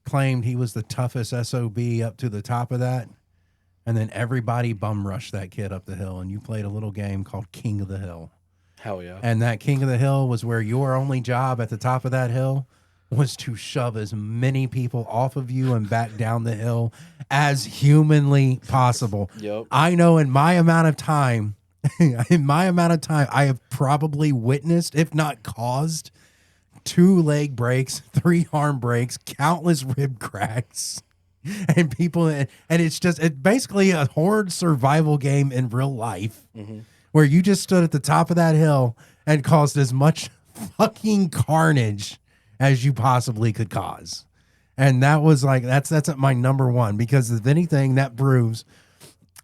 claimed he was the toughest SOB up to the top of that. And then everybody bum rushed that kid up the hill. And you played a little game called King of the Hill. Hell yeah. And that King of the Hill was where your only job at the top of that hill was to shove as many people off of you and back down the hill as humanly possible. Yep. I know in my amount of time, I have probably witnessed, if not caused, 2 leg breaks, 3 arm breaks, countless rib cracks, and people. And it's basically a horde survival game in real life, where you just stood at the top of that hill and caused as much fucking carnage as you possibly could cause. And that was like, that's my number one, because if anything, that proves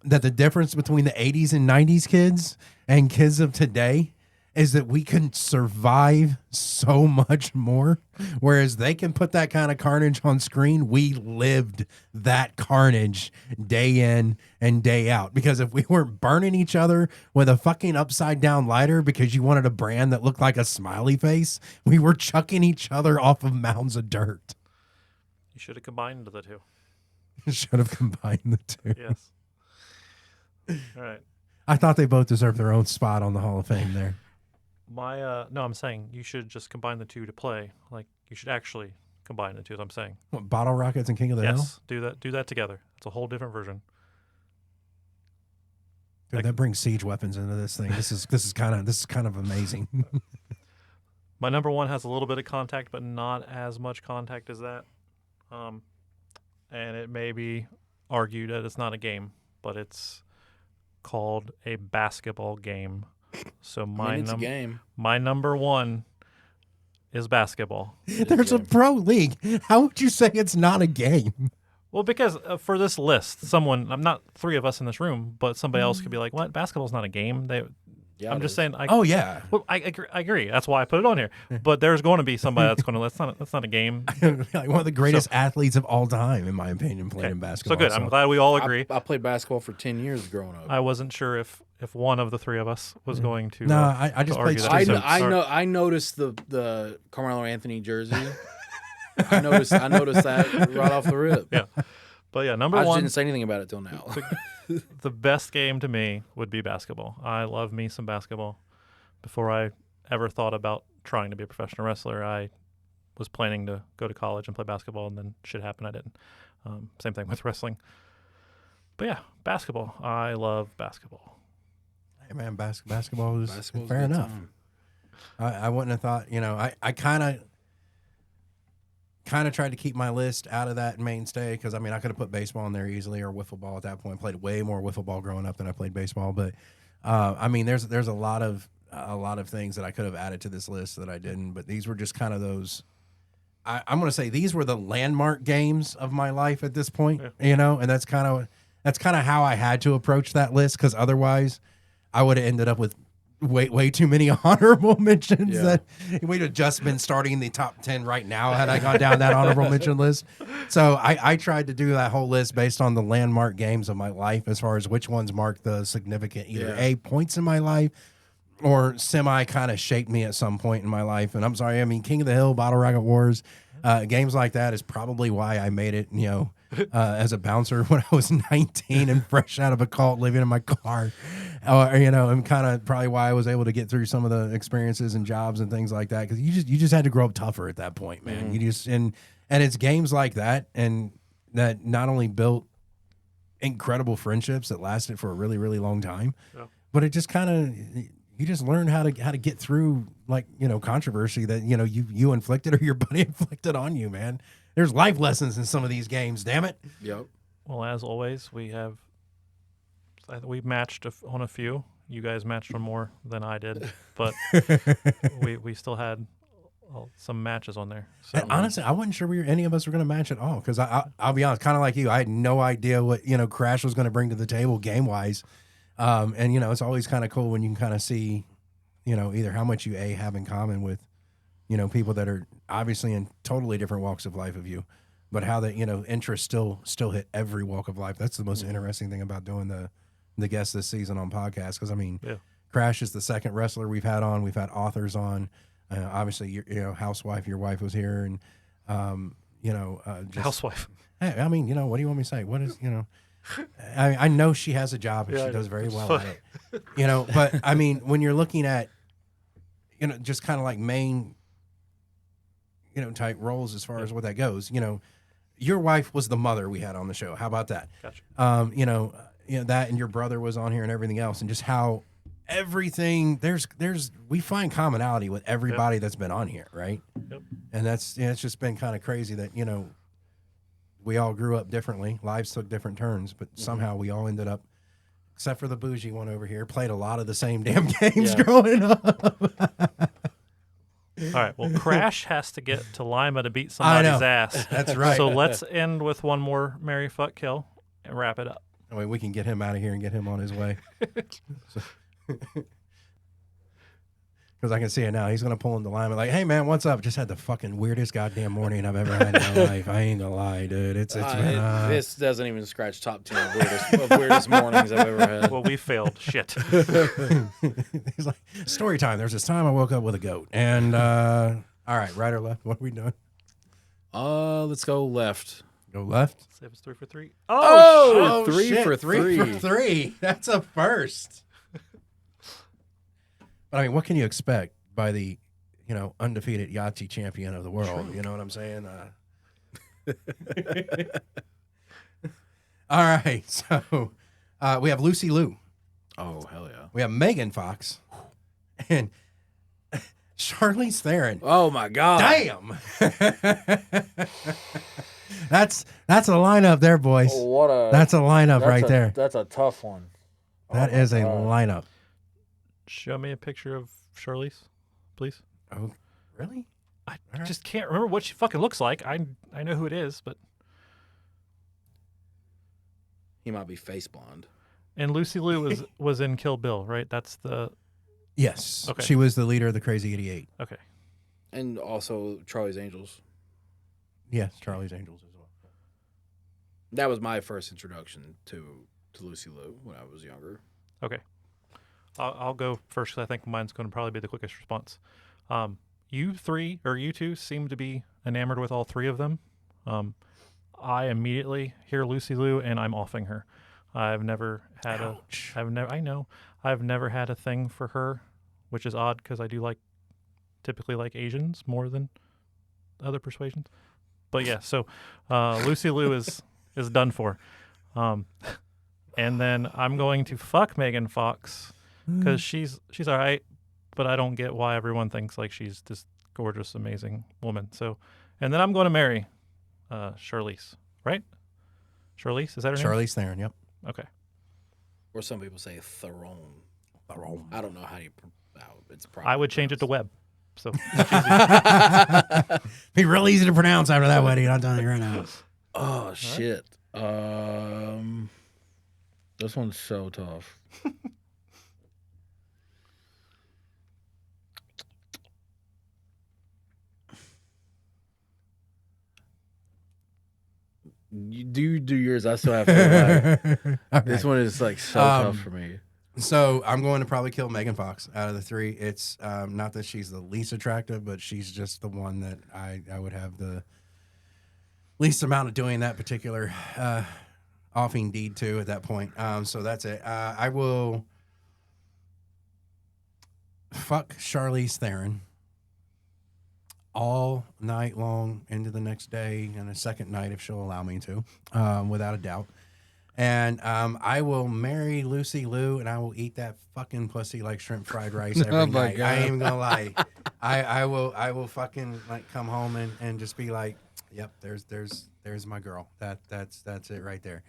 that the difference between the 80s and 90s kids and kids of today is that we can survive so much more. Whereas they can put that kind of carnage on screen, we lived that carnage day in and day out. Because if we weren't burning each other with a fucking upside down lighter because you wanted a brand that looked like a smiley face, we were chucking each other off of mounds of dirt. You should have combined the two. Should have combined the two. Yes. All right. I thought they both deserved their own spot on the Hall of Fame there. No, I'm saying you should just combine the two to play. Like, you should actually combine the two, as I'm saying. What, Bottle Rockets and King of the Hill? Yes, do that together. It's a whole different version. Dude, that brings siege weapons into this thing. This is kind of amazing. My number one has a little bit of contact, but not as much contact as that. and it may be argued that it's not a game, but it's called a basketball game. So It's a game. my number one is basketball. There's a pro league. How would you say it's not a game? Well, because for this list, I'm not three of us in this room, but somebody else could be like, "What? Basketball's not a game." Yeah, I'm it just is. saying. Oh yeah. Well, I agree. That's why I put it on here. But there's going to be somebody that's going to. That's not a game. Like one of the greatest athletes of all time, in my opinion, playing in So basketball. good. I'm glad we all agree. I played basketball for 10 years growing up. I wasn't sure if one of the three of us was going to. No, I just to played argue street that. I So, know. I noticed the Carmelo Anthony jersey. I noticed that right off the rip. Yeah. But yeah, number I just one, didn't say anything about it till now. the best game to me would be basketball. I love me some basketball. Before I ever thought about trying to be a professional wrestler, I was planning to go to college and play basketball, and then shit happened. I didn't. Same thing with wrestling. But yeah, basketball. I love basketball. Hey man, basketball is Basketball's fair a good enough. time. I wouldn't have thought. I kind of tried to keep my list out of that mainstay because I could have put baseball in there easily or wiffle ball at that point. Played way more wiffle ball growing up than I played baseball, but there's a lot of things that I could have added to this list that I didn't. But these were just kind of those. I'm going to say these were the landmark games of my life at this point. Yeah. And that's kind of how I had to approach that list because otherwise I would have ended up with way too many honorable mentions that we'd have just been starting the top 10 right now had I gone down that honorable mention list. So I tried to do that whole list based on the landmark games of my life as far as which ones marked the significant either A, points in my life or semi kind of shaped me at some point in my life. And I'm sorry, King of the Hill, Bottle Rocket Wars, games like that is probably why I made it, as a bouncer when I was 19 and fresh out of a cult living in my car. And kind of probably why I was able to get through some of the experiences and jobs and things like that. Cause you just had to grow up tougher at that point, man. Mm-hmm. You just, and it's games like that. And that not only built incredible friendships that lasted for a really, really long time, but it just kind of, you just learn how to get through controversy that, you inflicted or your buddy inflicted on you, man. There's life lessons in some of these games, damn it. Yep. Well, as always, we've matched on a few. You guys matched on more than I did, but we still had some matches on there. So And honestly, I wasn't sure any of us were going to match at all because I'll be honest, kind of like you, I had no idea what Crash was going to bring to the table game wise, and it's always kind of cool when you can kind of see, either how much you have in common with, people that are obviously in totally different walks of life of you, but how the interests still hit every walk of life. That's the most interesting thing about doing the guests this season on podcasts because Crash is the second wrestler we've had on. We've had authors on. Obviously, housewife, your wife was here, and just, housewife. Hey, what do you want me to say? What is I know she has a job and she does very well at it. But when you're looking at just kind of like main type roles as far as what that goes. Your wife was the mother we had on the show. How about that? Gotcha. That and your brother was on here and everything else, and just how everything we find commonality with everybody that's been on here, right? Yep. And that's it's just been kind of crazy that we all grew up differently, lives took different turns, but somehow we all ended up, except for the bougie one over here, played a lot of the same damn games growing up. All right. Well, Crash has to get to Lima to beat somebody's ass. That's right. So let's end with one more Marry Fuck Kill and wrap it up. That way we can get him out of here and get him on his way. Because I can see it now. He's going to pull into line like, hey, man, what's up? Just had the fucking weirdest goddamn morning I've ever had in my life. I ain't going to lie, dude. This doesn't even scratch top 10 of weirdest mornings I've ever had. Well, we failed. Shit. He's like, story time. There's this time I woke up with a goat. And, all right, right or left? What are we doing? Let's go left. Go left? Say it's 3 for 3. Oh, shit. Shit, for three for three. That's a first. But what can you expect by the, undefeated Yahtzee champion of the world? True. You know what I'm saying? All right. So we have Lucy Liu. Oh, hell yeah. We have Megan Fox. And Charlize Theron. Oh my God. Damn. That's a lineup there, boys. That's a lineup right there. That's a tough one. That is a lineup. Show me a picture of Charlize, please. Oh, really? I just can't remember what she fucking looks like. I know who it is, but. He might be face blonde. And Lucy Liu was in Kill Bill, right? That's the. Yes. Okay. She was the leader of the Crazy 88. Okay. And also Charlie's Angels. Yes, Charlie's Angels as well. That was my first introduction to Lucy Liu when I was younger. Okay. I'll go first because I think mine's going to probably be the quickest response. You two seem to be enamored with all three of them. I immediately hear Lucy Liu and I'm offing her. I've never had I've never had a thing for her, which is odd because I do typically like Asians more than other persuasions. But yeah, so Lucy Liu is done for. And then I'm going to fuck Megan Fox because she's all right, but I don't get why everyone thinks like she's this gorgeous, amazing woman. So, and then I'm going to marry Charlize, right? Charlize, is that her name? Charlize Theron, yep. Okay. Or some people say Theron. Theron. I don't know how it's probably. I would change it to Webb. So be real easy to pronounce after that wedding. I'm telling you right now. Oh shit. This one's so tough. You do yours. I still have to. Okay. This one is like so tough for me. So I'm going to probably kill Megan Fox out of the three. It's not that she's the least attractive, but she's just the one that I would have the least amount of doing that particular offing deed to at that point. So that's it. I will fuck Charlize Theron all night long into the next day and a second night if she'll allow me to, without a doubt. And I will marry Lucy Liu, and I will eat that fucking pussy like shrimp fried rice every night. God. I ain't even gonna lie. I will fucking like come home and just be like, yep, there's my girl. That's it right there.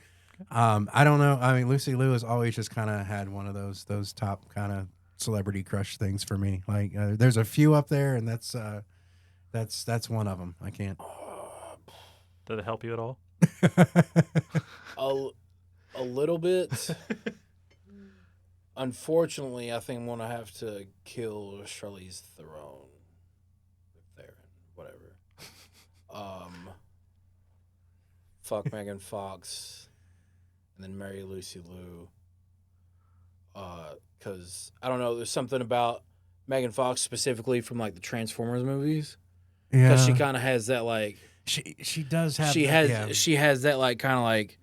I don't know. I mean, Lucy Liu has always just kind of had one of those top kind of celebrity crush things for me. Like there's a few up there, and that's one of them. I can't. did it help you at all? A little bit. Unfortunately, I think I'm gonna have to kill Charlize Theron. Whatever. Fuck Megan Fox, and then marry Lucy Liu. Because I don't know, there's something about Megan Fox specifically from like the Transformers movies. Yeah, Because she kind of has that like she does have. she that, has yeah. she has that like kind of like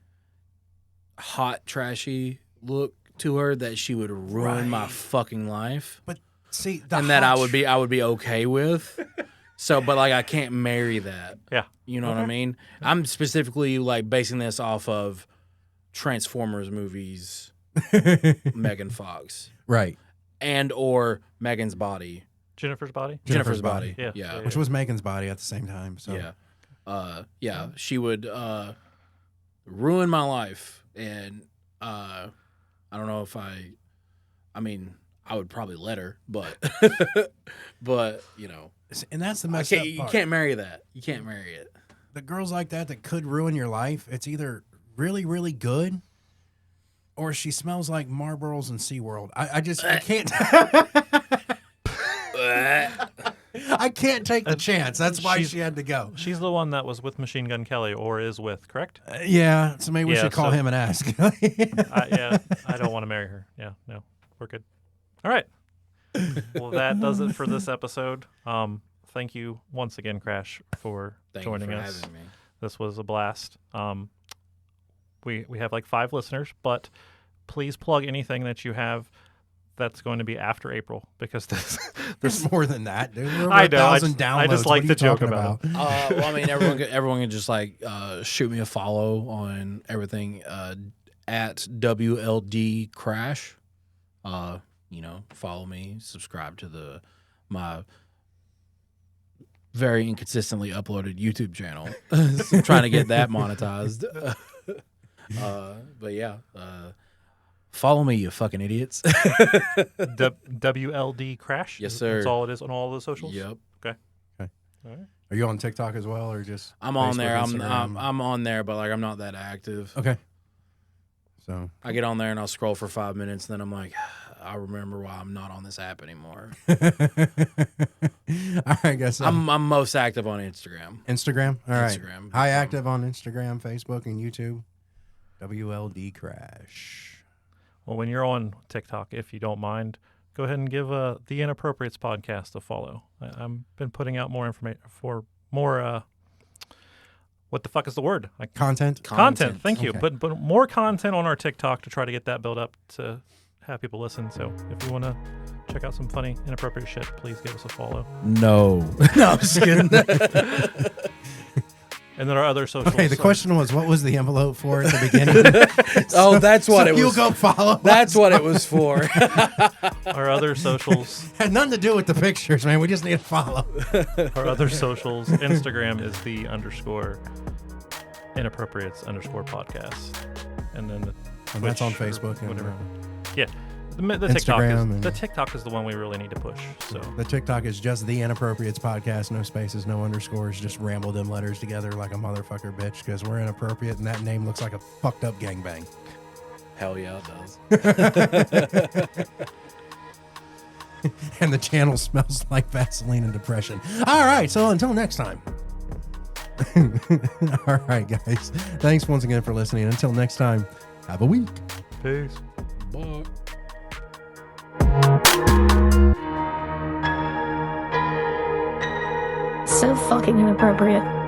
hot trashy look to her that she would ruin my fucking life, But see, and that I would be okay with. So, but like I can't marry that. Yeah. You know what I mean? I'm specifically like basing this off of Transformers movies, Megan Fox, right, and or Megan's Body. Jennifer's body? Jennifer's Body. Yeah. Yeah. which was Megan's body at the same time. So Yeah. She would ruin my life, and I don't know if I mean, I would probably let her, but but you know, and that's the messed up part. you can't marry that. You can't marry it. The girls like that could ruin your life. It's either really, really good, or she smells like Marlboros and SeaWorld. I can't. I can't take the chance. That's why she had to go. She's the one that was with Machine Gun Kelly or is with, correct? Yeah, so maybe we Yeah, should call so- him and ask. Yeah, I don't want to marry her. Yeah, no, we're good. All right. Well, that does it for this episode. Thank you once again, Crash, for joining you for us. having me. This was a blast. We have like 5 listeners, but please plug anything that you have that's going to be after April, because There's more than that, dude. We're over I know. 1,000 downloads. I just like What are to you joke talking about it. Well, I mean, everyone can just like shoot me a follow on everything at WLD Crash. You know, follow me, subscribe to my very inconsistently uploaded YouTube channel. So I'm trying to get that monetized. But yeah, follow me, you fucking idiots. WLD Crash? Yes, sir. That's all it is on all the socials? Yep. Okay. All right. Are you on TikTok as well, or just? I'm on Facebook, there. Instagram? I'm on there, but like I'm not that active. Okay. So I get on there and I'll scroll for 5 minutes, and then I'm like, I remember why I'm not on this app anymore. I guess I'm most active on Instagram. Instagram. All right. Instagram. High active on Instagram, Facebook, and YouTube. WLD Crash. Well, when you're on TikTok, if you don't mind, go ahead and give the Inappropriates Podcast a follow. I've been putting out more information for more, what the fuck is the word? Content. Content. Thank you. Okay. But more content on our TikTok to try to get that built up to have people listen. So if you want to check out some funny, inappropriate shit, please give us a follow. No. No, I'm just kidding. And then our other socials. Okay, the question was, what was the envelope for at the beginning? Oh, that's what it was. You'll go follow. That's what it was for. Our other socials. Had nothing to do with the pictures, man. We just need to follow. Our other socials. Instagram is the _inappropriates _podcast. And then the And that's on Twitch or Facebook and whatever. Yeah. The TikTok Instagram is the TikTok is the one we really need to push. So The TikTok is just the Inappropriates Podcast. No spaces, no underscores. Just ramble them letters together like a motherfucker bitch because we're inappropriate and that name looks like a fucked up gangbang. Hell yeah, it does. And the channel smells like Vaseline and depression. All right, so until next time. All right, guys. Thanks once again for listening. Until next time, have a week. peace. Bye. So fucking inappropriate.